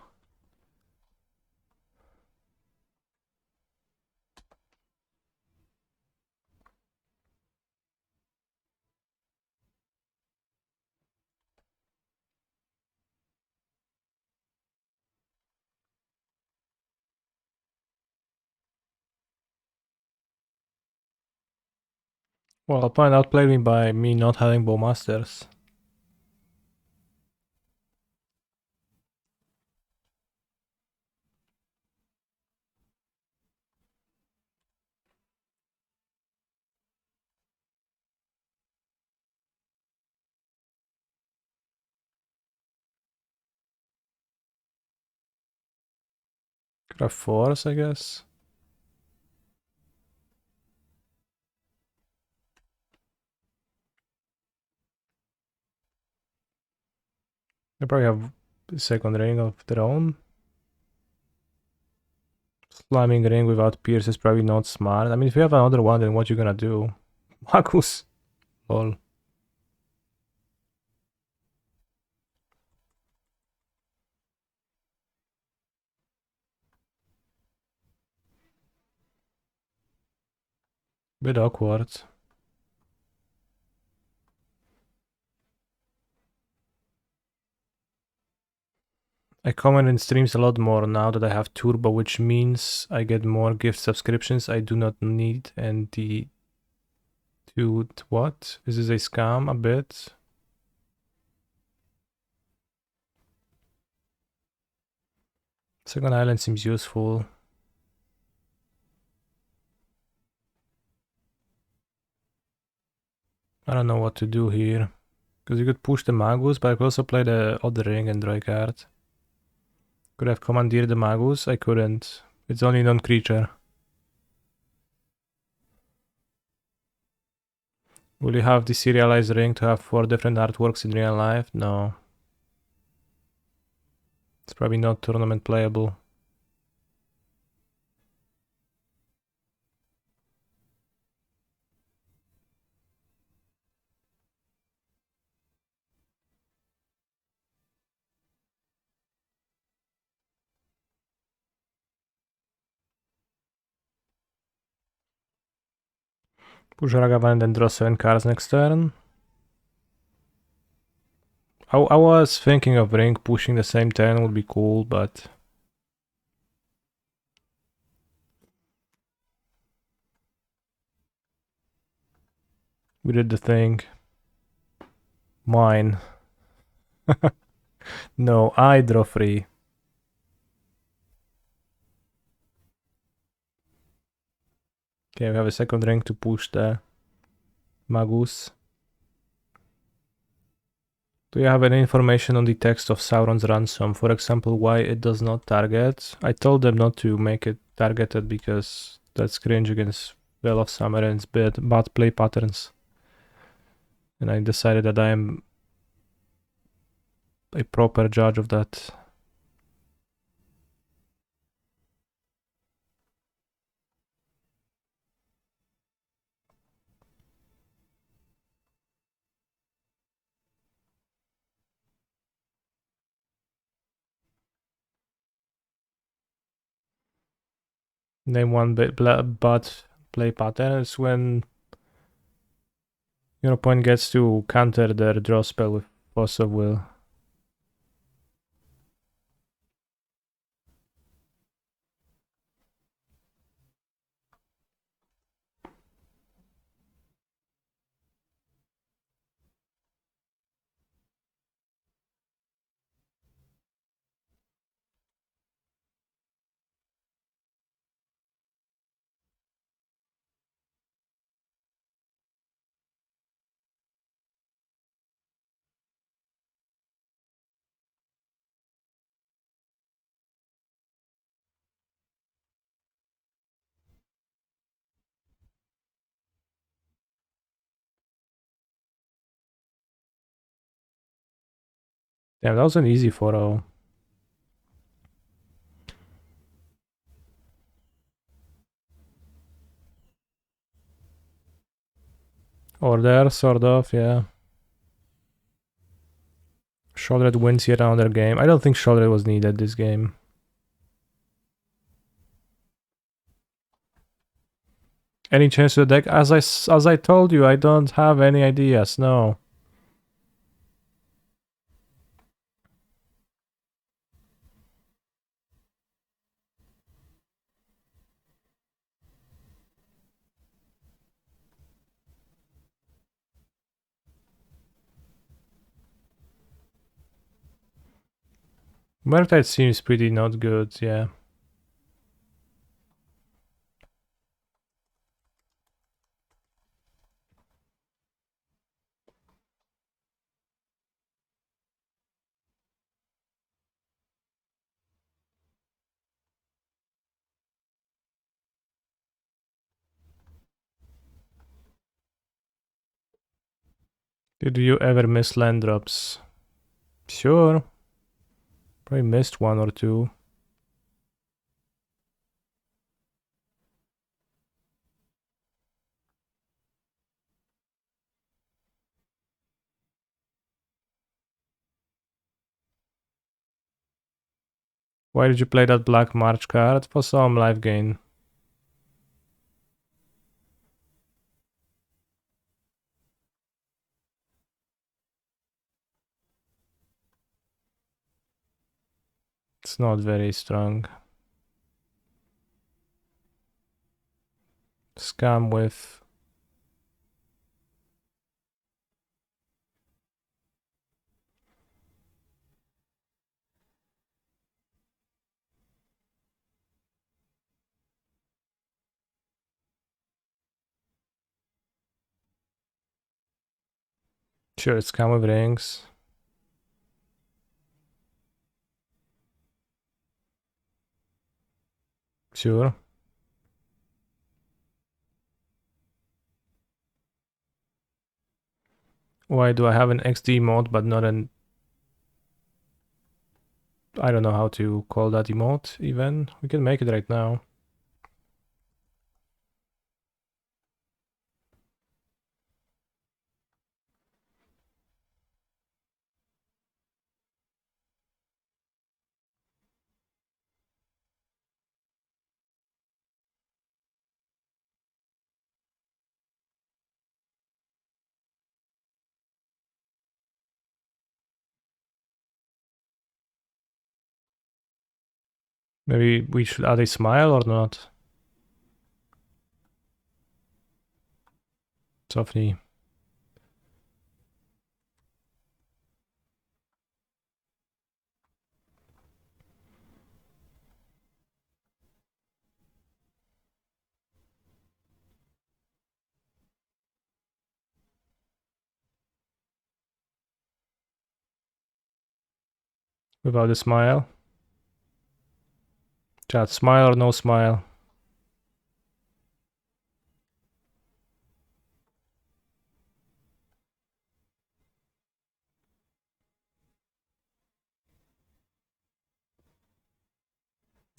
Well, opponent outplayed me by me not having Bowmasters. Could have force, I guess. They probably have a second ring of their own. Slamming ring without Pierce is probably not smart. I mean, if you have another one, then what you gonna do? Marcus. Lol. Bit awkward. I comment in streams a lot more now that I have Turbo, which means I get more gift subscriptions I do not need, and the... Dude, what? Is this a scam? A bit? Second island seems useful. I don't know what to do here. Because you could push the Magus, but I could also play the other ring and draw a card. Could have commandeered the Magus, I couldn't. It's only non-creature. Will you have the serialized ring to have 4 different artworks in real life? No. It's probably not tournament playable. Push Ragavan and then draw 7 cards next turn. I was thinking of ring pushing the same turn would be cool, but we did the thing. Mine. No, I draw 3. Okay, we have a second ring to push the Magus. Do you have any information on the text of Sauron's Ransom? For example, why it does not target? I told them not to make it targeted because that's cringe against Veil of Summer and its bad play patterns. And I decided that I am a proper judge of that. Name one bad play pattern. It's when your opponent gets to counter their draw spell with Force of Will. Damn, that was an easy photo. Or there, sort of, yeah. Shrouded wins yet another game. I don't think Shrouded was needed this game. Any change to the deck? As I told you, I don't have any ideas, no. Murktide seems pretty not good, yeah. Did you ever miss land drops? Sure. Probably missed 1 or 2. Why did you play that Black March card? For some life gain. It's not very strong. Scam with... Sure, it's come with rings. Sure. Why do I have an XD emote but not an... I don't know how to call that emote even. We can make it right now. Maybe we should add a smile or not? Softly. Without a smile. Chat, smile or no smile?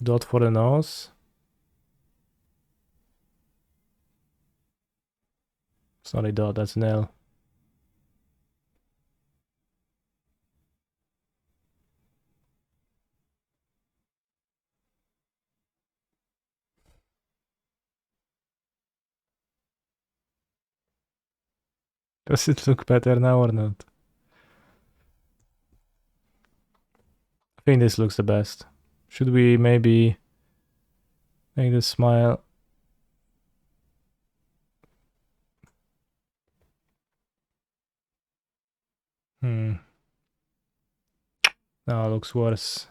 Dot for the nose. It's not a dot, that's an L. Does it look better now or not? I think this looks the best. Should we maybe make the smile? No, it looks worse.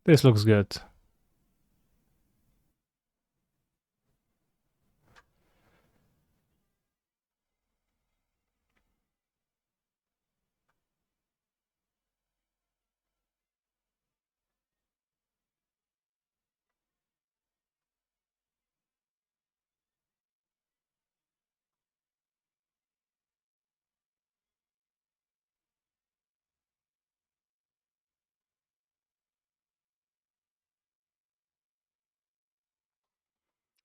This looks good.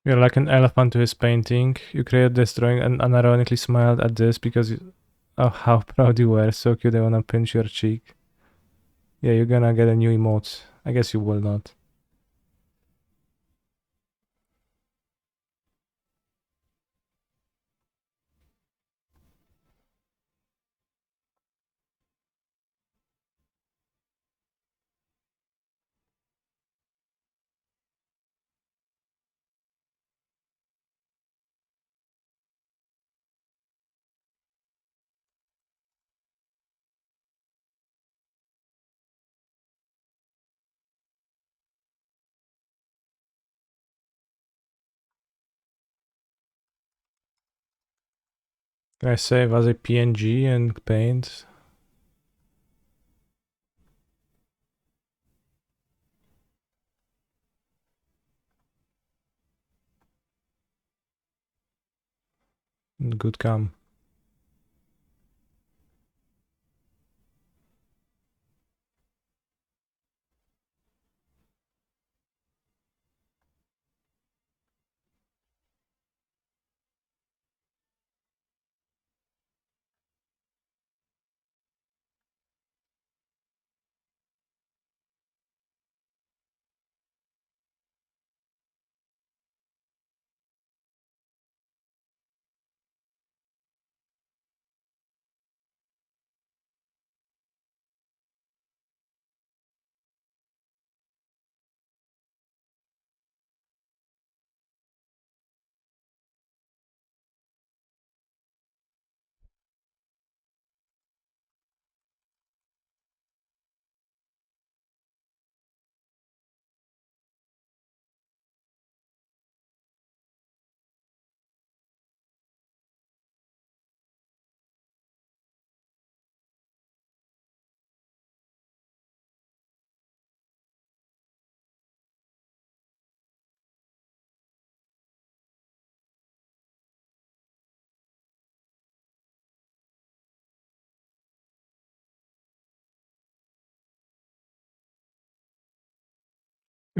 You're like an elephant to his painting. You created this drawing and unironically smiled at this because of how proud you were. So cute, I wanna pinch your cheek. Yeah, you're gonna get a new emote. I guess you will not. Can I save as a PNG and paint? Good come.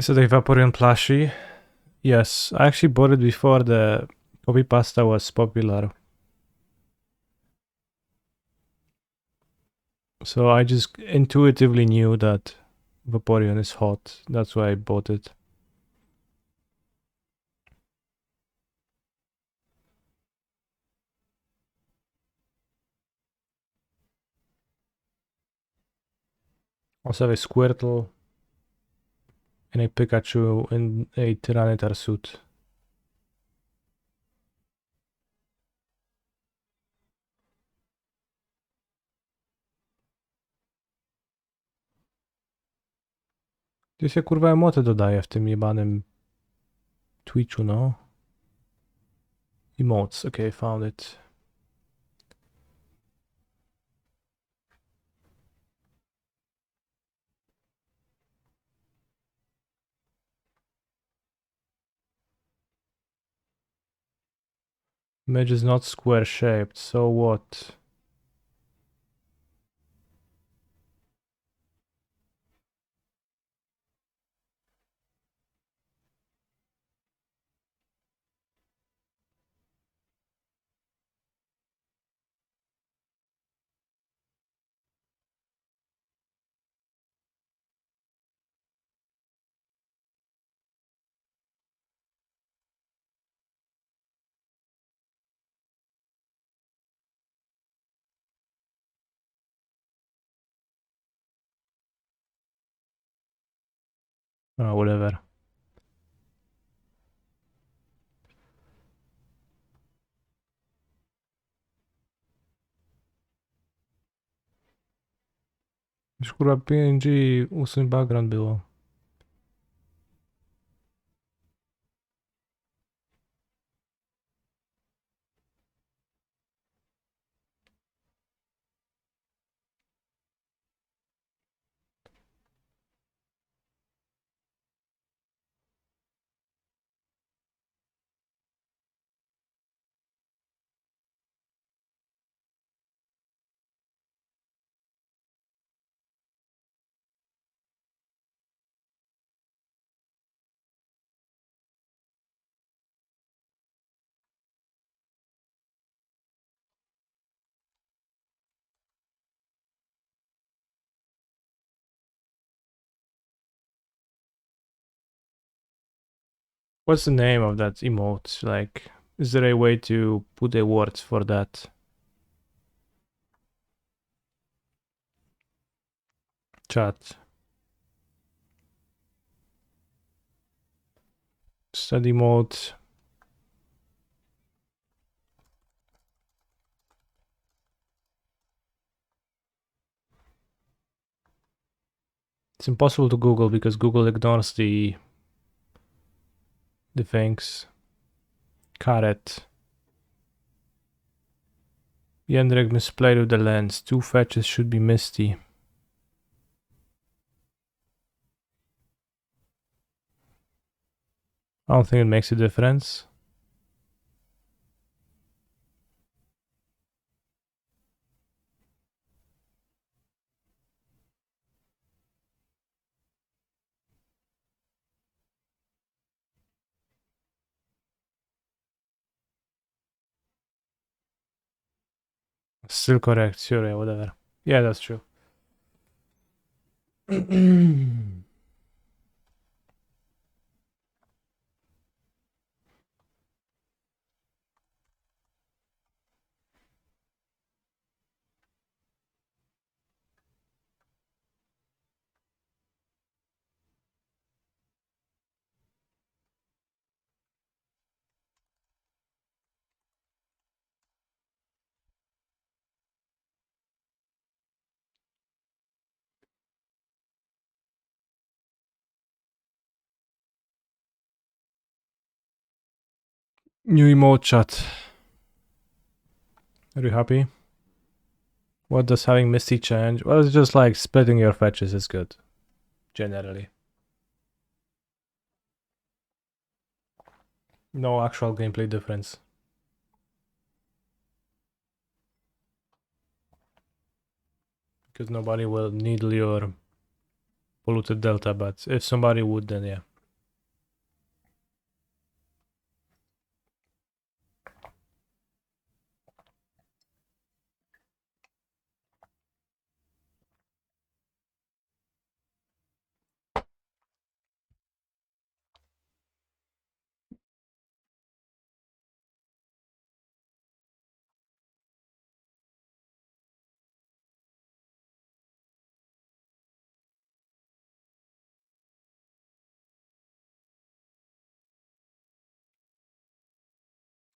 So the Vaporeon plushie. Yes, I actually bought it before the copy pasta was popular. So I just intuitively knew that Vaporeon is hot. That's why I bought it. Also have a Squirtle and a Pikachu in a Tyranitar suit. Tu się kurwa emoty dodaje w tym jebanym Twitchu, no. Emotes, okay, found it. Image is not square shaped, so what? Oh, whatever. Już kurwa PNG usuń background było. What's the name of that emote? Like, is there a way to put a word for that? Chat. Study mode. It's impossible to Google because Google ignores the things. Carrot. Jendrik misplayed with the lens. 2 fetches should be misty. I don't think it makes a difference. Still correct, sure, yeah, whatever. Yeah, that's true. New emote chat. Are you happy? What does having Misty change? Well, it's just like splitting your fetches is good. Generally. No actual gameplay difference. Because nobody will needle your polluted delta, but if somebody would, then yeah.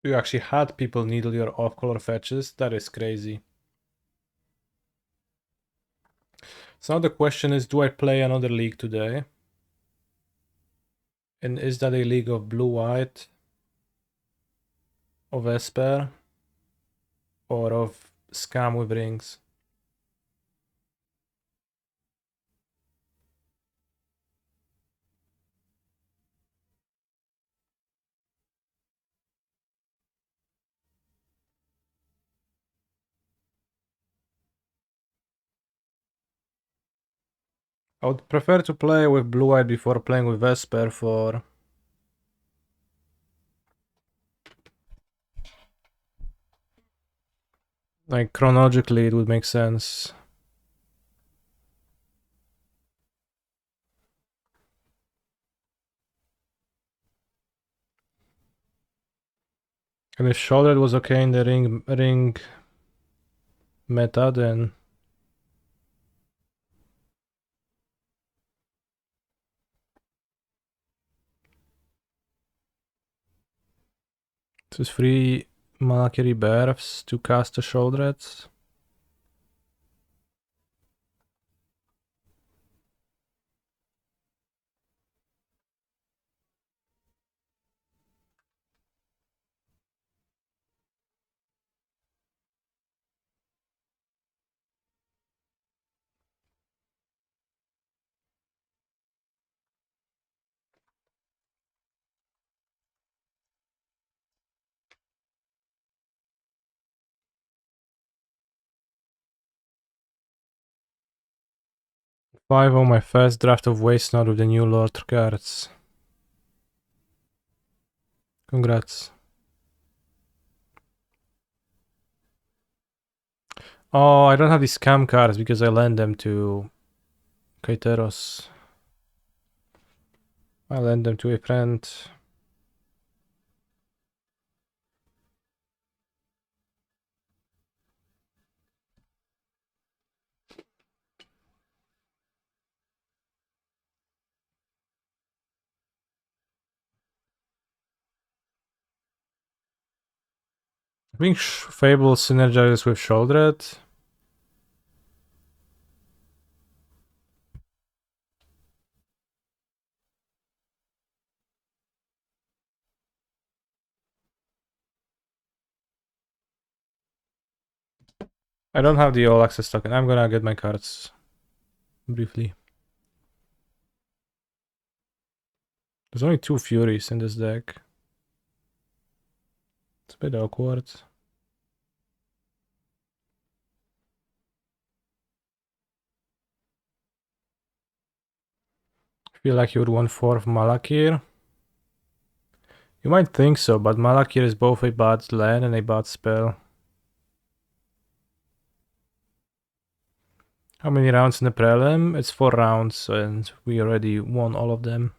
You actually had people needle your off-color fetches? That is crazy. So now the question is, do I play another league today? And is that a league of blue-white, of Esper, or of Scam with rings? I would prefer to play with blue-white before playing with Esper for... Like, chronologically, it would make sense. And if shoulder was okay in the ring meta, then it is 3 Malakiri Berfs to cast the Shouldreds. Five on my first draft of Waste Node with the new Lord cards. Congrats. Oh, I don't have these scam cards because I lent them to Kaiteros. I lent them to a friend. I think Fable synergizes with Shouldred. I don't have the all access token. I'm gonna get my cards briefly. There's only 2 Furies in this deck. It's a bit awkward. I feel like you would want 4 of Malakir. You might think so, but Malakir is both a bad land and a bad spell. How many rounds in the Prelim? It's 4 rounds, and we already won all of them.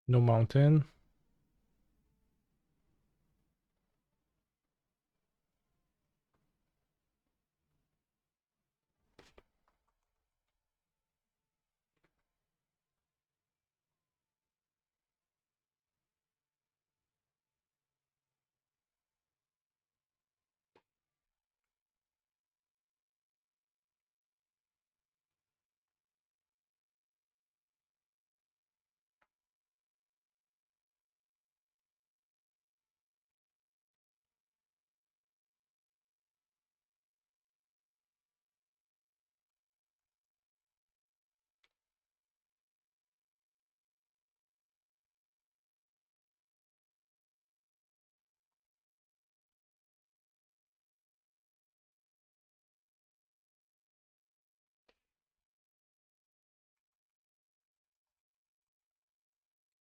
No mountain.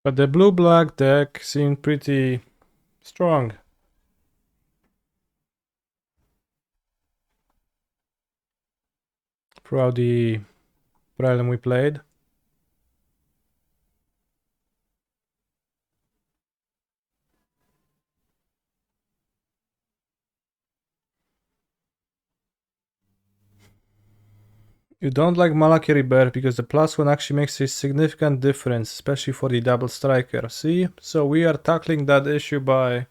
But the blue-black deck seemed pretty strong throughout the prelim we played. You don't like Malakiri Bear because the +1 actually makes a significant difference, especially for the double striker. See? So we are tackling that issue by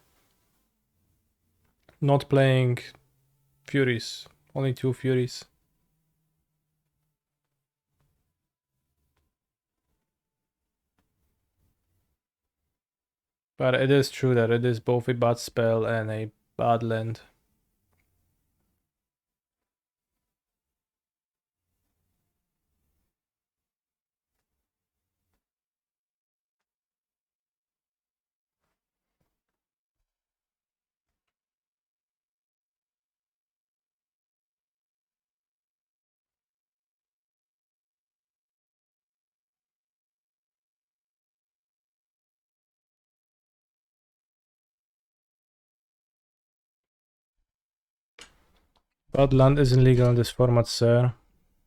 not playing Furies. Only 2 Furies. But it is true that it is both a bad spell and a bad land. Bad land isn't legal in this format, sir.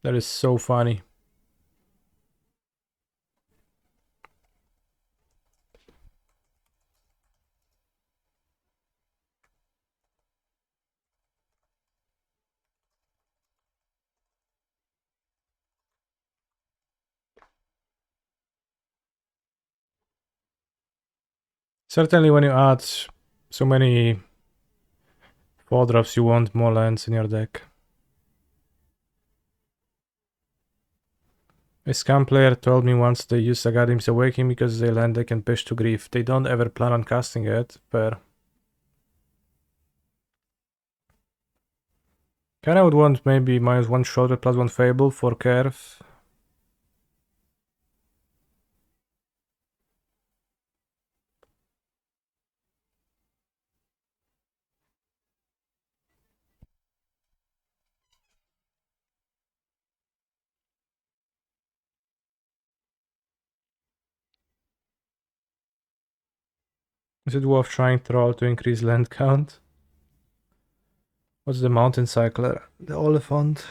That is so funny. Certainly when you add so many 4-drops, you want more lands in your deck. A scam player told me once they use Sagadim's Awakening because they land they can push to grief. They don't ever plan on casting it. Fair. Kinda would want maybe -1 shot with +1 Fable for Curve. Is it worth trying Troll to increase land count? What's the Mountain Cycler? The Oliphant.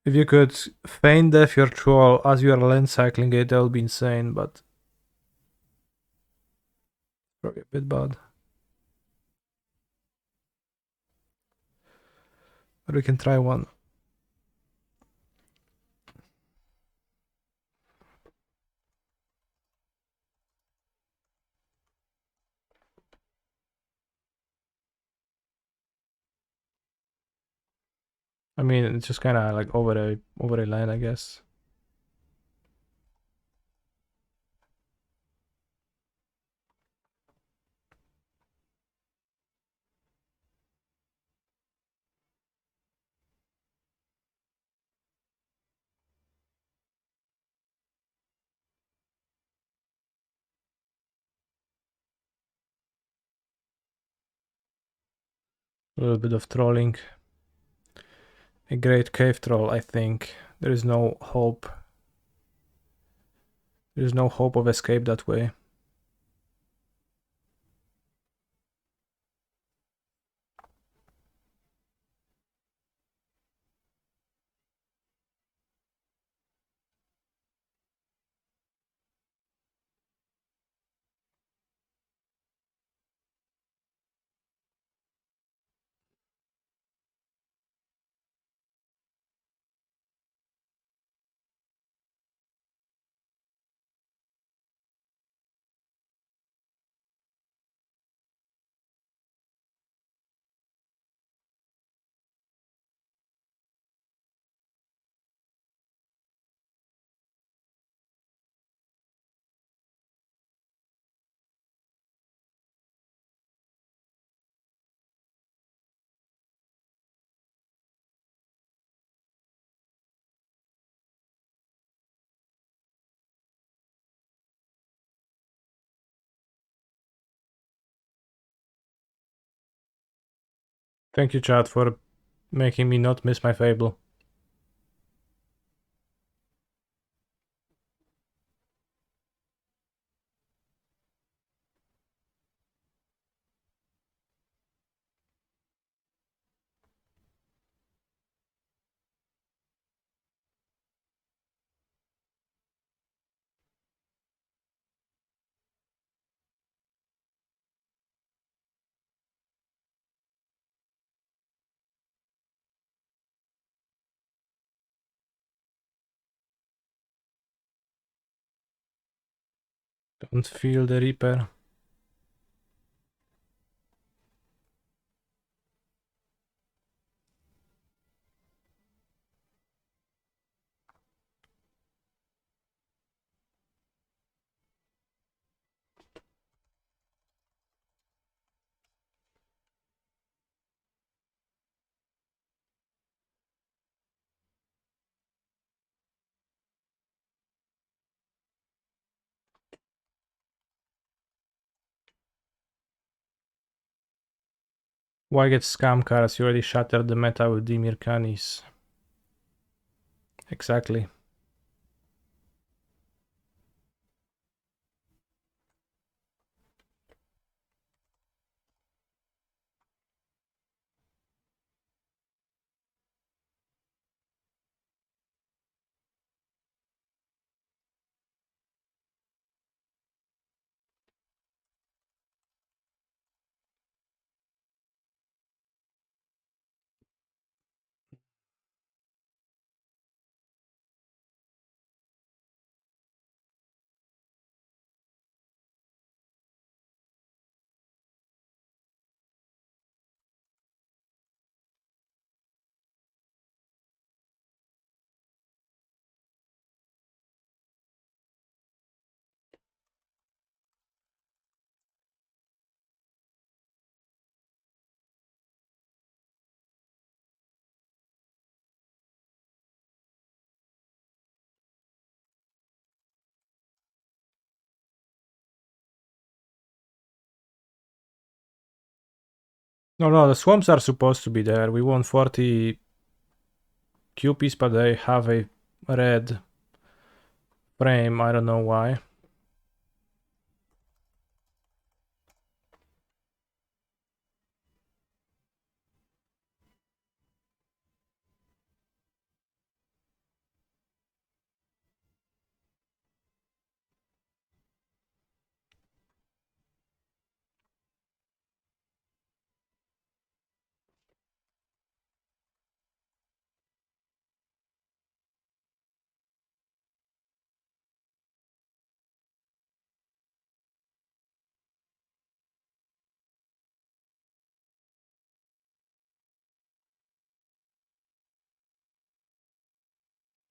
If you could feign death your Troll as you are land cycling it, that would be insane, but probably a bit bad. But we can try one. I mean, it's just kind of like over a line, I guess. A little bit of trolling. A great cave troll, I think. There is no hope. There is no hope of escape that way. Thank you, chat, for making me not miss my Fable. Don't feel the Reaper. Why get scam cards? You already shattered the meta with Dimir Canis. Exactly. No, the swamps are supposed to be there. We want 40 QPs, but they have a red frame. I don't know why.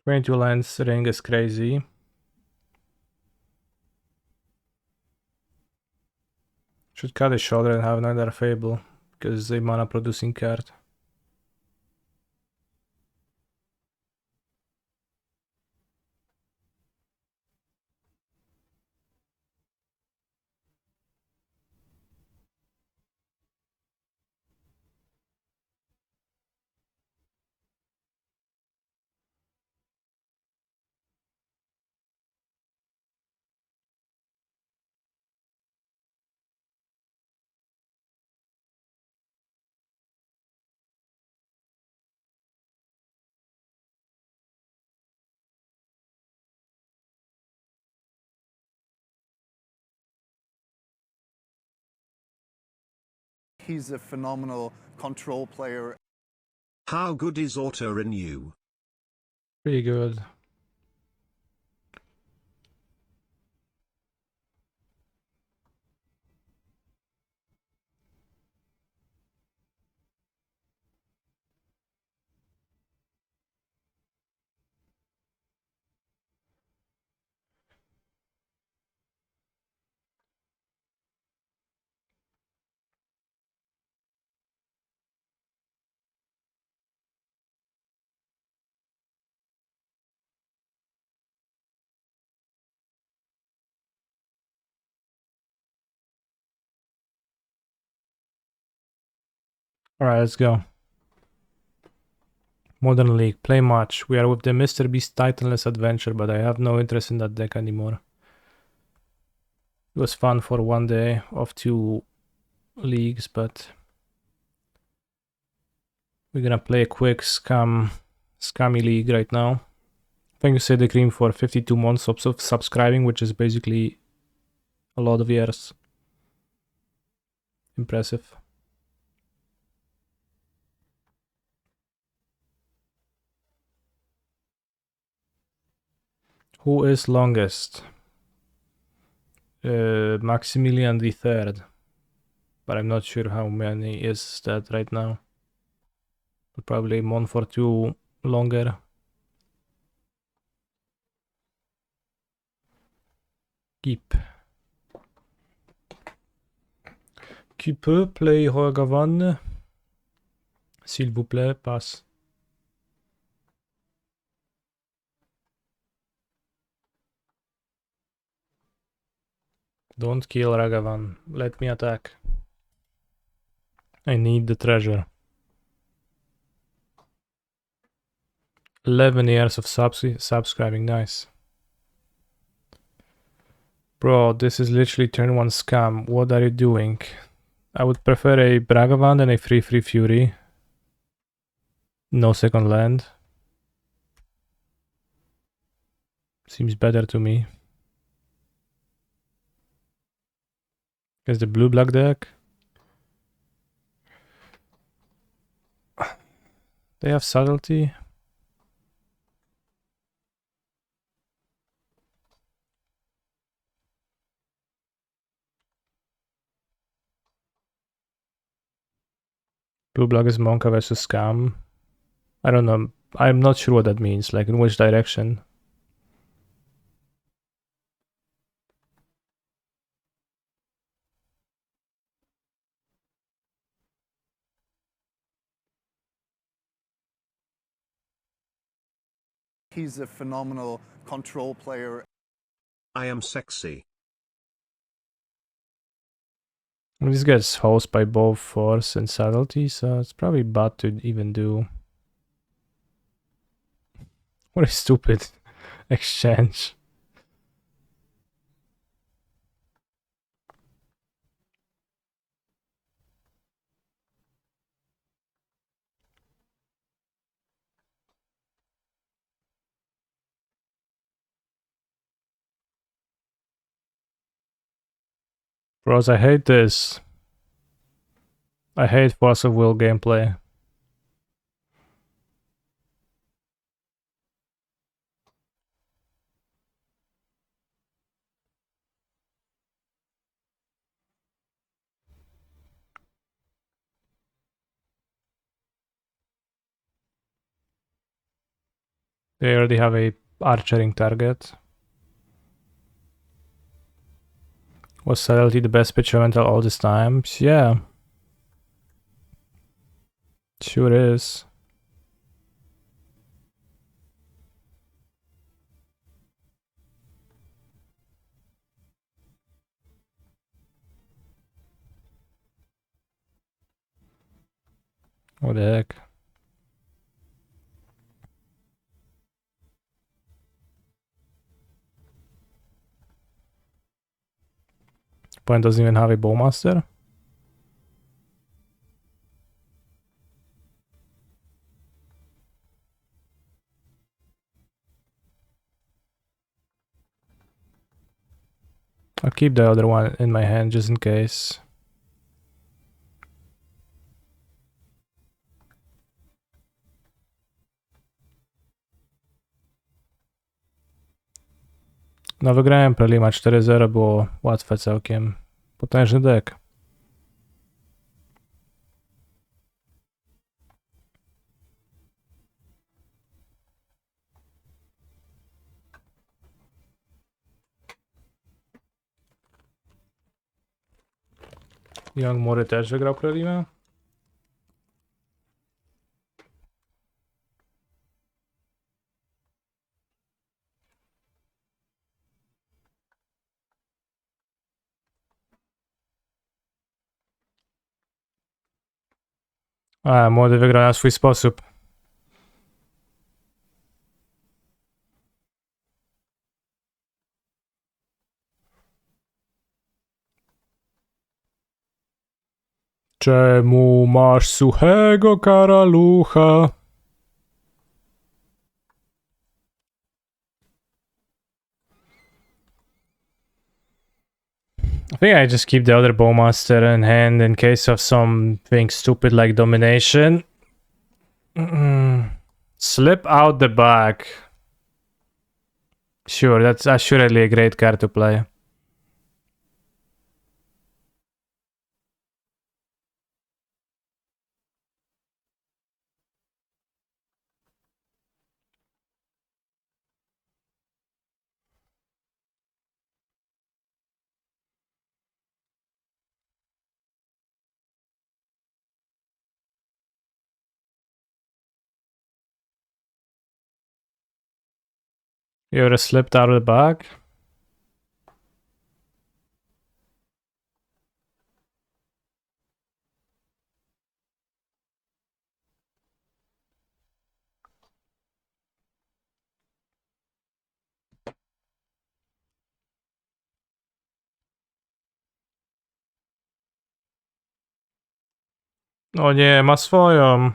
Twenty-two lens ring is crazy. Should cut his shoulder and have another Fable, because it's a mana producing card. He's a phenomenal control player. How good is auto renew? Pretty good. Alright, let's go. Modern League, play match. We are with the Mr. Beast Titanless Adventure, but I have no interest in that deck anymore. It was fun for one day of 2 leagues, but we're gonna play a quick scammy league right now. Thank you, Say the Cream, for 52 months of subscribing, which is basically a lot of years. Impressive. Who is longest? Maximilian the Third, but I'm not sure how many is that right now. But probably month or two longer. Keep. Qui peut play Rogavan? S'il vous plaît, pass. Don't kill Ragavan. Let me attack. I need the treasure. 11 years of subscribing, nice. Bro, this is literally turn 1 scam. What are you doing? I would prefer a Bragavan than a free Fury. No second land. Seems better to me. Guess the blue-black deck. They have subtlety. Blue-black is Monka versus Scam. I don't know. I'm not sure what that means. Like, in which direction? He's a phenomenal control player. I am sexy. This gets housed by both force and subtlety, so it's probably bad to even do. What a stupid exchange. Bros, I hate this. I hate force of will gameplay. They already have a archering target. Was subtlety the best pitch elemental all these times? Yeah. Sure is. What the heck? Opponent doesn't even have a bowmaster. I'll keep the other one in my hand just in case. No wygrałem Prelima 4-0, było łatwe całkiem. Potężny deck. Young Mori też wygrał Prelima. A, młody wygrał na swój sposób. Czemu masz suchego karalucha? I think I just keep the other bowmaster in hand in case of something stupid like domination. Slip out the back. Sure, that's assuredly a great card to play. You ever slipped out of the bag? O nie, ma swoją.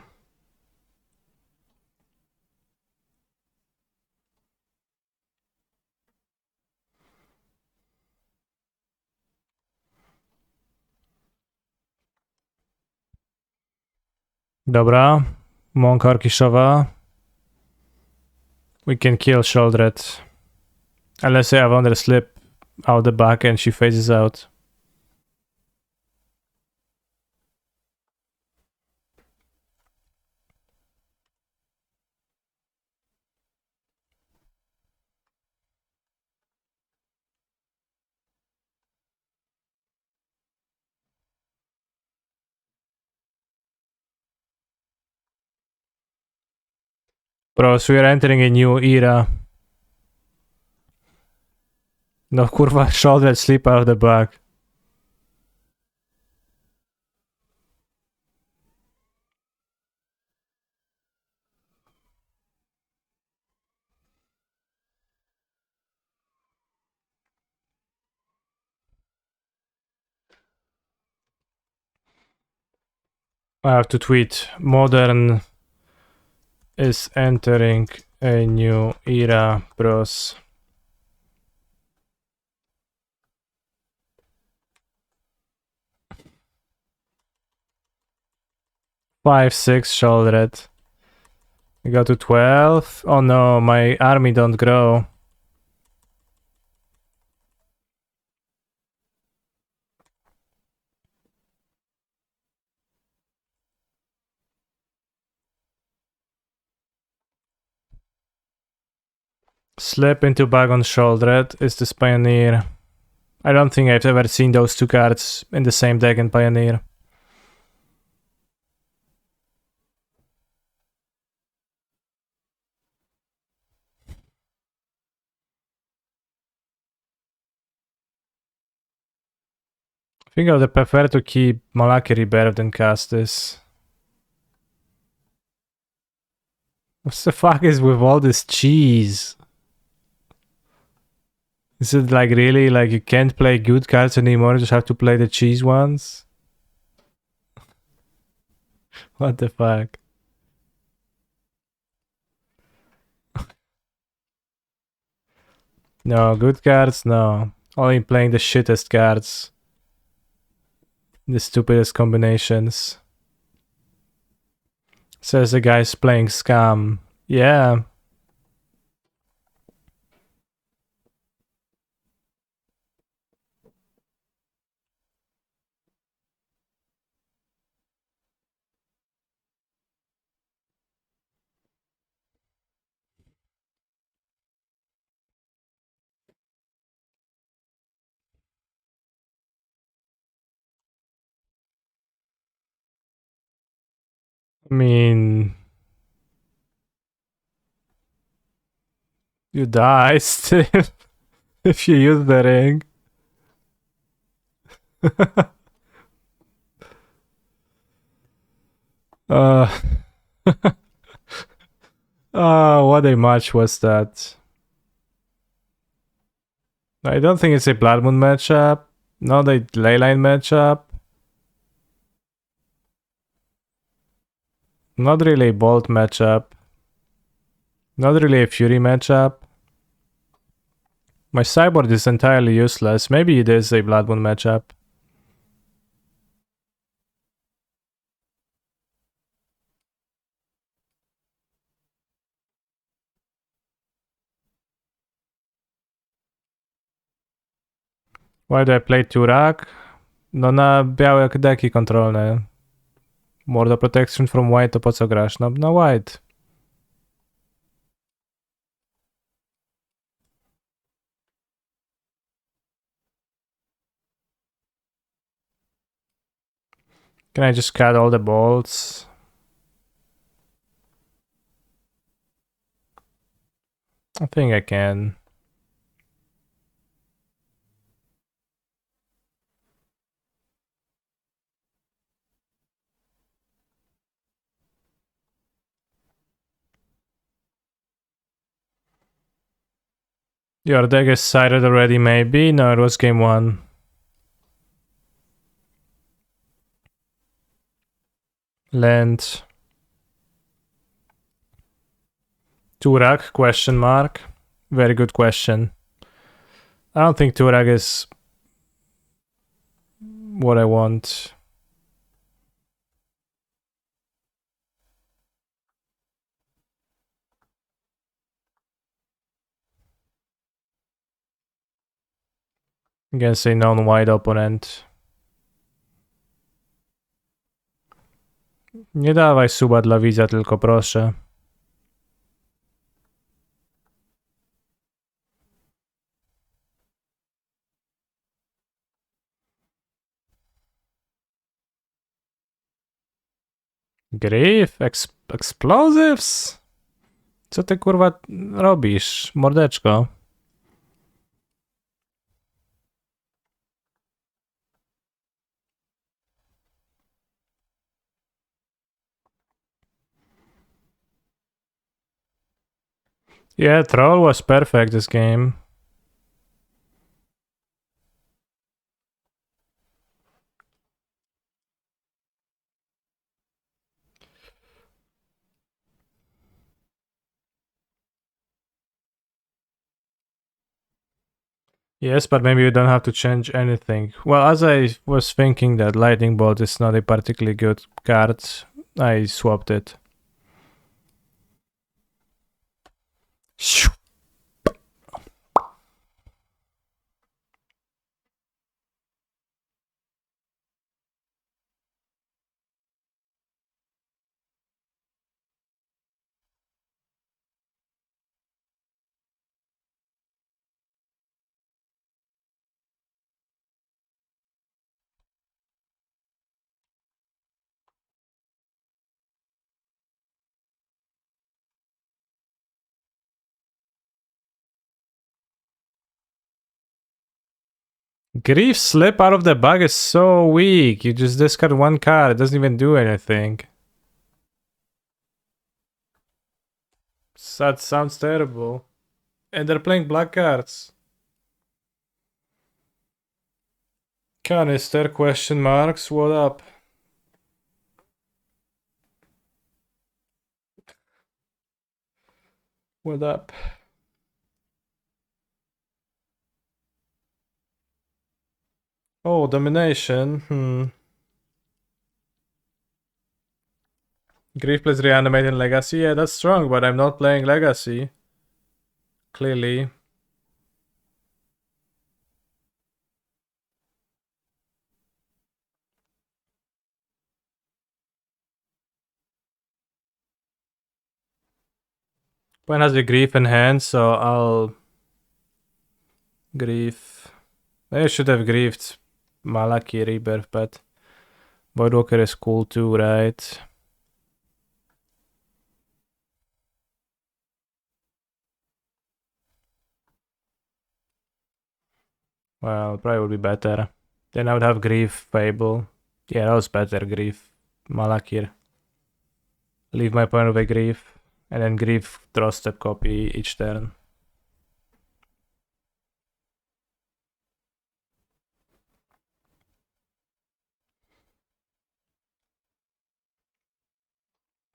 Dobra. Mąka orkiszowa. We can kill Sholdred. Unless I have under slip out the back and she phases out. Bros, we are entering a new era. No kurwa, Sholdred slip out of the back. I have to tweet. Modern is entering a new era, bros. Five, six, Sholdred. We go to 12. Oh no, my army don't grow. Slip into bag on Sholdred is this Pioneer. I don't think I've ever seen those two cards in the same deck in Pioneer. I think I would prefer to keep Malaki Rebirth than cast this. What the fuck is with all this cheese? Is it like really like you can't play good cards anymore, you just have to play the cheese ones? What the fuck? No, good cards? No. Only playing the shittest cards. The stupidest combinations. Says the guy's playing Scam. Yeah. I mean... You die still if you use the ring. uh, what a match was that? I don't think it's a Blood Moon matchup. Not a Leyline matchup. Not really a Bolt matchup. Not really a Fury matchup. My sideboard is entirely useless. Maybe it is a Blood Moon matchup. Why do I play Turak? No na białe deki kontrolne. Mordo Protection from White to po co grasz? No na White. Can I just cut all the bolts? I think I can. Your deck is sided already, maybe? No, it was game 1. Land. Turak? Question mark. Very good question. I don't think Turak is what I want. Against a non-white opponent. Nie dawaj suba dla widza, tylko proszę. Griff? Explosives? Co ty kurwa robisz, mordeczko? Yeah, troll was perfect this game. Yes, but maybe you don't have to change anything. Well, as I was thinking that Lightning Bolt is not a particularly good card, I swapped it. Grief Slip out of the bag is so weak. You just discard one card. It doesn't even do anything. That sounds terrible. And they're playing black cards. Canister question marks. What up? What up? Oh, domination. Grief plays reanimate in Legacy. Yeah, that's strong, but I'm not playing Legacy. Clearly. When has the Grief in hand, so I'll Grief. I should have griefed Malaki Rebirth, but Voidwalker is cool too, right? Well, probably would be better. Then I would have Grief Fable. Yeah, that was better, Grief Malakir. Leave my point of a Grief, and then Grief draw step copy each turn.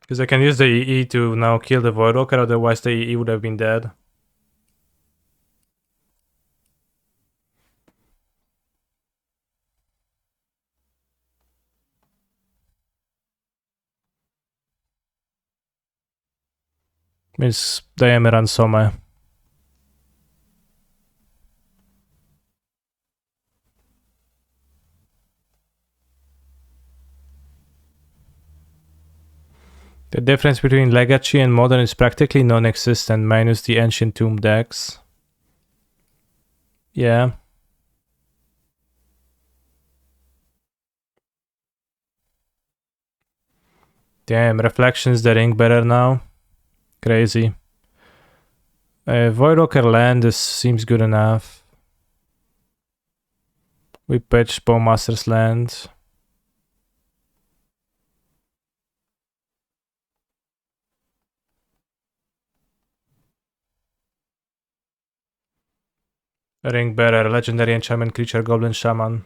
Because I can use the EE to now kill the Voidwalker, otherwise the EE would have been dead. Więc dajemy ransomę. The difference between Legacy and Modern is practically non-existent, minus the Ancient Tomb decks. Yeah. Damn, Reflection's the ring better now. Crazy. Voidwalker land seems good enough. We pitch Bowmaster's land. Ring bearer, legendary enchantment creature, goblin shaman.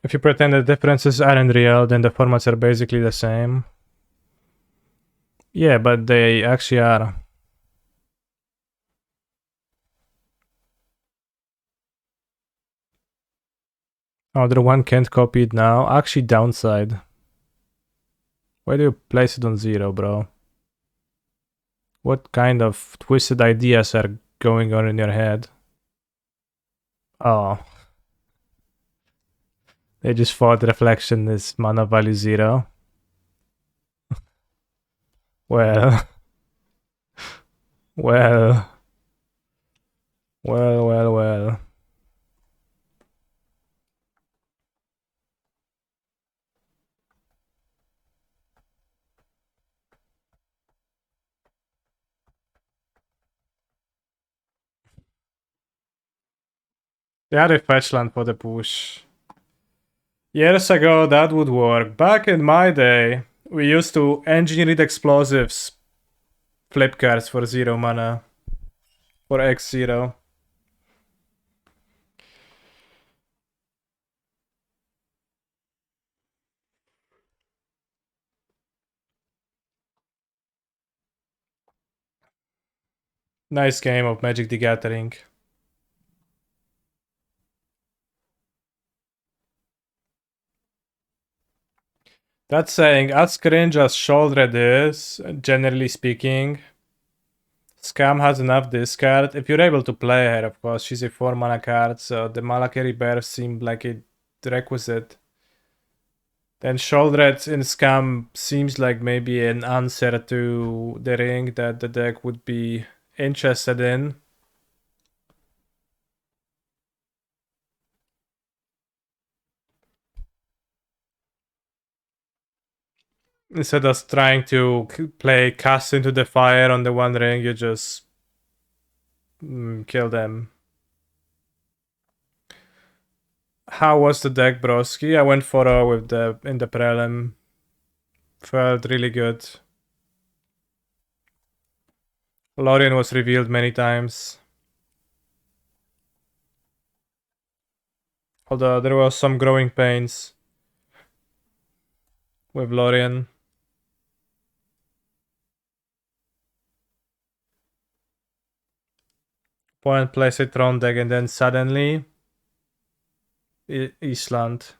If you pretend the differences aren't real, then the formats are basically the same. Yeah, but they actually are. Other one can't copy it now. Actually, downside. Why do you place it on 0, bro? What kind of twisted ideas are going on in your head? Oh. They just thought reflection is mana value 0. Well. Well. Well. They had a fetch land for the push. Years ago, that would work. Back in my day, we used to engineer explosives, flip cards for 0 mana. For X0. Nice game of Magic the Gathering. That saying, as cringe as Shoulder is, generally speaking, Scam has enough discard. If you're able to play her, of course, she's a 4 mana card, so the Malakari Bear seemed like a requisite. Then Shoulder in Scam seems like maybe an answer to the ring that the deck would be interested in. Instead of trying to play Cast into the Fire on the one ring, you just kill them. How was the deck, broski? I went 4-0 with in the Prelim. Felt really good. Lorien was revealed many times. Although there was some growing pains with Lorien. Opponent plays a Tron deck and then suddenly Eastland.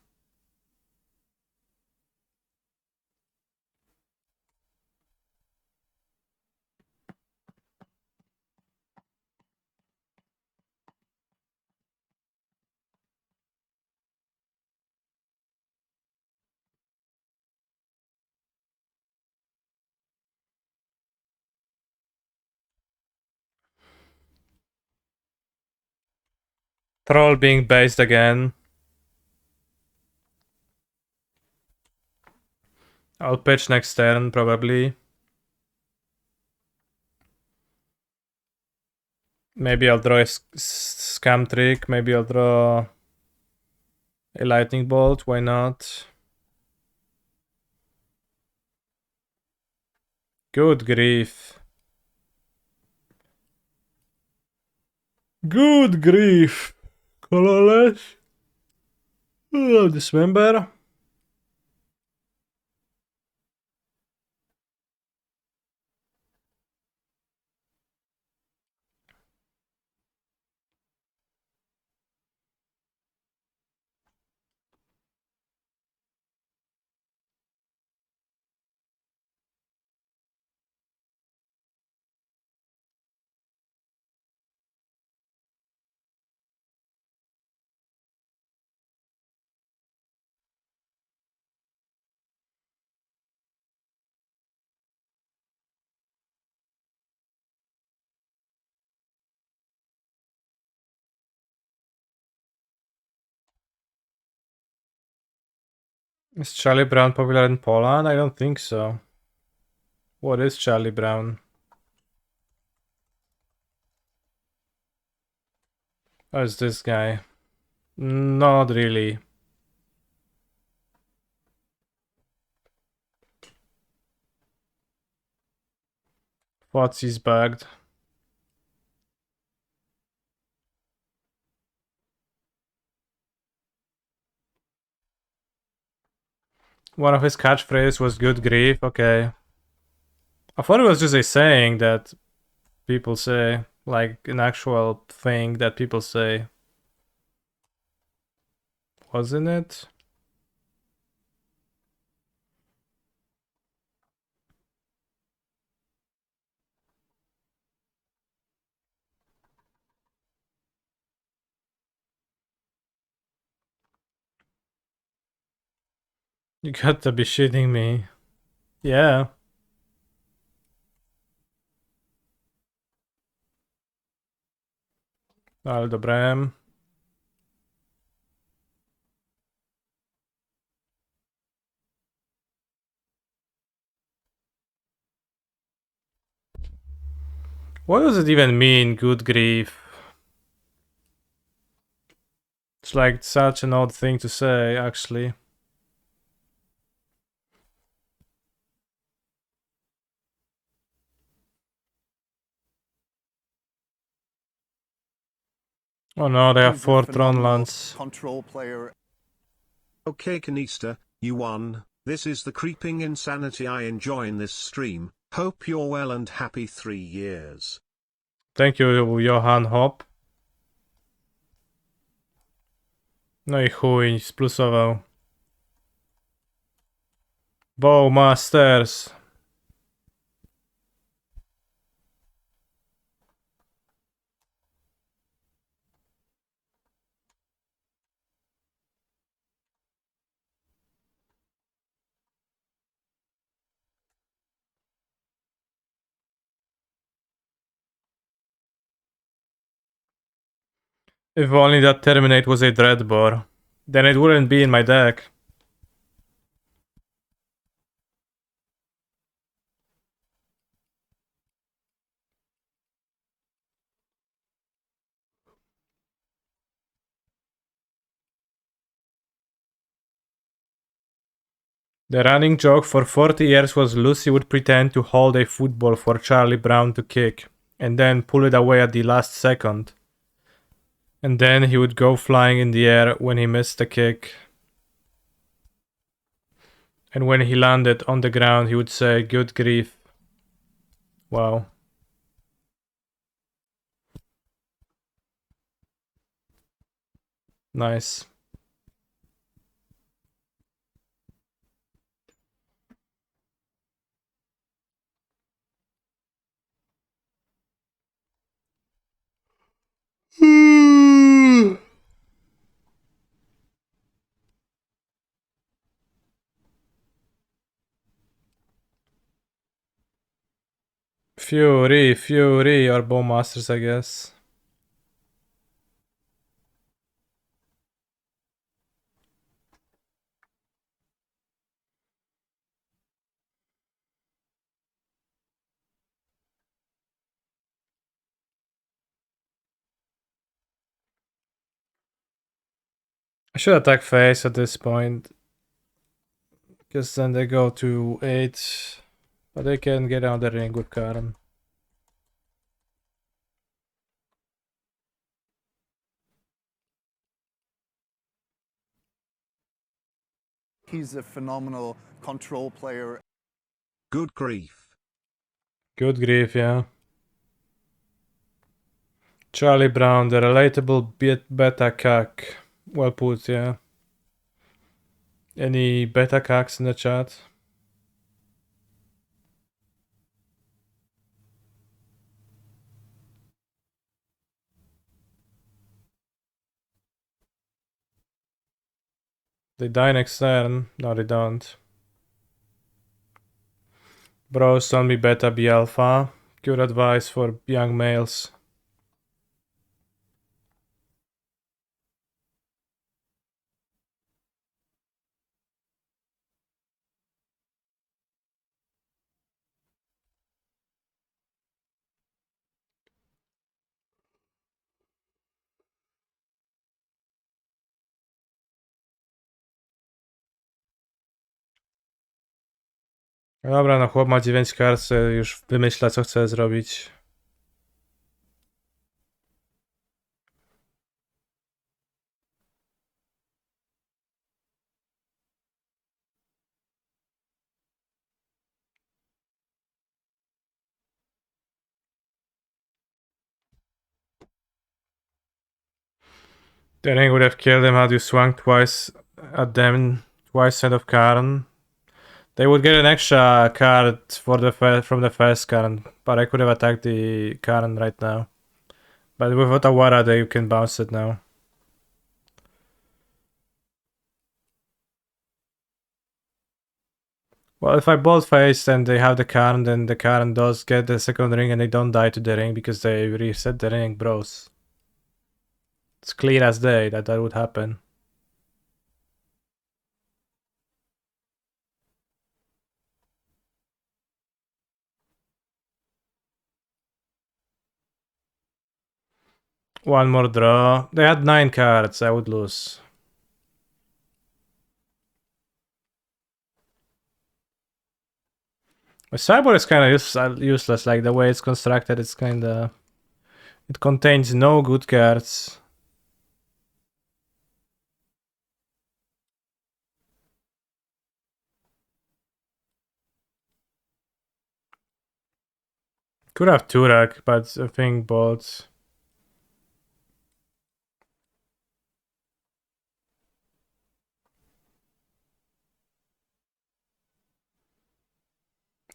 Troll being based again. I'll pitch next turn, probably. Maybe I'll draw a scam trick. Maybe I'll draw a lightning bolt. Why not? Good grief. Good grief. Colorless. Oh, Dismember. Is Charlie Brown popular in Poland? I don't think so. What is Charlie Brown? Oh, it's this guy. Not really. What's he's bugged? One of his catchphrases was good grief. Okay. I thought it was just a saying that people say, like an actual thing that people say. Wasn't it? You got to be shitting me. Yeah. Ale dobrem. What does it even mean, good grief? It's like such an odd thing to say, actually. Oh no, they have He's a 4 phenomenal Tronlands. control player. Okay, Kanista, you won. This is the creeping insanity I enjoy in this stream. Hope you're well and happy 3 years. Thank you, Johan Hop. No i chuj, splusował. Bowmasters. If only that Terminate was a Dreadbore. Then it wouldn't be in my deck. The running joke for 40 years was Lucy would pretend to hold a football for Charlie Brown to kick, and then pull it away at the last second. And then he would go flying in the air when he missed the kick. And when he landed on the ground, he would say, "Good grief." Wow. Nice. Fury, or Bowmasters, I guess. I should attack face at this point. Because then they go to 8. But they can get out the ring with Karen. He's a phenomenal control player. Good grief. Good grief, yeah. Charlie Brown, the relatable beta cack. Well put, yeah. Any beta cacks in the chat? They die next turn. No, they don't. Bros, don't be beta, be alpha. Good advice for young males. Dobra, no chłop ma 9 kart, już wymyśla co chce zrobić. The ring would have killed him had you swung twice at them, twice instead of Karn. They would get an extra card for from the first Karn, but I could have attacked the Karn right now. But with Otawara, they can bounce it now. Well, if I bolt face and they have the Karn, then the Karn does get the second ring and they don't die to the ring because they reset the ring, bros. It's clear as day that that would happen. One more draw. They had 9 cards, I would lose. The Cyborg is kind of useless, like the way it's constructed, it's kind of... It contains no good cards. Could have Turak, but I think both.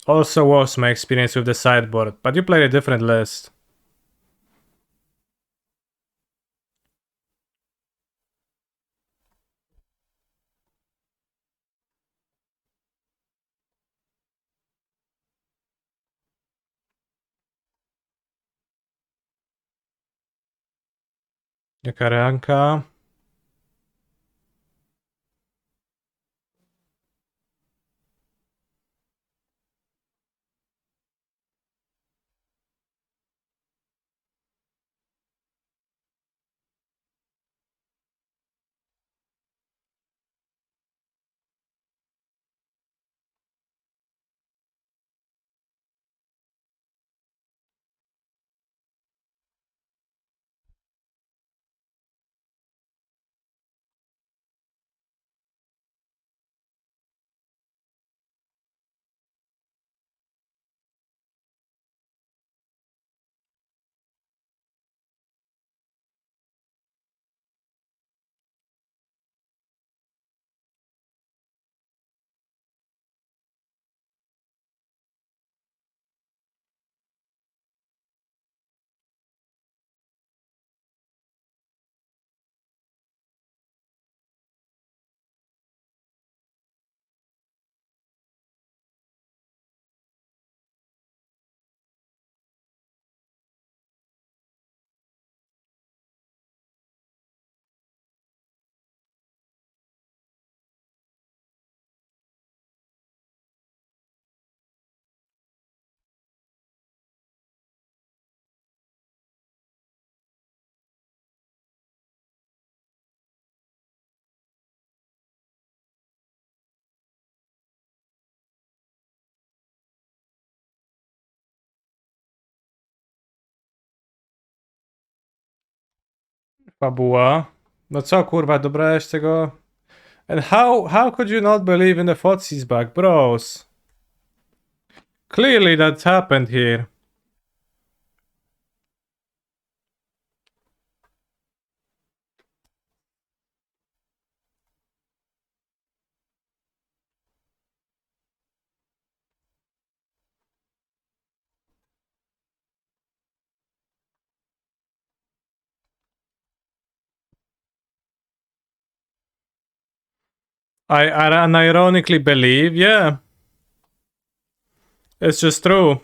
Also was my experience with the sideboard, but you played a different list. Jakaranka. Fabuła. No co kurwa, dobrałeś tego? And how could you not believe in the Fotzi's back, bros? Clearly that's happened here. I unironically believe, yeah. It's just true.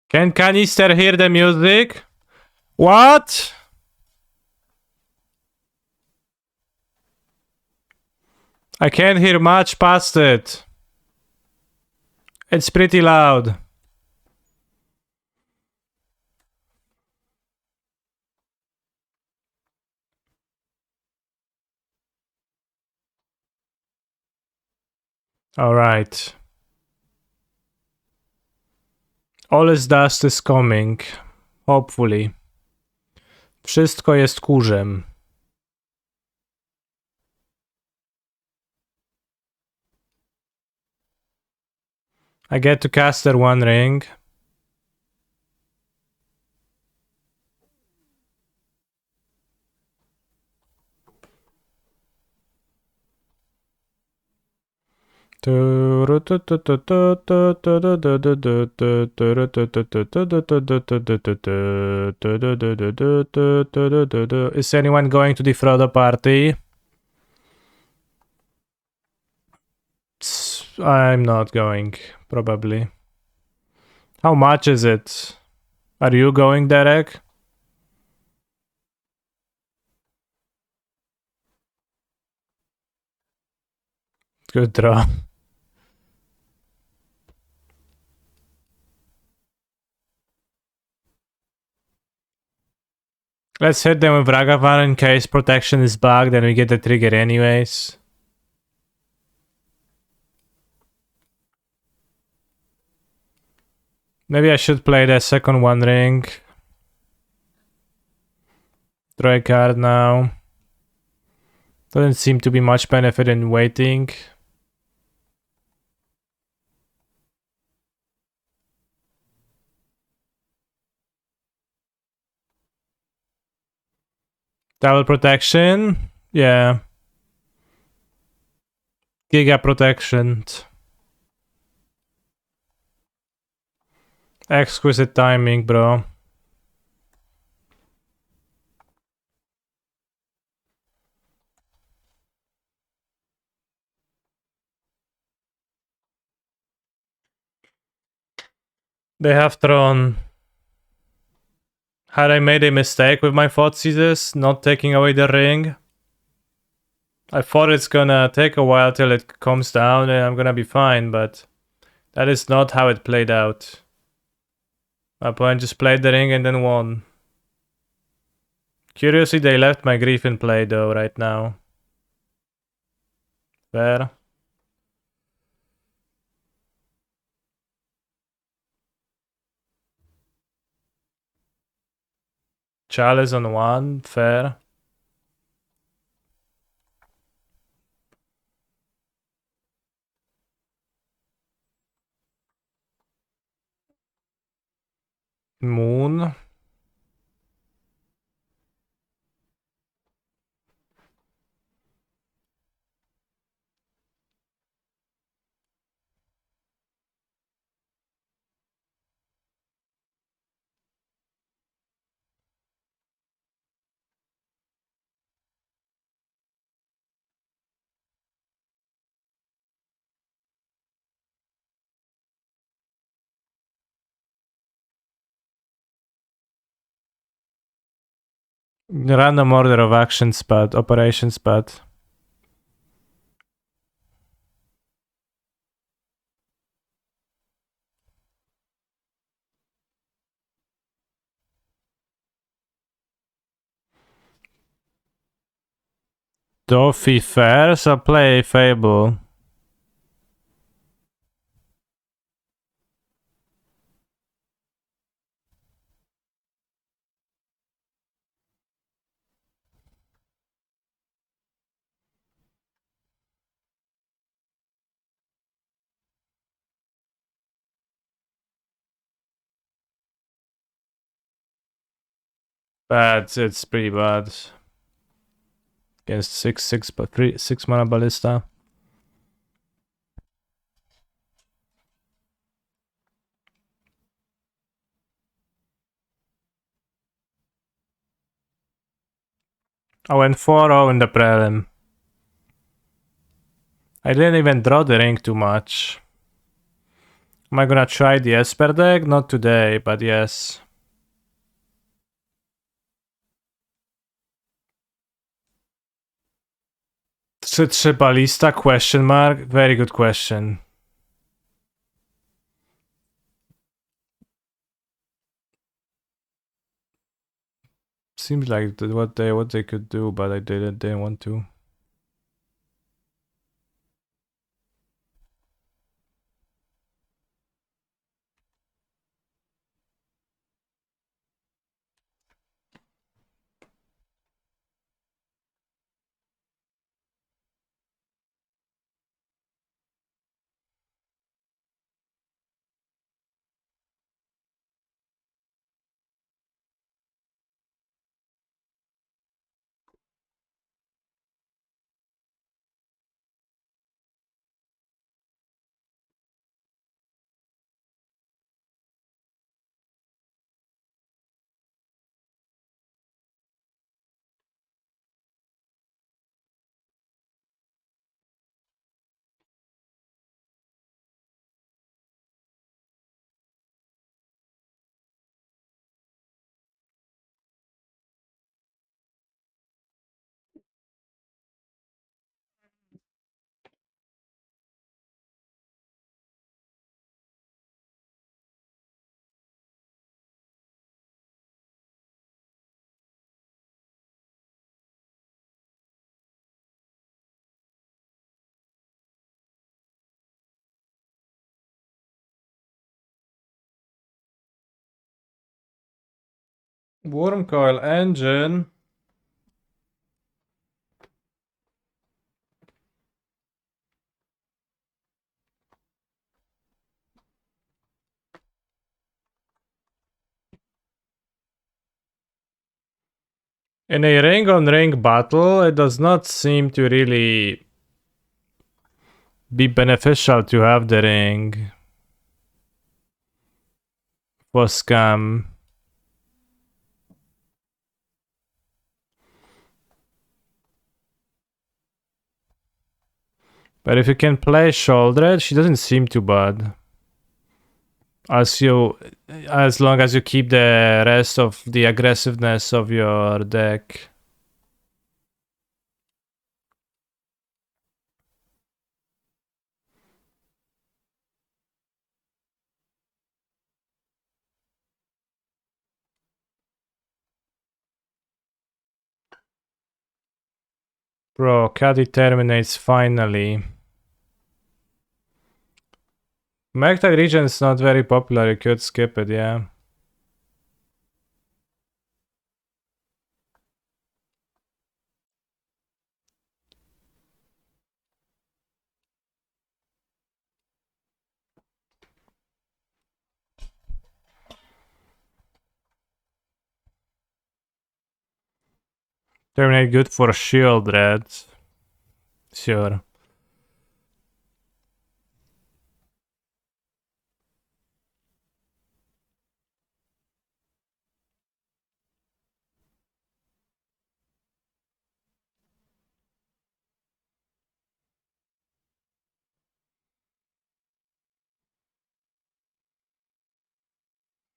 Can Canister hear the music? What? I can't hear much past it. It's pretty loud. Alright. All is dust is coming. Hopefully. Wszystko jest kurzem. I get to caster one ring. Is anyone going to defraud the party? I'm not going, probably. How much is it? Are you going, Derek? Good draw. Let's hit them with Ragavan in case protection is bugged and we get the trigger anyways. Maybe I should play the second one ring. Draw a card now. Doesn't seem to be much benefit in waiting. Double protection? Yeah. Giga protection. Exquisite timing, bro. They have thrown. Had I made a mistake with my Thoughtseize, not taking away the ring? I thought it's gonna take a while till it comes down and I'm gonna be fine, but that is not how it played out. My opponent just played the ring and then won. Curiously, they left my grief in play though right now. Fair. Chalice on one, fair. Moon. Random order of actions pad, operations pad. Doffy fair, so play Fable. Bad, it's pretty bad. Against 6 mana ballista. I went 4-0 in the prelim. I didn't even draw the ring too much. Am I gonna try the Esper deck? Not today, but yes. Trzeba lista? Question mark? Very good question. Seems like what they could do, but I didn't want to. Worm coil engine. In a ring on ring battle, it does not seem to really be beneficial to have the ring for scam. But if you can play Shoulder, she doesn't seem too bad. As long as you keep the rest of the aggressiveness of your deck. Bro, Caddy terminates finally. Magtag region is not very popular, you could skip it, yeah. Terminate good for shield red. Sure.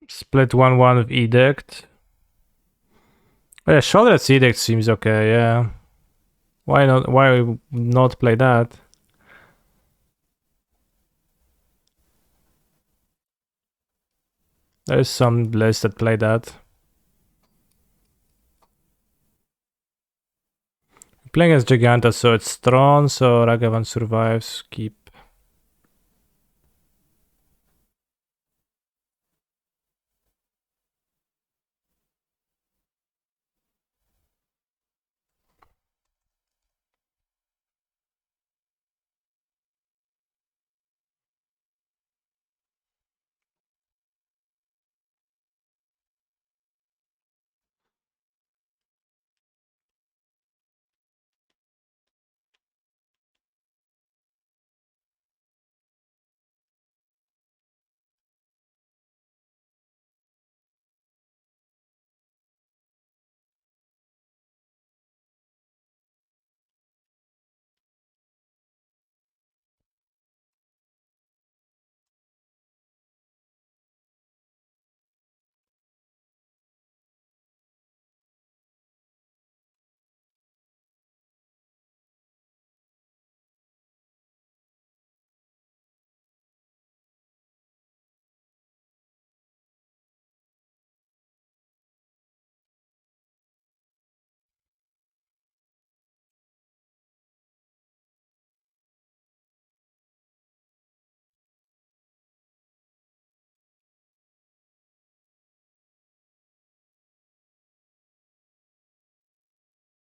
Split 1-1 with Edict. Oh, yeah, Shoulder's Edict seems okay, yeah. Why not play that? There's some lists that play that. Playing as Giganta, so it's Tron, so Ragavan survives. Keep.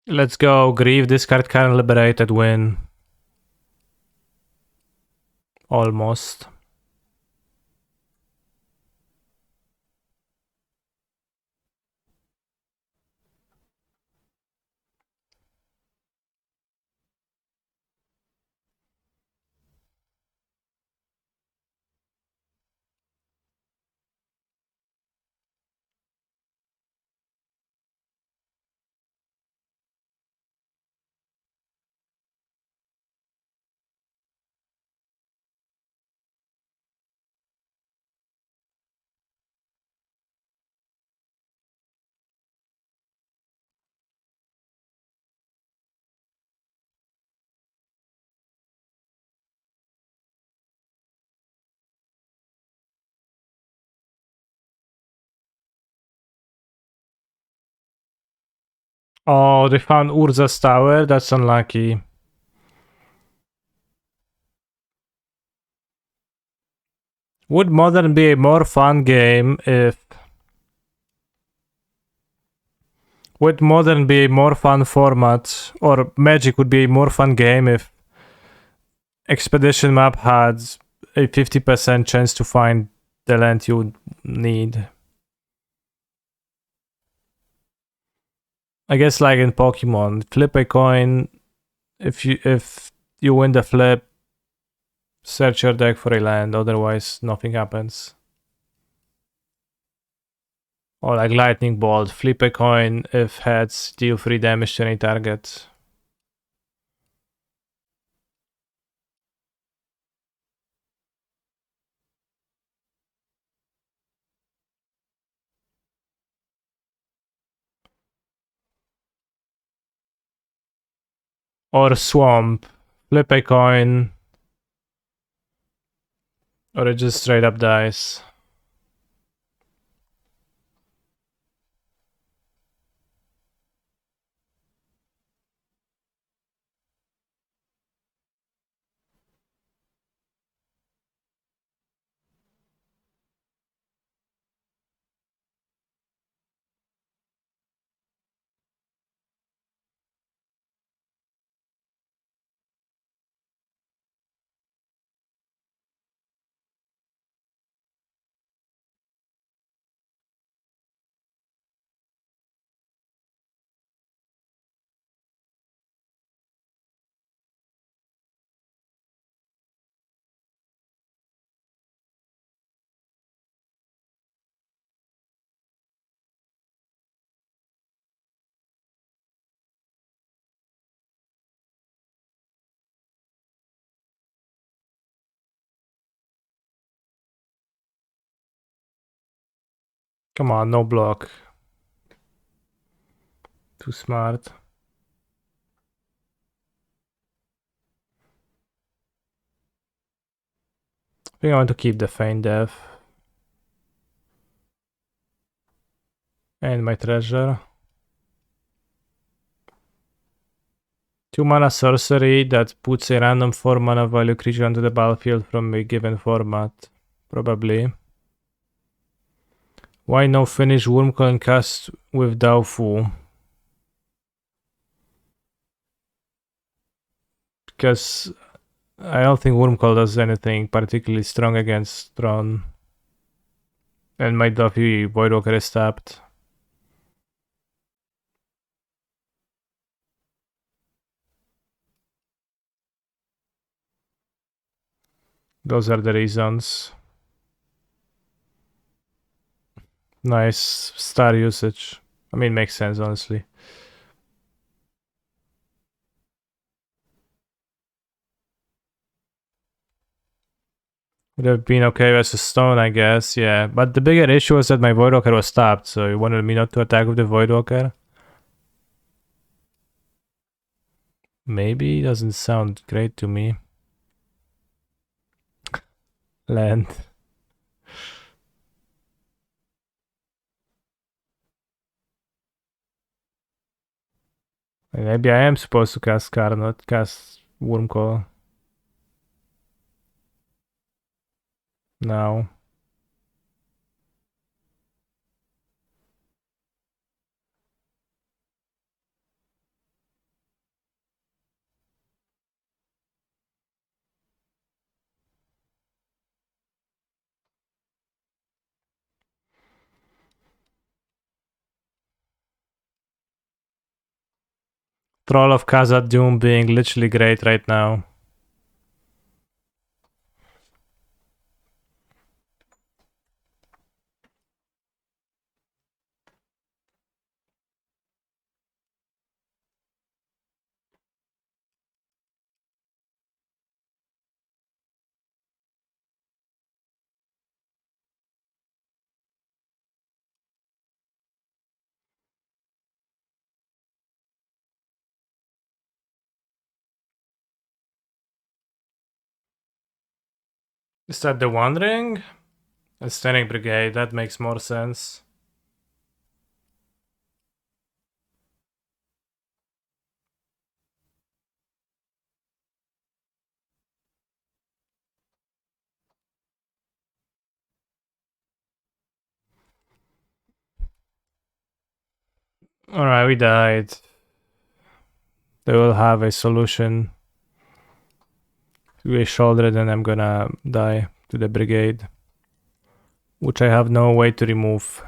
Let's go. Grieve. This card can liberated win. Almost. Oh, they found Urza's tower. That's unlucky. Would Modern be a more fun game if... Would Modern be a more fun format, or Magic would be a more fun game if Expedition map had a 50% chance to find the land you need? I guess like in Pokemon, flip a coin. If you win the flip, search your deck for a land, otherwise nothing happens. Or like Lightning Bolt, flip a coin, if heads, deal 3 damage to any target. Or Swamp, flip a coin, or it just straight up dies. Come on, no block. Too smart. I think I want to keep the Feign Death. And my treasure. 2 mana sorcery that puts a random 4 mana value creature onto the battlefield from a given format. Probably. Why no finish Wurmcoil and cast with Daofu? Because I don't think Wurmcoil does anything particularly strong against Tron. And my Daofu Voidwalker is tapped. Those are the reasons. Nice star usage. I mean, makes sense, honestly. Would have been okay versus Stone, I guess, yeah. But the bigger issue was that my Voidwalker was tapped, so you wanted me not to attack with the Voidwalker? Maybe, doesn't sound great to me. Land. Maybe I am supposed to cast Scar, not cast Wurmcoil. Now. Troll of Khazad Doom being literally great right now. Is that the One Ring? A Standing Brigade, that makes more sense. Alright, we died. They will have a solution to a shoulder, then I'm gonna die to the brigade, which I have no way to remove.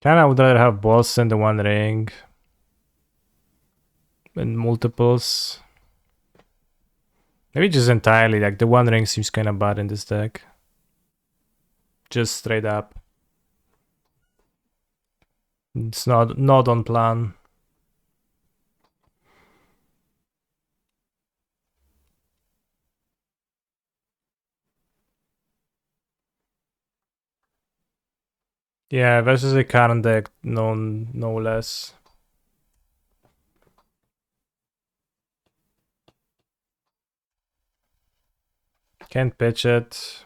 Kinda would rather have balls than the One Ring and multiples. Maybe just entirely, like the One Ring seems kinda bad in this deck. Just straight up. It's not on plan. Yeah, versus a current deck, no less. Can't pitch it.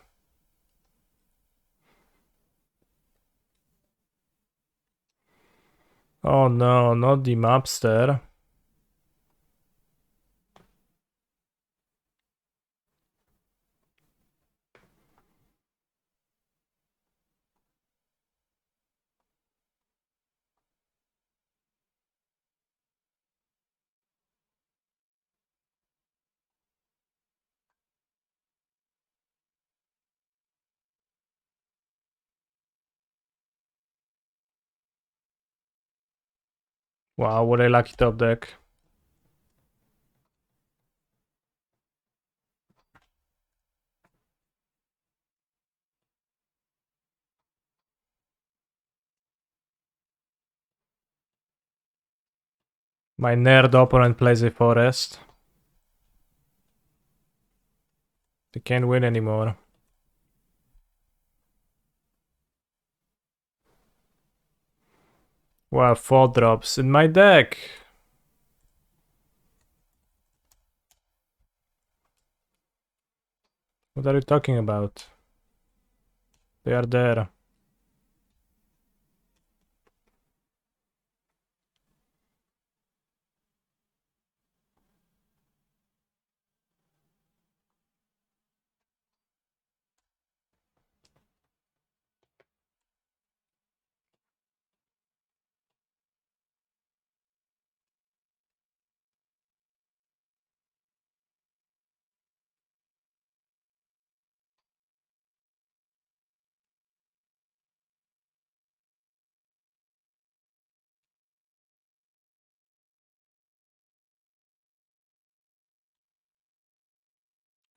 Oh no, not the mobster. Wow, what a lucky top deck. My nerd opponent plays a forest. They can't win anymore. Wow, 4 drops in my deck. What are you talking about? They are there.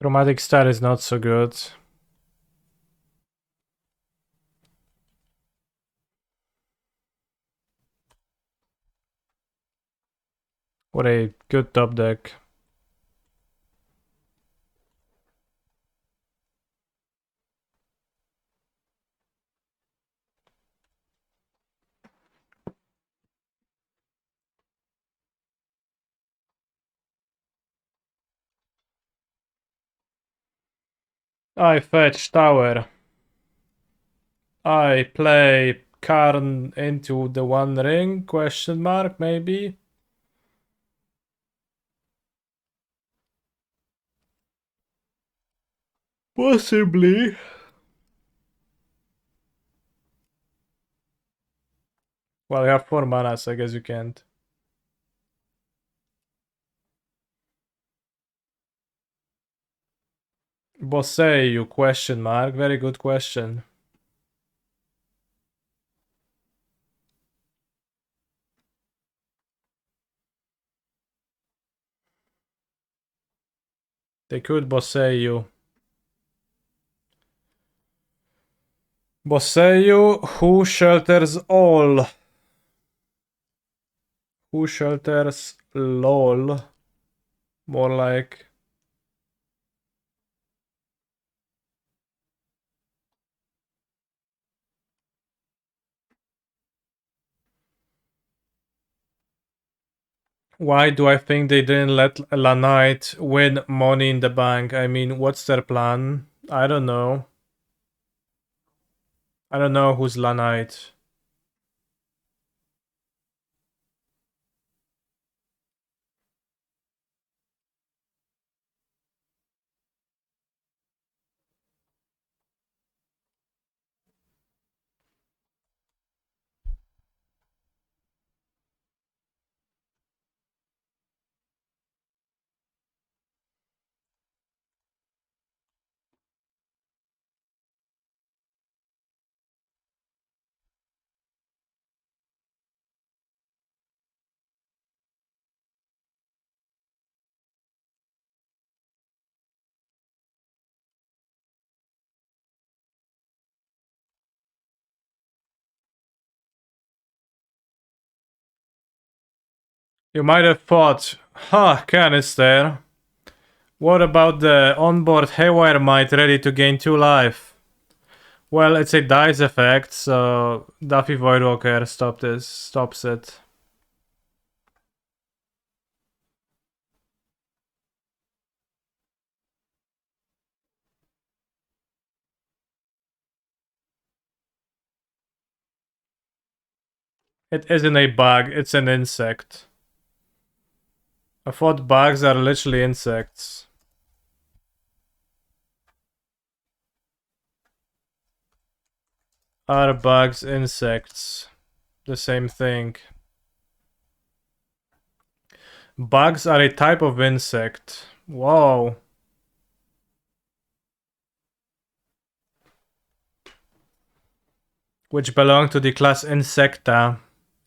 Chromatic Star is not so good. What a good top deck. I fetch tower. I play Karn into the One Ring, question mark, maybe? Possibly. Well, you have 4 mana, so I guess you can't. Bossei, question mark. Very good question. They could Bossei. Bossei, who shelters all? Who shelters lol? More like... Why do I think they didn't let Lanite win Money in the Bank? I mean, what's their plan? I don't know. I don't know who's Lanite. You might have thought, huh, canister. What about the onboard haywire mite ready to gain 2 life? Well, it's a dice effect, so Duffy Voidwalker stops it. It isn't a bug, it's an insect. I thought bugs are literally insects. Are bugs insects? The same thing. Bugs are a type of insect. Whoa. Which belong to the class Insecta.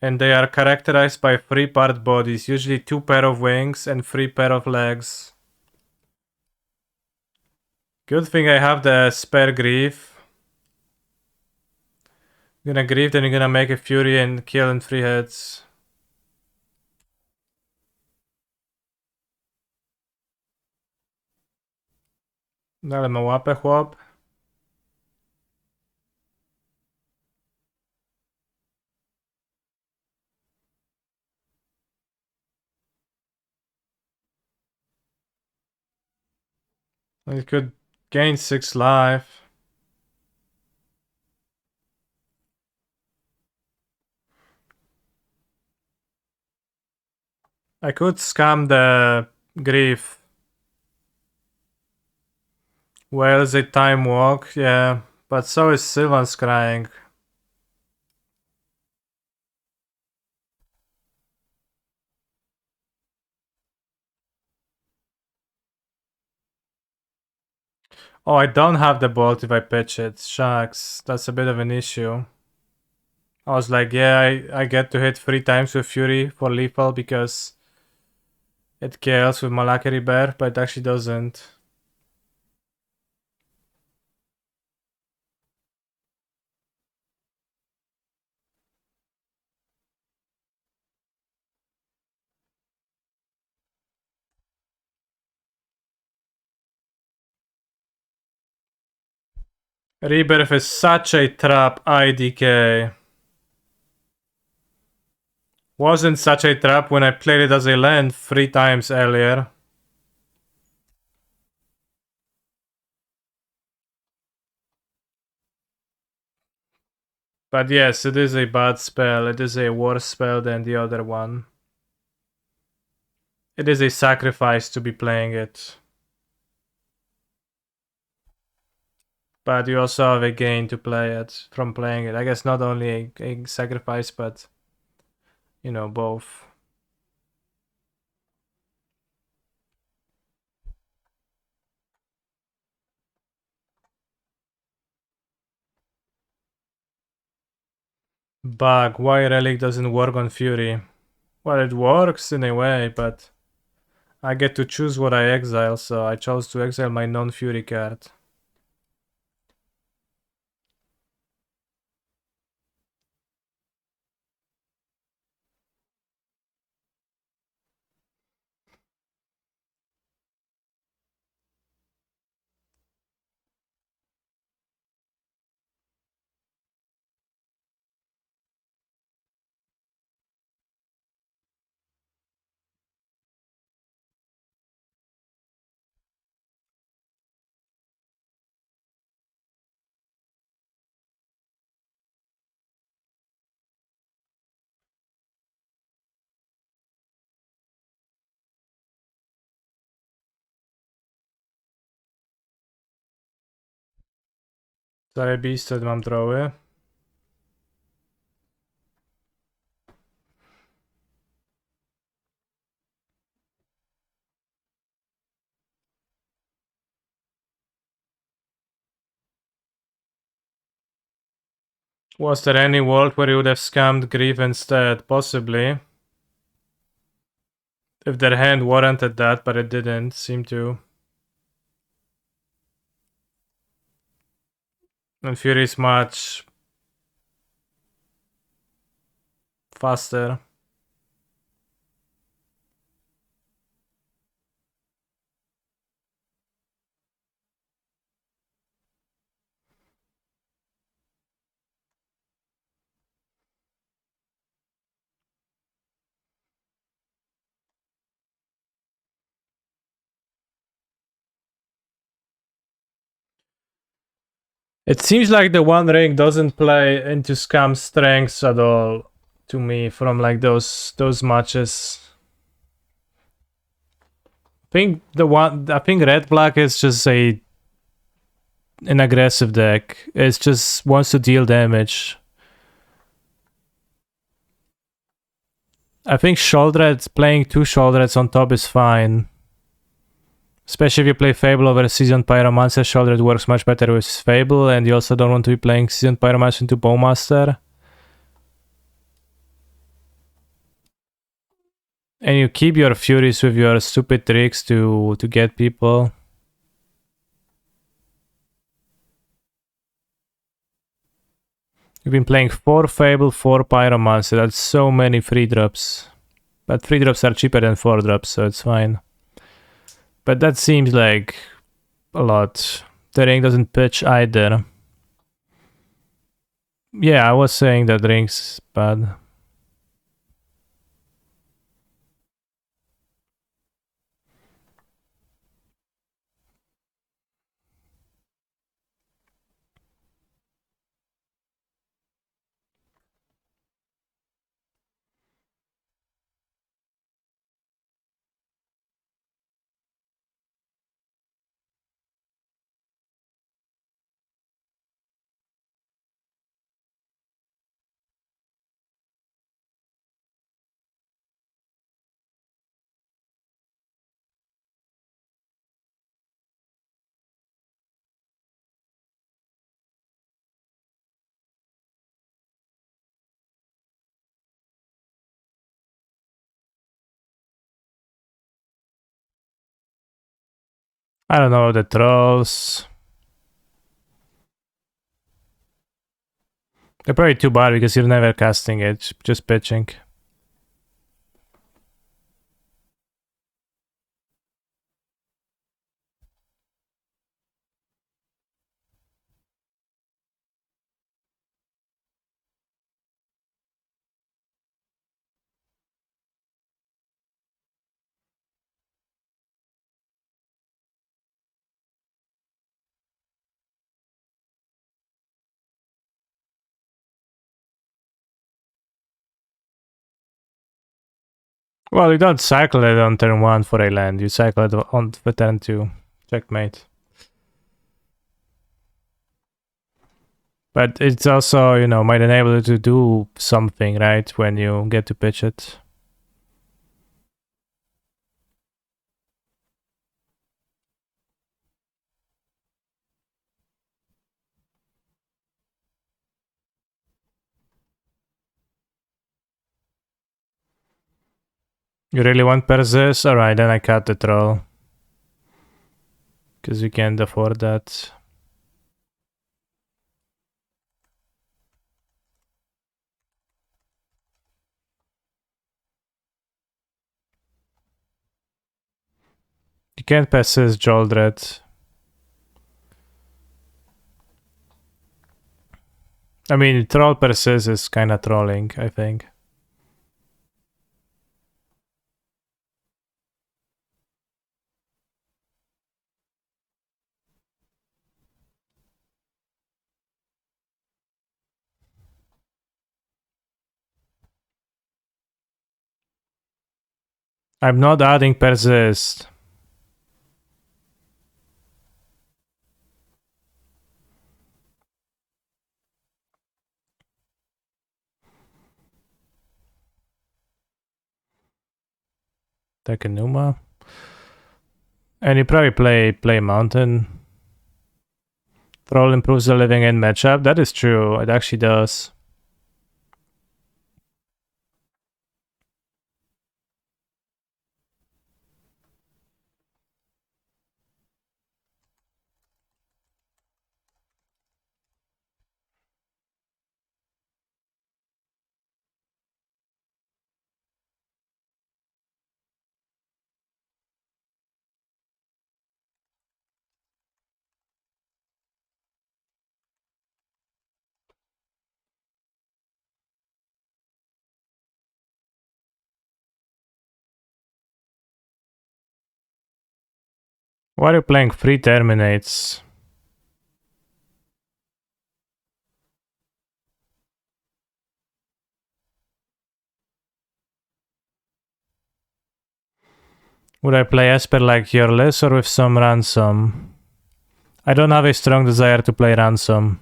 And they are characterized by 3-part bodies, usually 2 pair of wings and 3 pair of legs. Good thing I have the spare grief. Gonna grief, then you're gonna make a fury and kill in 3 hits. Dale me łapę, chłop. It could gain 6 life. I could scam the grief. Well, is a time walk, yeah. But so is Sylvan's crying. Oh, I don't have the bolt if I pitch it. Shucks, that's a bit of an issue. I was like, yeah, I get to hit 3 times with Fury for lethal because it kills with Malakari Bear, but it actually doesn't. Rebirth is such a trap, IDK. Wasn't such a trap when I played it as a land 3 times earlier. But yes, it is a bad spell. It is a worse spell than the other one. It is a sacrifice to be playing it. But you also have a gain to play it from playing it. I guess not only a sacrifice, but you know, both. Bug. Why Relic doesn't work on Fury? Well, it works in a way, but I get to choose what I exile, so I chose to exile my non-Fury card. Zajebiste, mam troły. Was there any world where you would have scammed Grief instead? Possibly. If their hand warranted that, but it didn't seem to. And Fury is much faster. It seems like the One Ring doesn't play into Scam's strengths at all to me from like those matches. I think Red Black is just an aggressive deck. It just wants to deal damage. I think Sholdred, playing 2 Sholdreds on top is fine. Especially if you play Fable over a Seasoned Pyromancer, Sholdred works much better with Fable, and you also don't want to be playing Seasoned Pyromancer into Bowmaster. And you keep your Furies with your stupid tricks to get people. You've been playing 4 Fable, 4 Pyromancer, that's so many free drops. But free drops are cheaper than 4 drops, so it's fine. But that seems like a lot. The ring doesn't pitch either. Yeah, I was saying that ring's bad. I don't know, the trolls. They're probably too bad because you're never casting it, just pitching. Well, you don't cycle it on turn 1 for a land, you cycle it on for turn 2. Checkmate. But it's also, you know, might enable you to do something, right, when you get to pitch it. You really want Persis? Alright, then I cut the troll. Because we can't afford that. You can't persist Joldred. I mean, troll persist is kinda trolling, I think. I'm not adding persist. Tekenuma. And you probably play Mountain. Troll improves the living in matchup. That is true. It actually does. Why are you playing free terminates? Would I play Esper like Yarless or with some ransom? I don't have a strong desire to play ransom.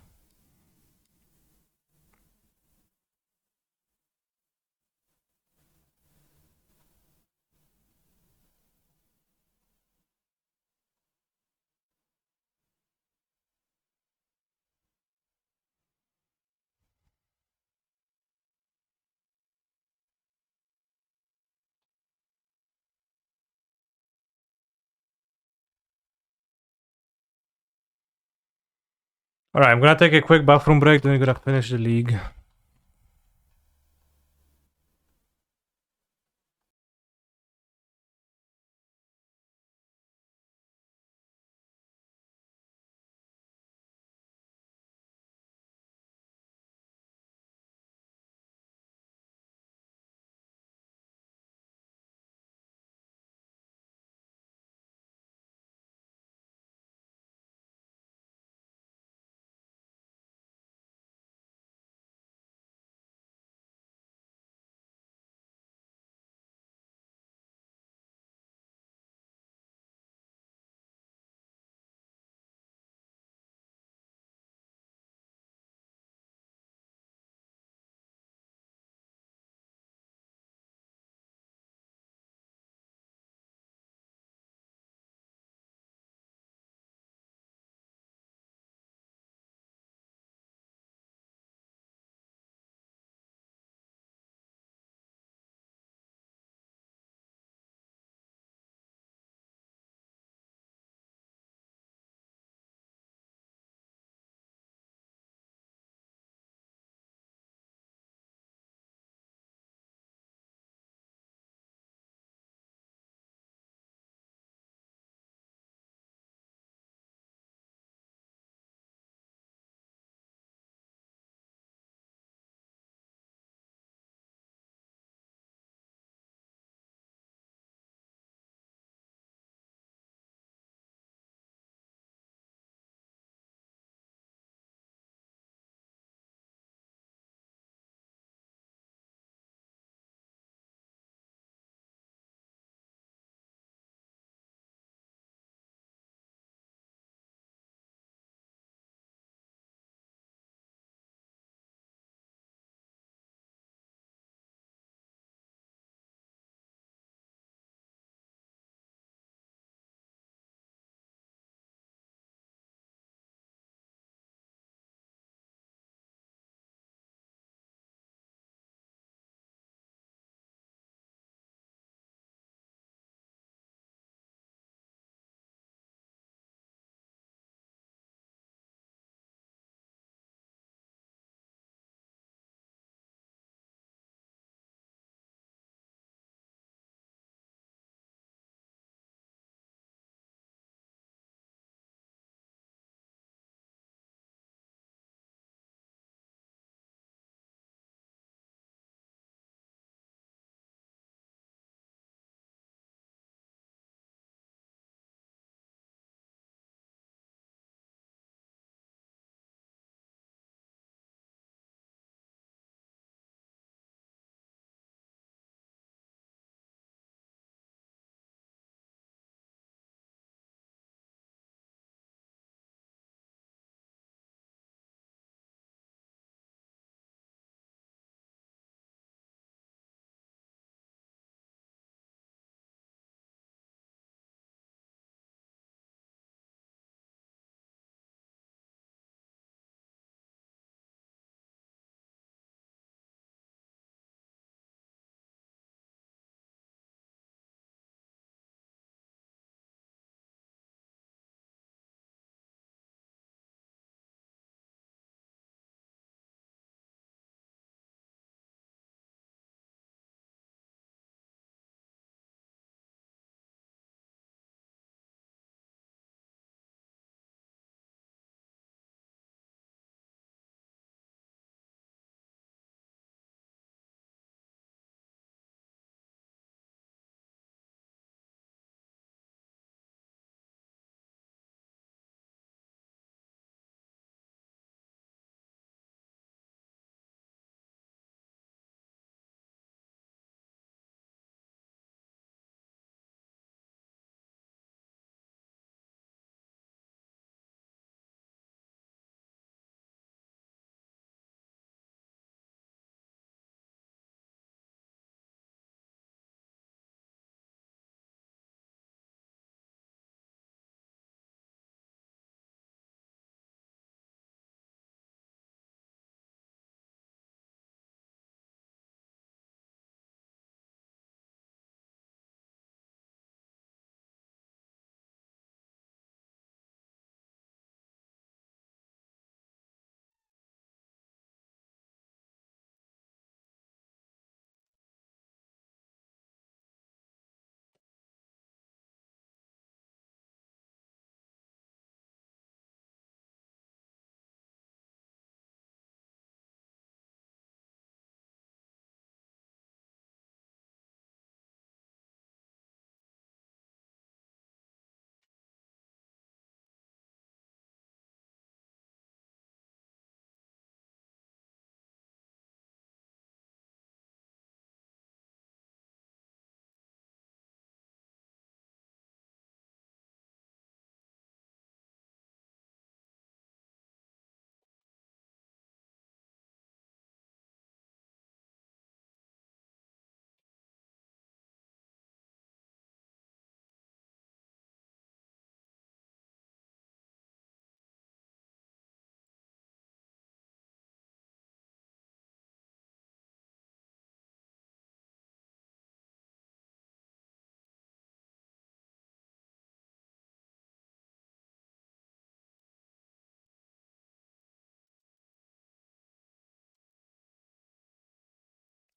Alright, I'm gonna take a quick bathroom break, then we're gonna finish the league.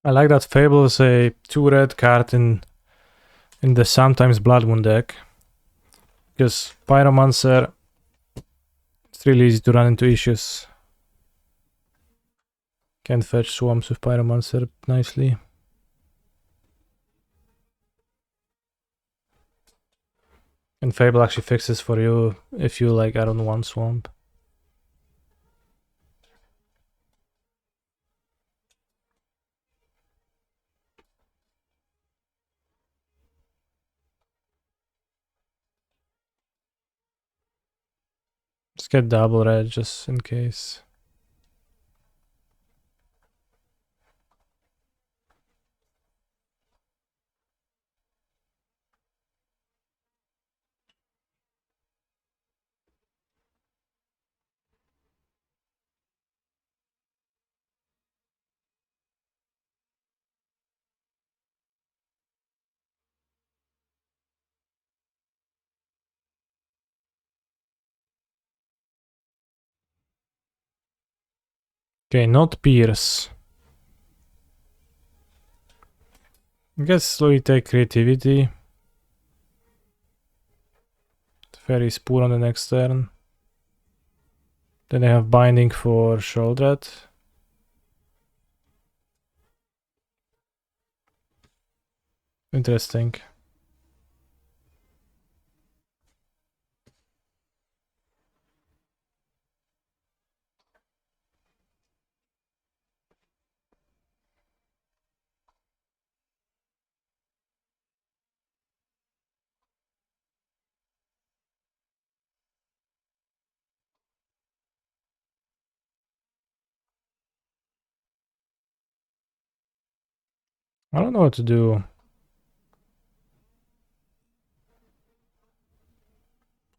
I like that Fable is a 2-red card in the sometimes Blood Moon deck. Because Pyromancer, it's really easy to run into issues. Can't fetch swamps with Pyromancer nicely. And Fable actually fixes for you if you like, I don't know, one swamp. Just get double red just in case. Okay, not Pierce. I guess slowly take creativity. Fairy Spoor on the next turn. Then I have binding for Sholdred. Interesting. I don't know what to do. I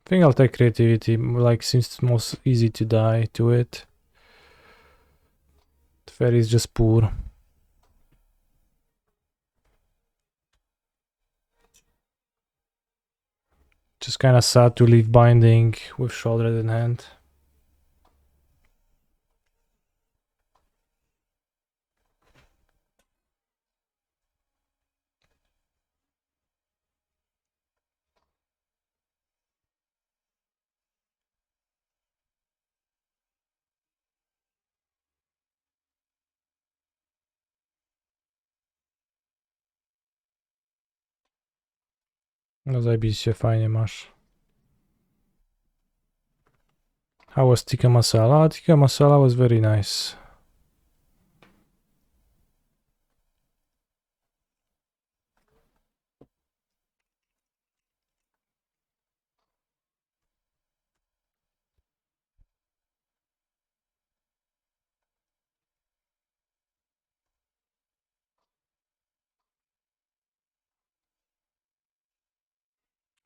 think I'll take creativity, like, since it's most easy to die to it. The fairy is just poor. Just kinda sad to leave binding with Sholdred in hand. No zajebiście się, fajnie masz. How was tikka masala? Tikka masala was very nice.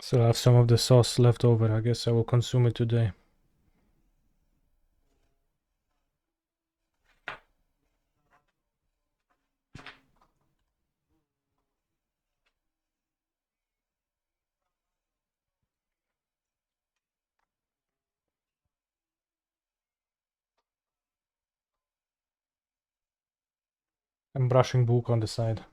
Still have some of the sauce left over. I guess I will consume it today. I'm brushing book on the side.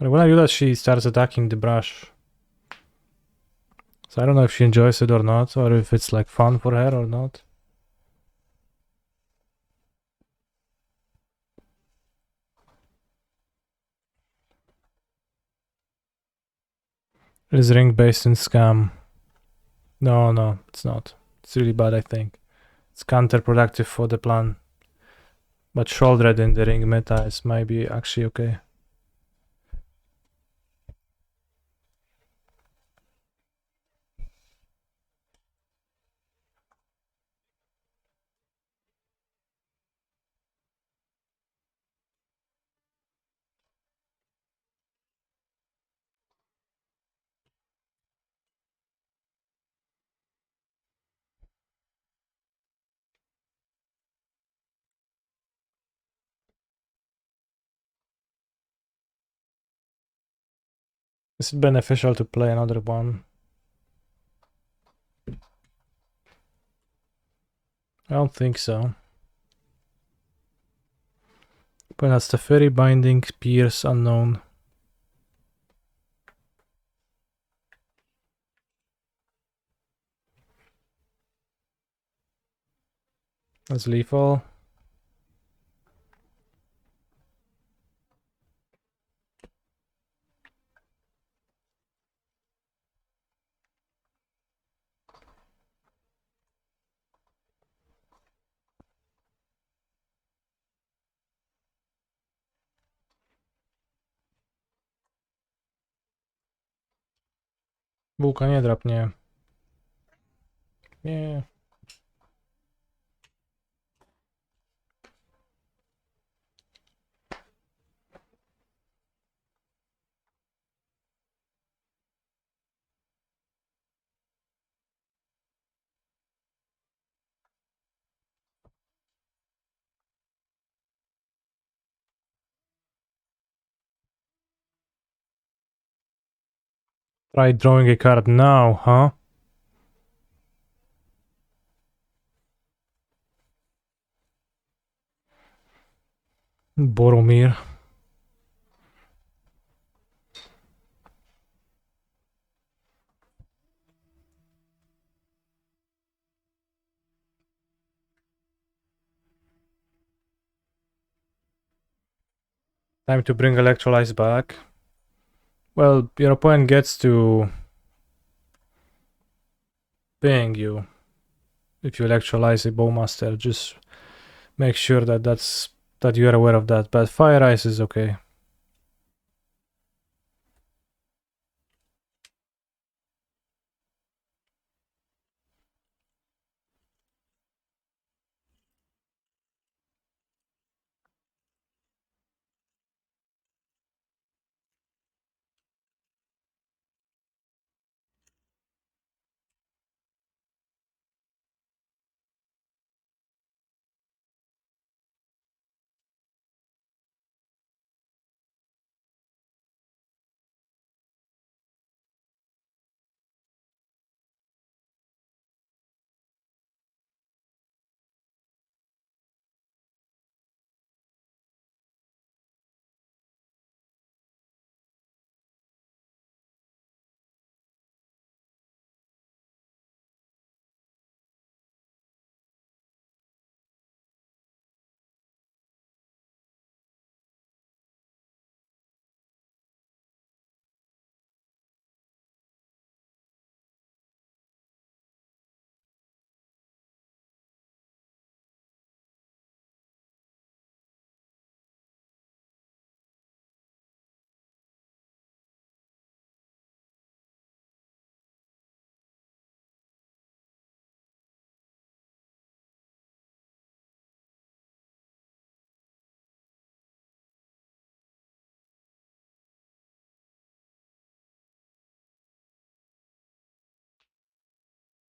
And when I do that, she starts attacking the brush. So I don't know if she enjoys it or not, or if it's like fun for her or not. It is ring based in scam. No, it's not. It's really bad, I think. It's counterproductive for the plan. But Sholdred in the ring meta is maybe actually okay. Is it beneficial to play another one? I don't think so. But that's the Fairy Binding, Pierce, Unknown. That's lethal. Bułka nie drap, nie. Nie. Try drawing a card now, huh? Boromir. Time to bring Electrolytes back. Well, your opponent gets to ping you if you Electrolyze a Bowmaster. Just make sure that you are aware of that. But Fire Ice is okay.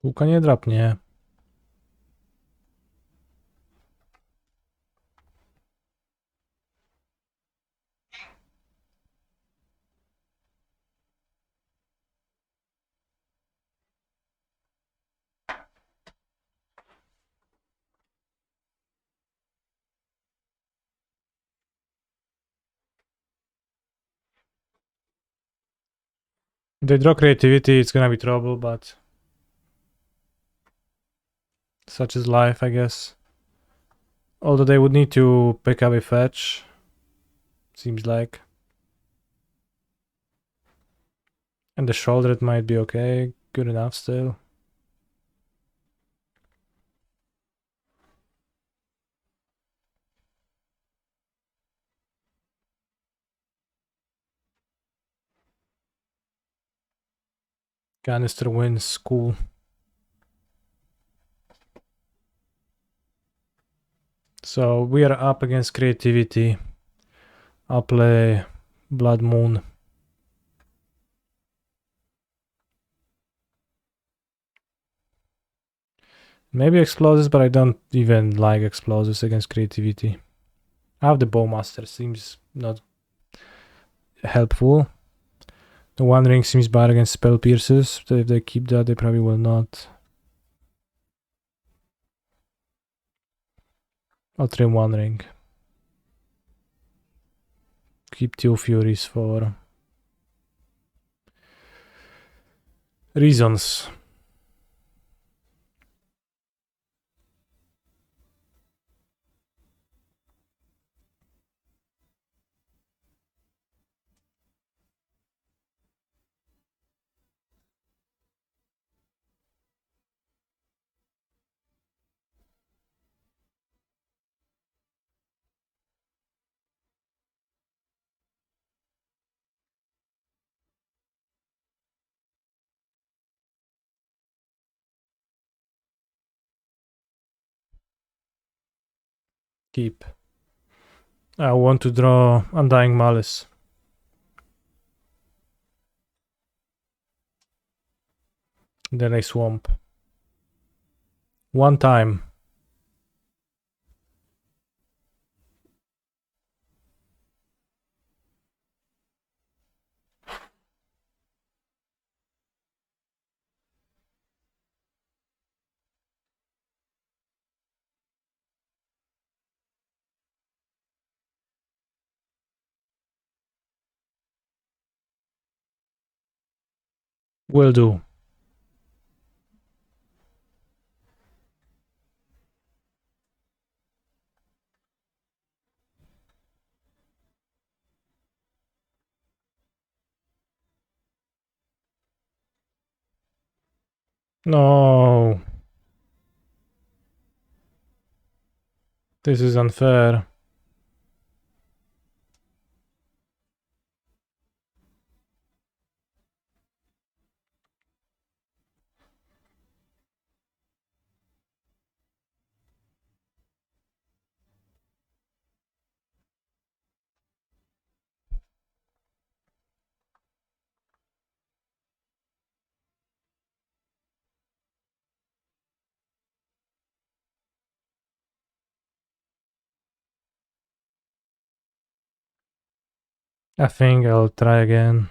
Bułka nie drapnie. If they draw creativity, it's gonna be trouble, but such is life, I guess. Although they would need to pick up a fetch, seems like. And the shoulder, it might be okay, good enough still. Canister wins, cool. So we are up against creativity. I'll play Blood Moon. Maybe explosives, but I don't even like explosives against creativity. I have the Bowmaster, seems not helpful. The One Ring seems bad against Spell Pierces. So if they keep that, they probably will not. I'll trim One Ring. Keep 2 Furies for reasons. Keep. I want to draw Undying Malice. Then I swamp. One time. Will do. No. This is unfair. I think I'll try again.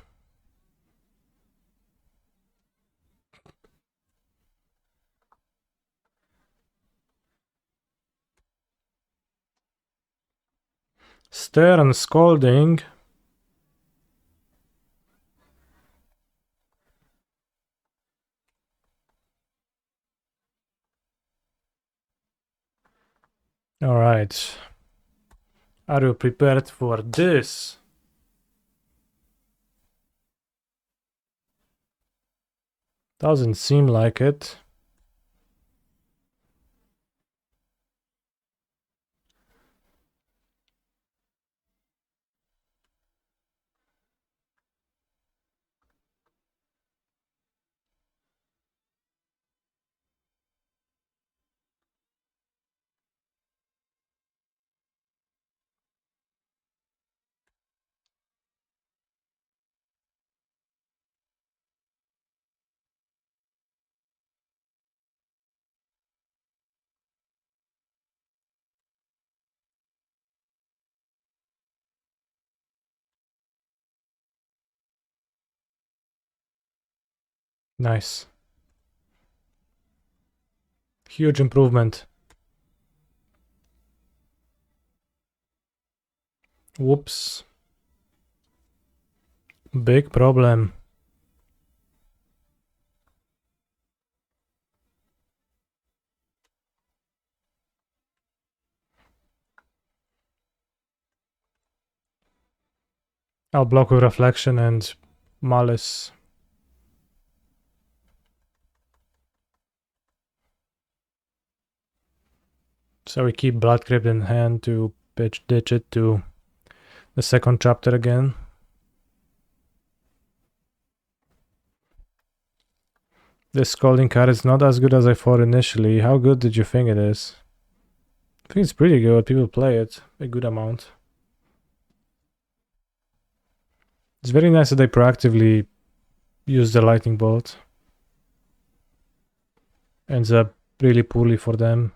Stern Scolding. Alright. Are you prepared for this? Doesn't seem like it. Nice. Huge improvement. Whoops. Big problem. I'll block with Reflection and Malice. So we keep Blood Crypt in hand to ditch it to the second chapter again. This Scalding card is not as good as I thought initially. How good did you think it is? I think it's pretty good. People play it a good amount. It's very nice that they proactively use the Lightning Bolt. Ends up really poorly for them.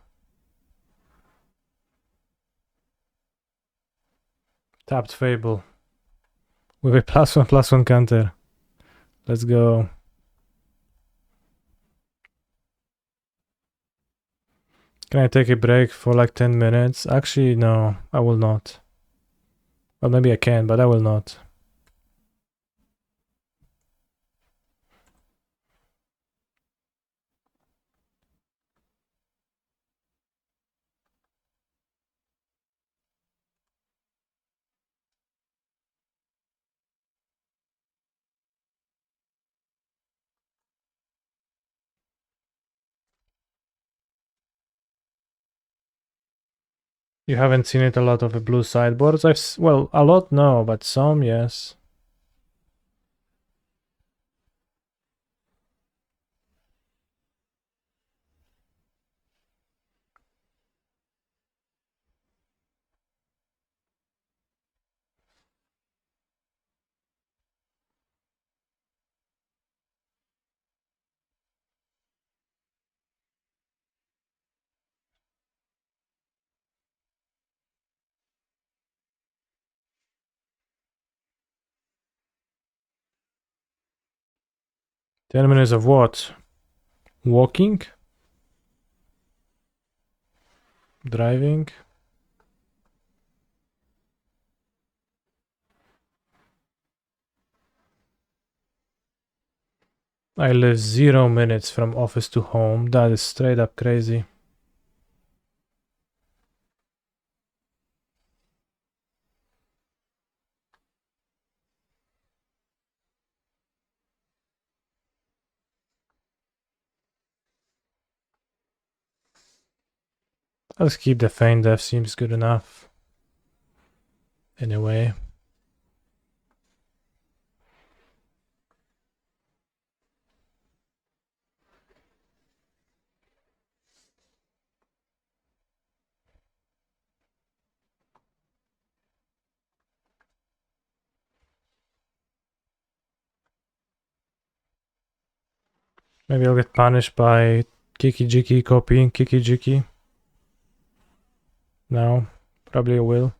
Tapped Fable with a +1/+1 counter. Let's go. Can I take a break for like 10 minutes? Actually, no, I will not. Well, maybe I can, but I will not. You haven't seen it a lot of the blue sideboards? Well, a lot no, but some yes. Ten minutes of what? Walking? Driving? I live 0 minutes from office to home. That is straight up crazy. I'll just keep the feign def, seems good enough. Anyway. Maybe I'll get punished by Kiki Jiki copying Kiki Jiki. No, probably I will.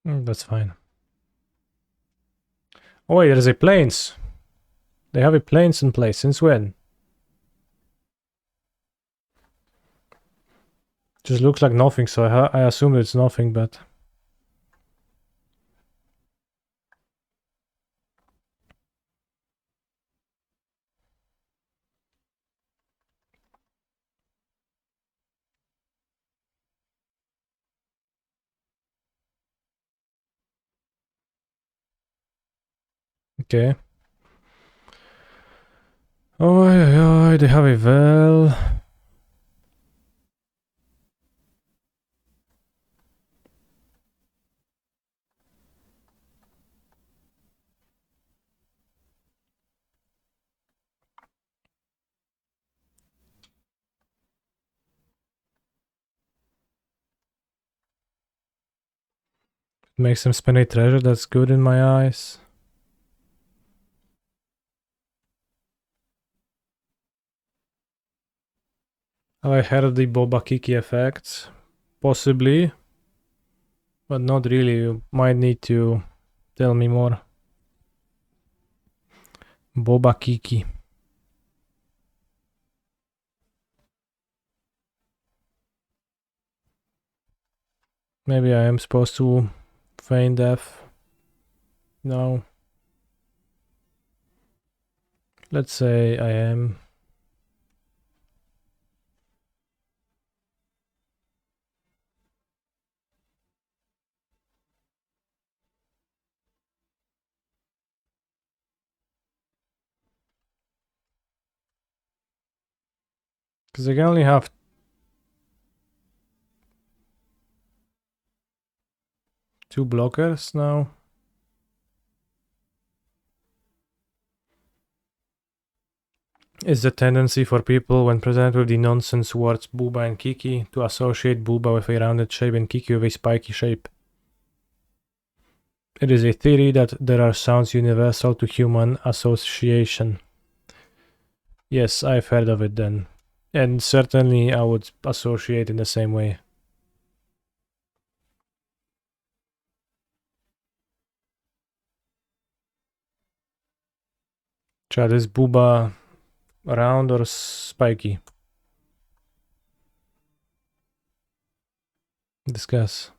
That's fine. Oh wait, there's a planes. They have a planes in place. Since when? Just looks like nothing, so I assume it's nothing, but... Okay. Oh, they have a well. Makes them spend a treasure, that's good in my eyes. Have I heard of the Boba Kiki effect? Possibly. But not really, you might need to tell me more. Boba Kiki. Maybe I am supposed to feign death. No. Let's say I am. Because I can only have 2 blockers now. Is the tendency for people when presented with the nonsense words Booba and Kiki to associate Booba with a rounded shape and Kiki with a spiky shape. It is a theory that there are sounds universal to human association. Yes, I've heard of it then. And certainly I would associate in the same way. Chat, is Booba round or spiky? Discuss.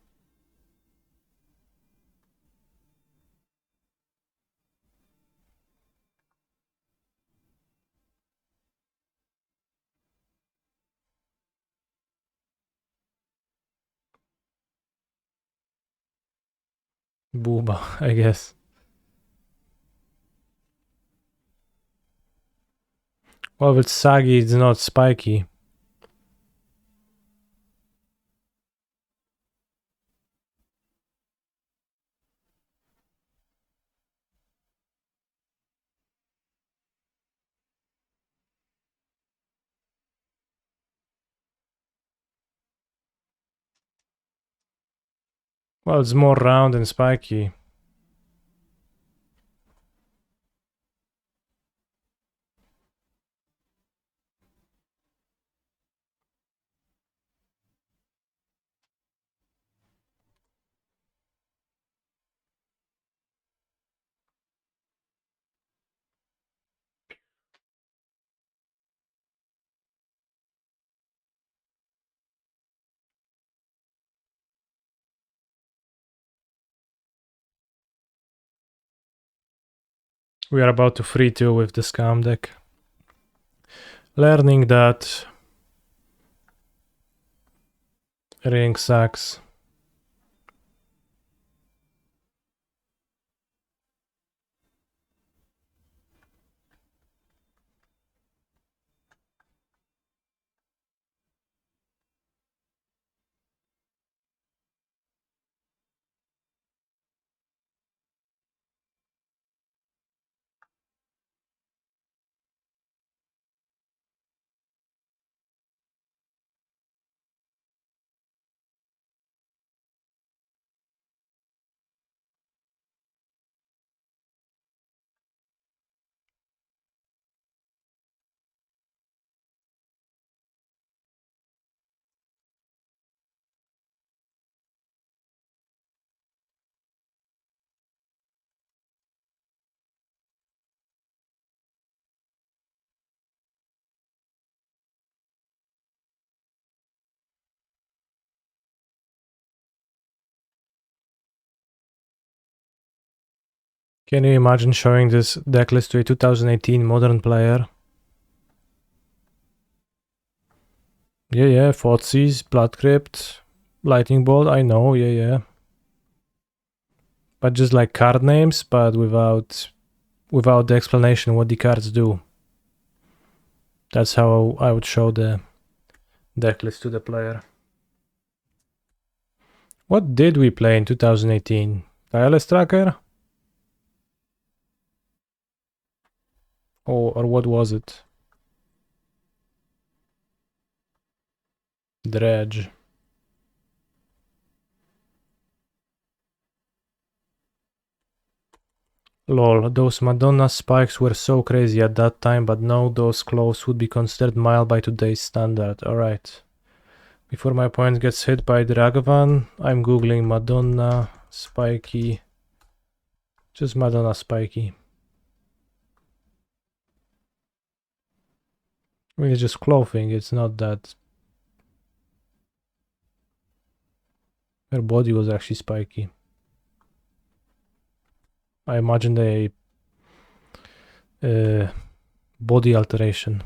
Booba, I guess. Well, if it's saggy, it's not spiky. Well, it's more round and spiky. We are about to 3-2 with the scam deck. Learning that ring sucks. Can you imagine showing this deck list to a 2018 modern player? Yeah, Thoughtseize, Blood Crypt, Lightning Bolt, I know, yeah. But just like card names, but without the explanation what the cards do. That's how I would show the deck list to the player. What did we play in 2018? Tireless Tracker? Or what was it? Dredge. Lol, those Madonna spikes were so crazy at that time, but now those clothes would be considered mild by today's standard. Alright. Before my point gets hit by Dragavan, I'm googling Madonna spiky. Just Madonna spiky. I mean, it's just clothing, it's not that... Her body was actually spiky. I imagined a body alteration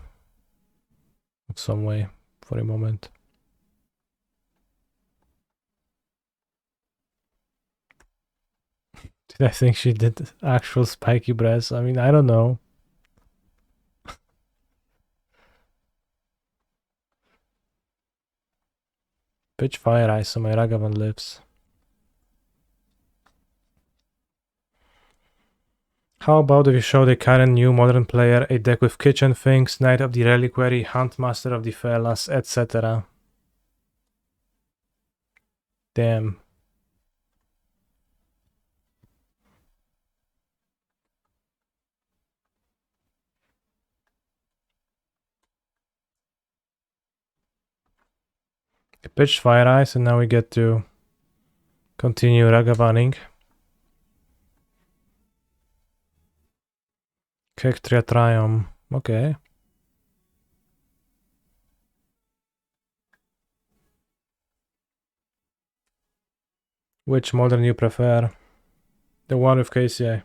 of some way for a moment. Did I think she did actual spiky breasts? I mean, I don't know. Pitch fire ice on my Ragavan lips. How about if you show the current new modern player a deck with Kitchen Things, Knight of the Reliquary, Huntmaster of the Felas, etc. Damn. Pitch Fire Ice, and now we get to continue Ragavanning. Kectria Triumph. Okay. Which modern you prefer? The one with KCA.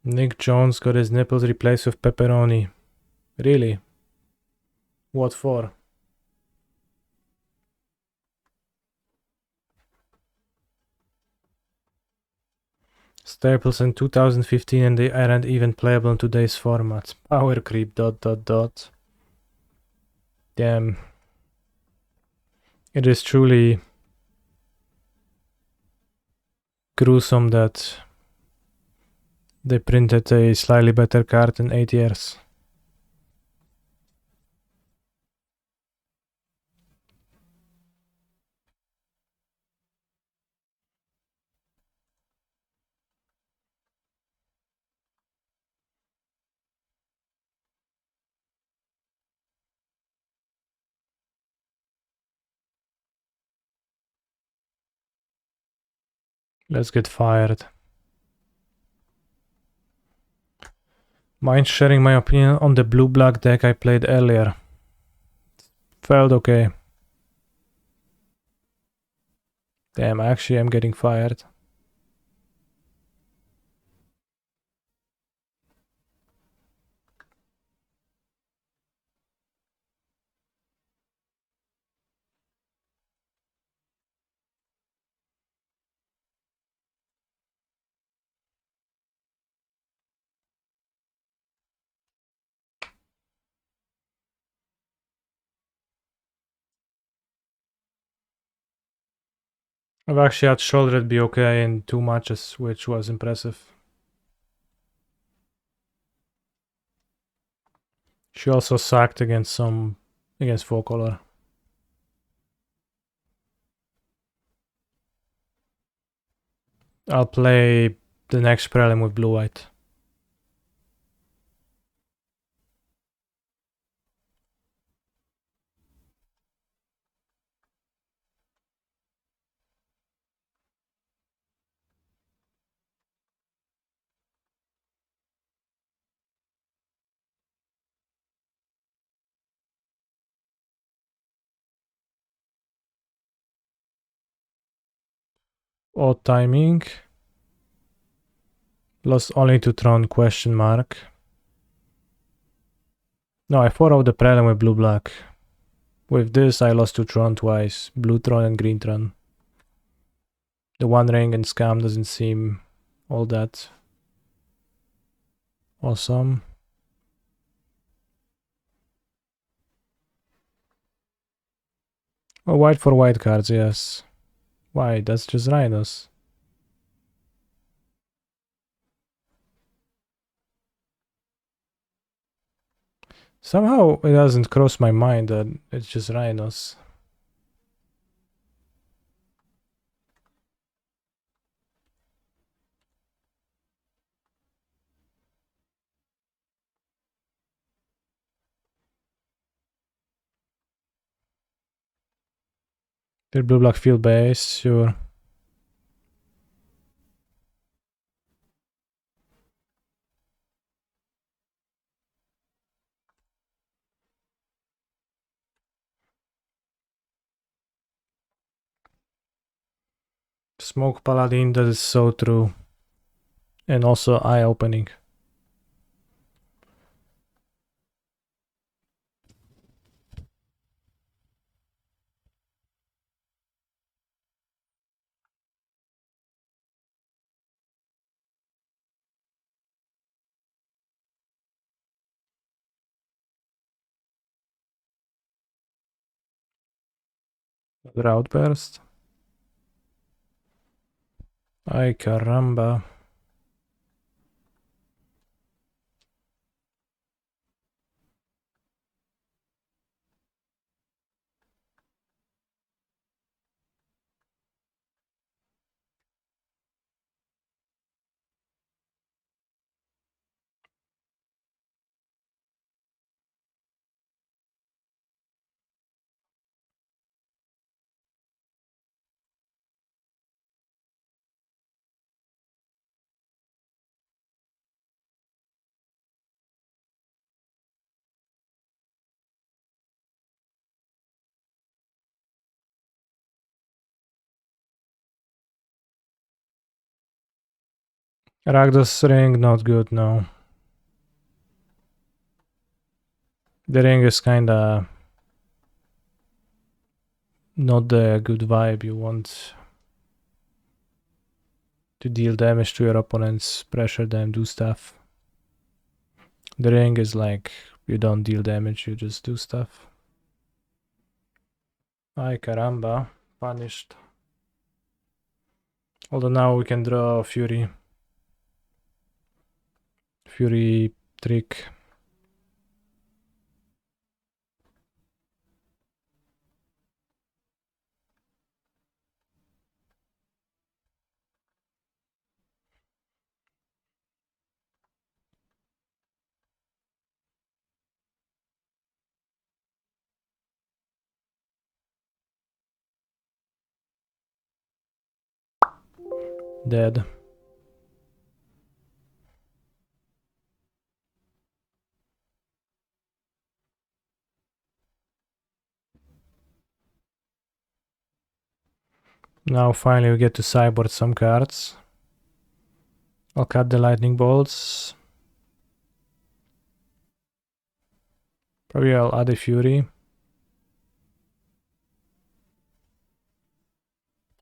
Nick Jones got his nipples replaced with pepperoni. Really? What for? Staples in 2015 and they aren't even playable in today's format. Power creep ... Damn. It is truly gruesome that they printed a slightly better card in 8 years. Let's get fired. Mind sharing my opinion on the blue-black deck I played earlier? Felt okay. Damn, actually I'm getting fired. I've actually had Shouldered be okay in 2 matches, which was impressive. She also sacked against 4-color. I'll play the next prelim with blue-white. Odd timing. Lost only to Tron ? No, I 4-0'd the prelim with blue-black. With this, I lost to Tron twice. Blue Tron and Green Tron. The One Ring and Scam doesn't seem all that awesome. Oh, white for white cards, yes. Why? That's just rhinos. Somehow it doesn't cross my mind that it's just rhinos. Did blue-black field base? Sure. Smoke Paladin, that is so true. And also eye-opening. Another outburst. Ay caramba. Ragdos ring, not good, no. The ring is kinda not the good vibe you want to deal damage to your opponents, pressure them, do stuff. The ring is like, you don't deal damage, you just do stuff. Ay caramba, punished. Although now we can draw Fury. Fury trick. Dead. Now finally we get to sideboard some cards. I'll cut the lightning bolts. Probably I'll add a Fury.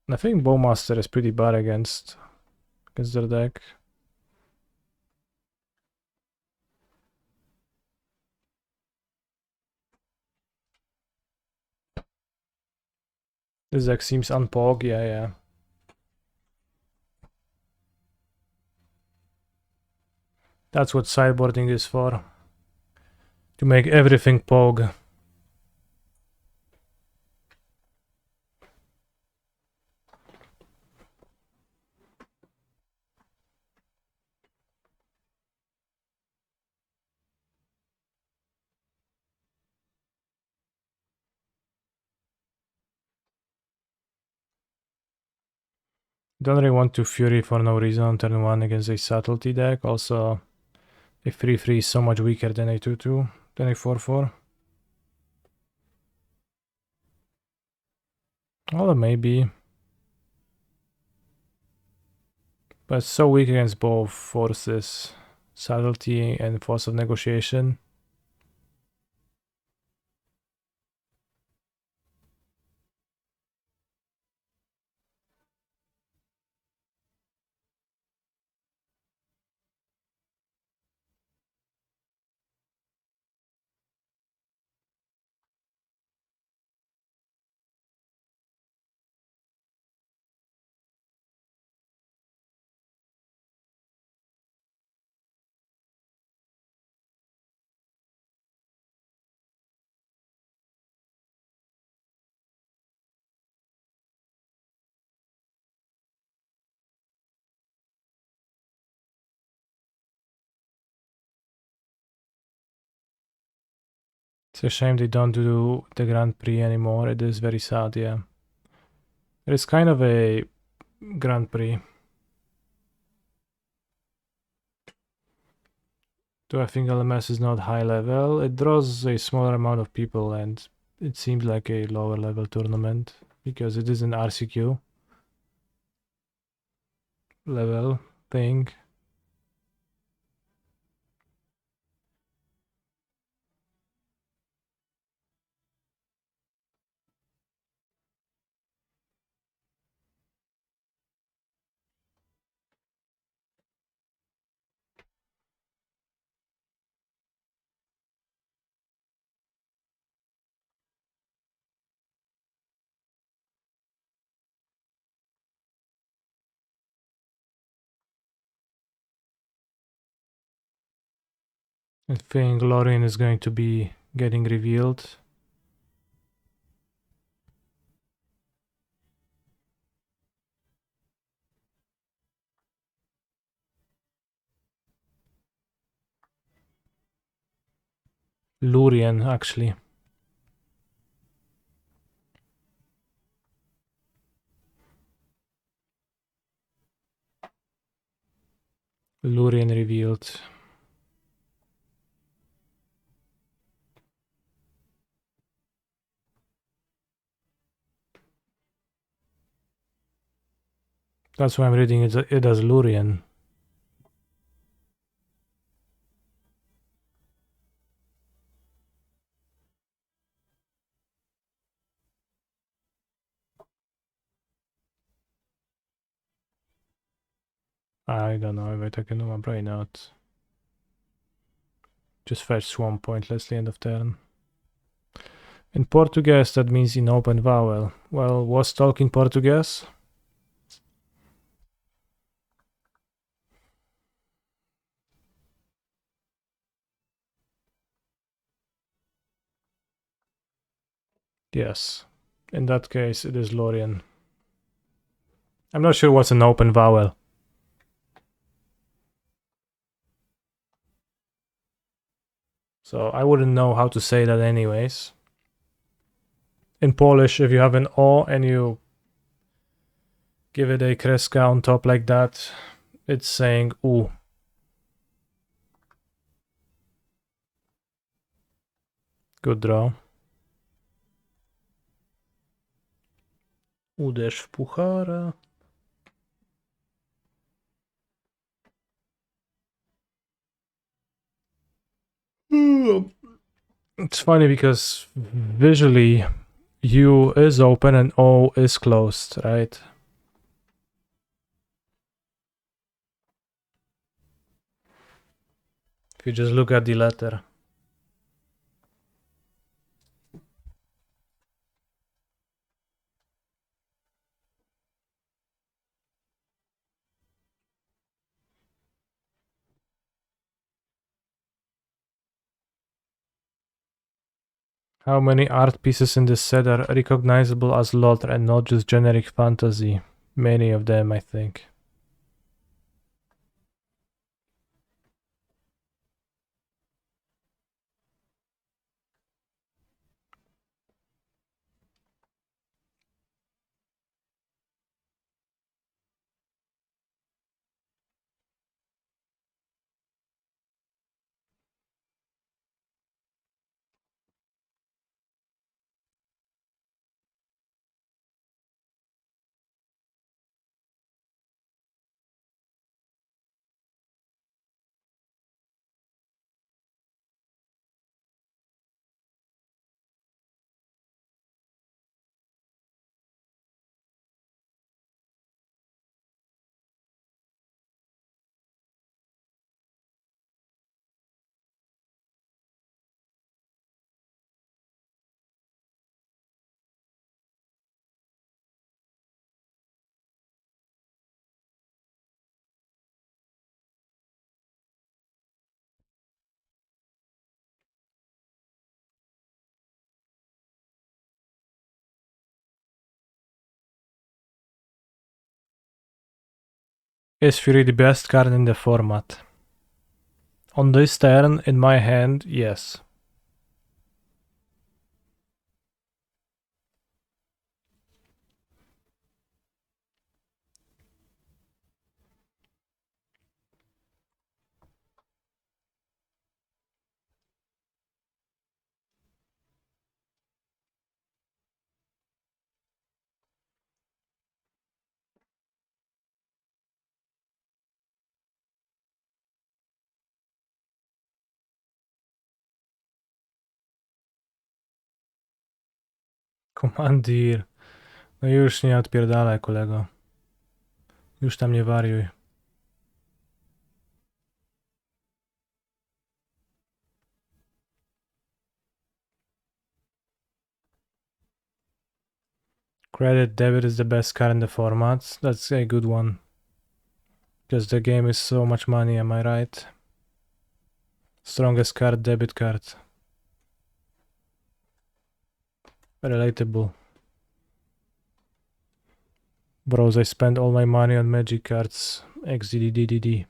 I think Bowmaster is pretty bad against their deck. This deck seems unpog, yeah. That's what sideboarding is for. To make everything pog. Don't really want to Fury for no reason on turn 1 against a subtlety deck. Also, a 3-3 is so much weaker than a 2-2, than a 4-4. Although maybe. But it's so weak against both forces. Subtlety and force of negotiation. It's a shame they don't do the Grand Prix anymore. It is very sad, yeah. It is kind of a Grand Prix. Do I think LMS is not high level? It draws a smaller amount of people and it seems like a lower level tournament because it is an RCQ level thing. I think Lorien is going to be getting revealed. Lurien, actually. Lurien revealed. That's why I'm reading it as Lurien. I don't know if I take a Numa, probably not. Just fetch Swamp pointlessly end of turn. In Portuguese, that means in open vowel. Well, was talking Portuguese? Yes. In that case, it is Lorien. I'm not sure what's an open vowel. So I wouldn't know how to say that anyways. In Polish, if you have an O and you give it a kreska on top like that, it's saying U. Good draw. Uderz w puchara. It's funny because visually U is open and O is closed, right? If you just look at the letter. How many art pieces in this set are recognizable as LOL and not just generic fantasy? Many of them, I think. Is Fury the best card in the format? On this turn, in my hand, yes. Komandir. No już nie odpierdalaj, kolego. Już tam nie wariuj. Credit debit is the best card in the format. That's a good one. Because the game is so much money, am I right? Strongest card, debit card. Relatable. Bros, I spent all my money on magic cards. XDDDDD.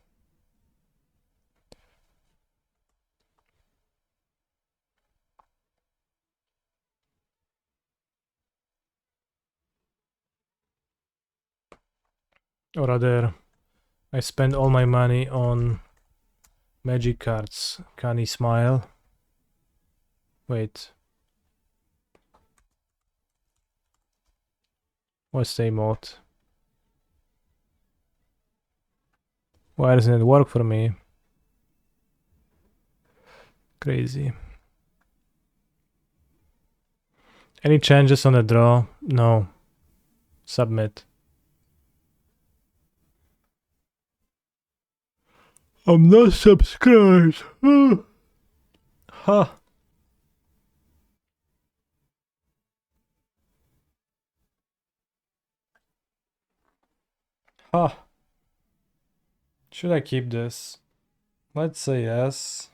Or rather, I spent all my money on magic cards. Can he smile? Wait. What's the emote? Why doesn't it work for me? Crazy. Any changes on the draw? No. Submit. I'm not subscribed. Huh. Huh. Should I keep this? Let's say yes.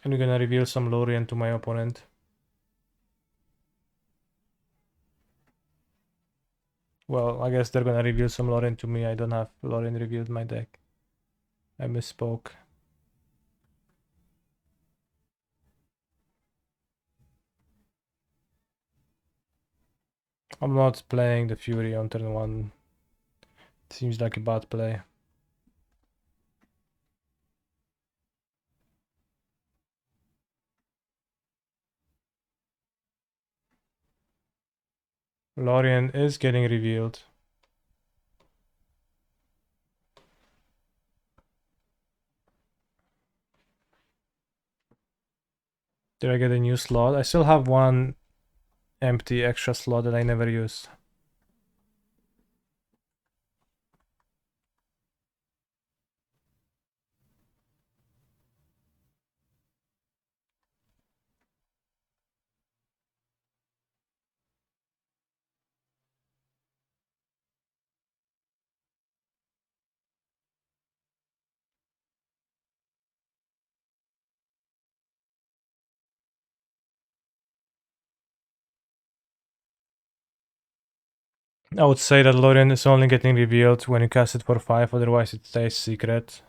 And we're gonna reveal some Lorien to my opponent. Well, I guess they're gonna reveal some Lorien to me. I don't have Lorien revealed in my deck. I misspoke. I'm not playing the Fury on turn 1. Seems like a bad play. Lorien is getting revealed. Did I get a new slot? I still have one empty extra slot that I never used. I would say that Lorien is only getting revealed when you cast it for 5, otherwise it stays secret.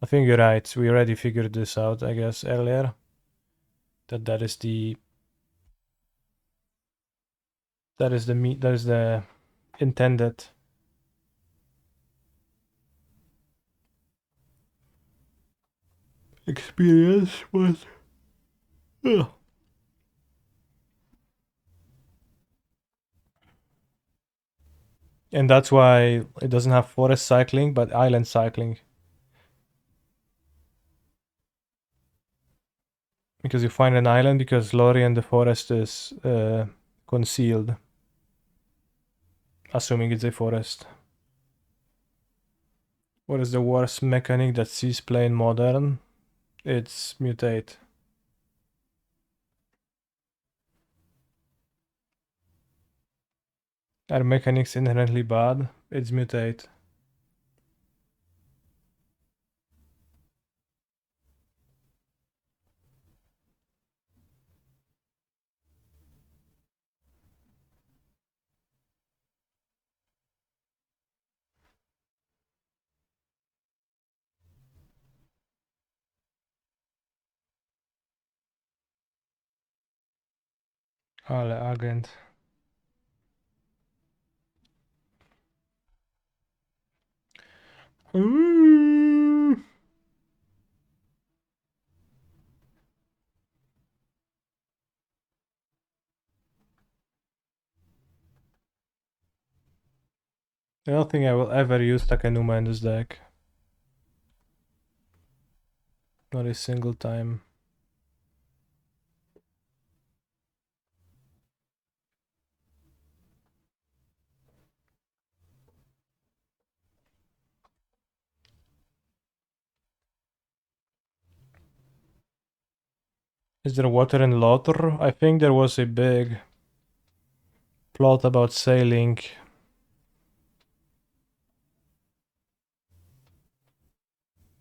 I think you're right. We already figured this out, I guess, earlier. That is the intended. Experience was. Ugh. And that's why it doesn't have forest cycling, but island cycling. Because you find an island because Lorien the forest is concealed. Assuming it's a forest. What is the worst mechanic that sees play in modern? It's mutate. Are mechanics inherently bad? It's mutate. Ale agent. I don't think I will ever use Takenuma in this deck. Not a single time. Is there water in Lothar? I think there was a big plot about sailing.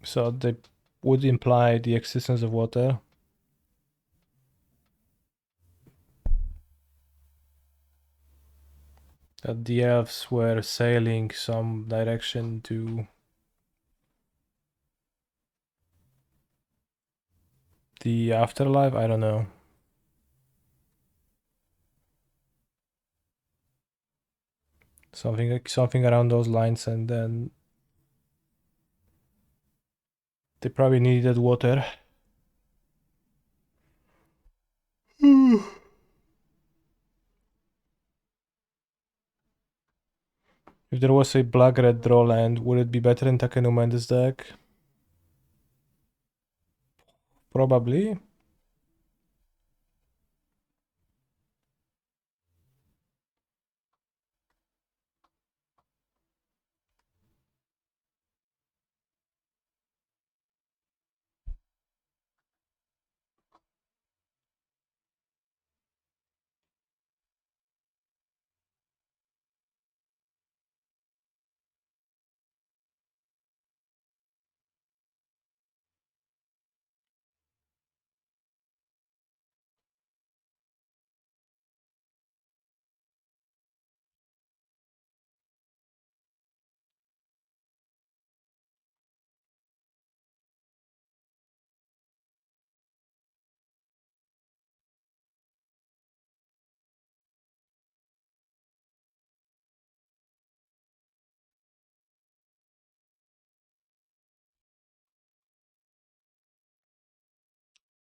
So they would imply the existence of water. That the elves were sailing some direction to the afterlife? I don't know. Something around those lines, and then they probably needed water. If there was a black-red draw land, would it be better in Takenuma in this deck? Probably.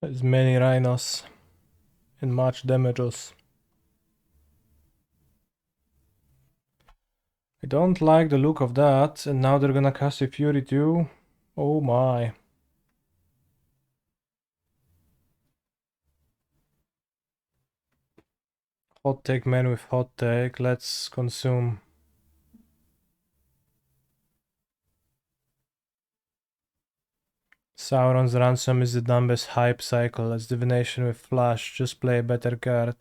There's many rhinos and much damages. I don't like the look of that, and now they're gonna cast a Fury too. Oh my. Hot take man with hot take. Let's consume. Sauron's Ransom is the dumbest hype cycle. It's divination with flash. Just play a better card.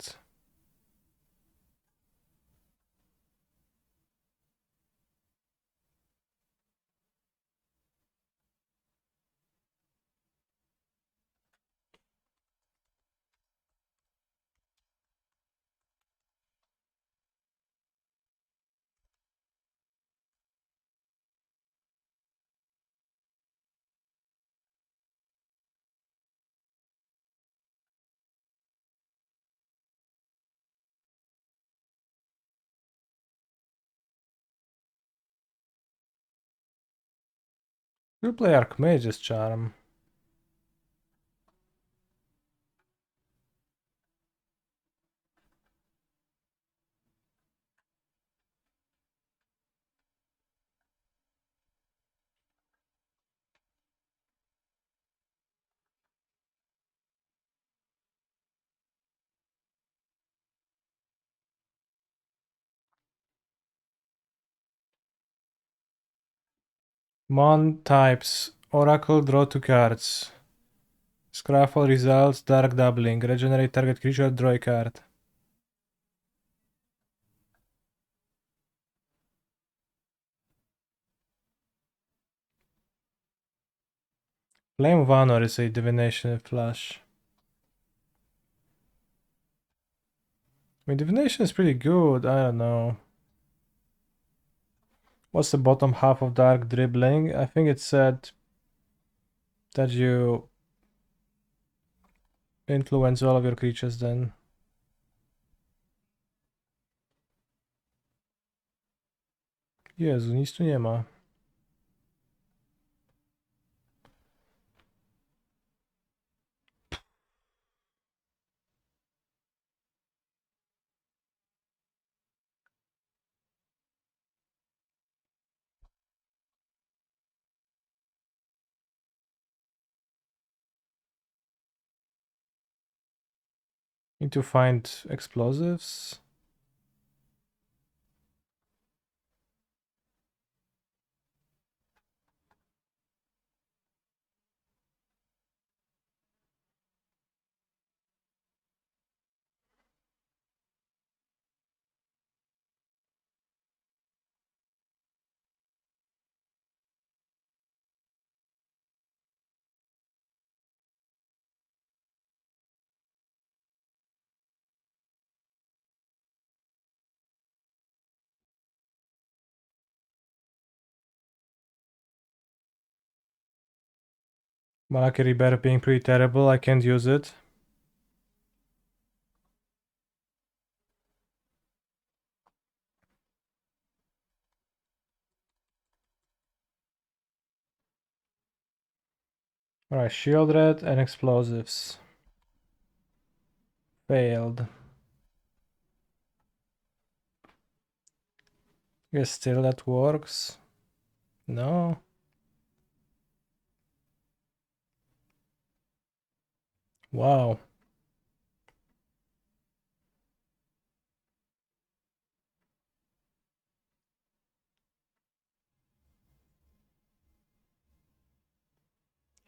You play Archmage's Charm. Mon types. Oracle, draw 2 cards. Scraffle results, Dark Doubling. Regenerate target creature, draw a card. Flame of Honor is a divination with flash. I mean, divination is pretty good. I don't know. What's the bottom half of Dark Dribbling? I think it said that you influence all of your creatures then. Jezu, nic tu nie ma. Need to find explosives. Malaki Rebirth being pretty terrible. I can't use it. Alright, Shield Red and explosives. Failed. Guess still that works. No. Wow.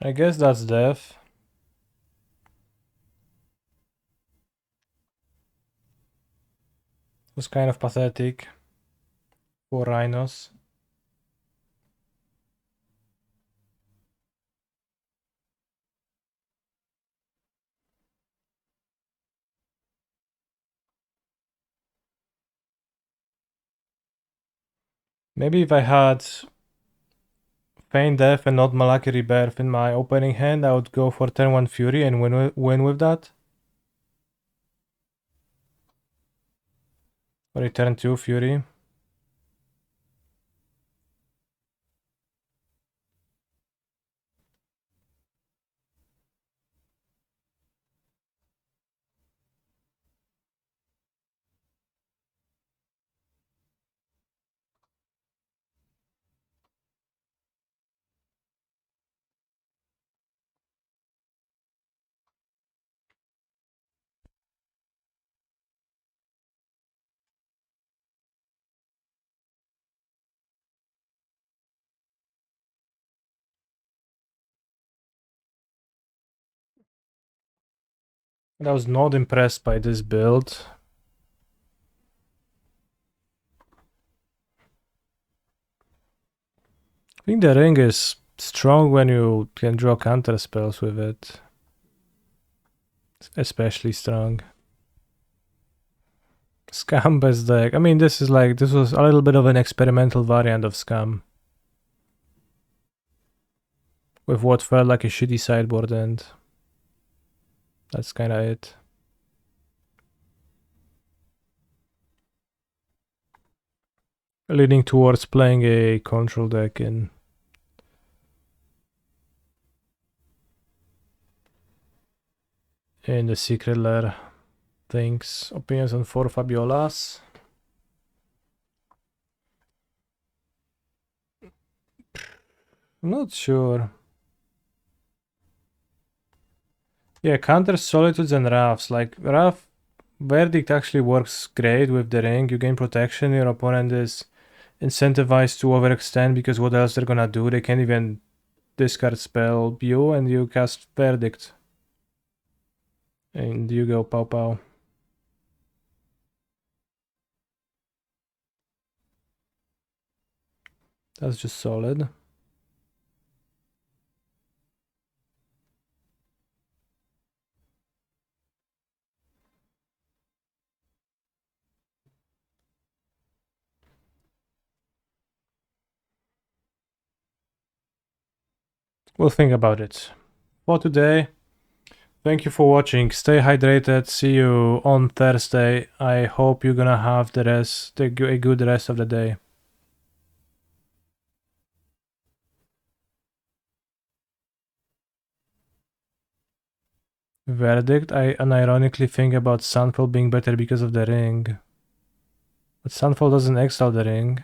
I guess that's death. It was kind of pathetic for rhinos. Maybe if I had Feign Death and not Malaki Rebirth in my opening hand, I would go for turn 1 Fury and win with that. Or turn 2 Fury. I was not impressed by this build. I think the ring is strong when you can draw counter spells with it. Especially strong. Scam best deck. I mean, this was a little bit of an experimental variant of Scam. With what felt like a shitty sideboard, and that's kinda it. Leaning towards playing a control deck in the secret lair things. Opinions on 4 Fabiolas. I'm not sure. Yeah, counter solitudes and Wraths. Like Wrath Verdict actually works great with the ring. You gain protection, your opponent is incentivized to overextend because what else they're gonna do? They can't even discard spell you, and you cast Verdict. And you go pow pow. That's just solid. We'll think about it. For today, thank you for watching. Stay hydrated. See you on Thursday. I hope you're gonna have a good rest of the day. Verdict. I unironically think about Sunfall being better because of the ring. But Sunfall doesn't exile the ring.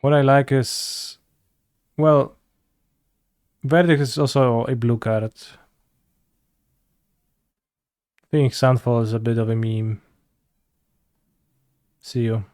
What I like is, well, Verdict is also a blue card. I think Sunfall is a bit of a meme. See you.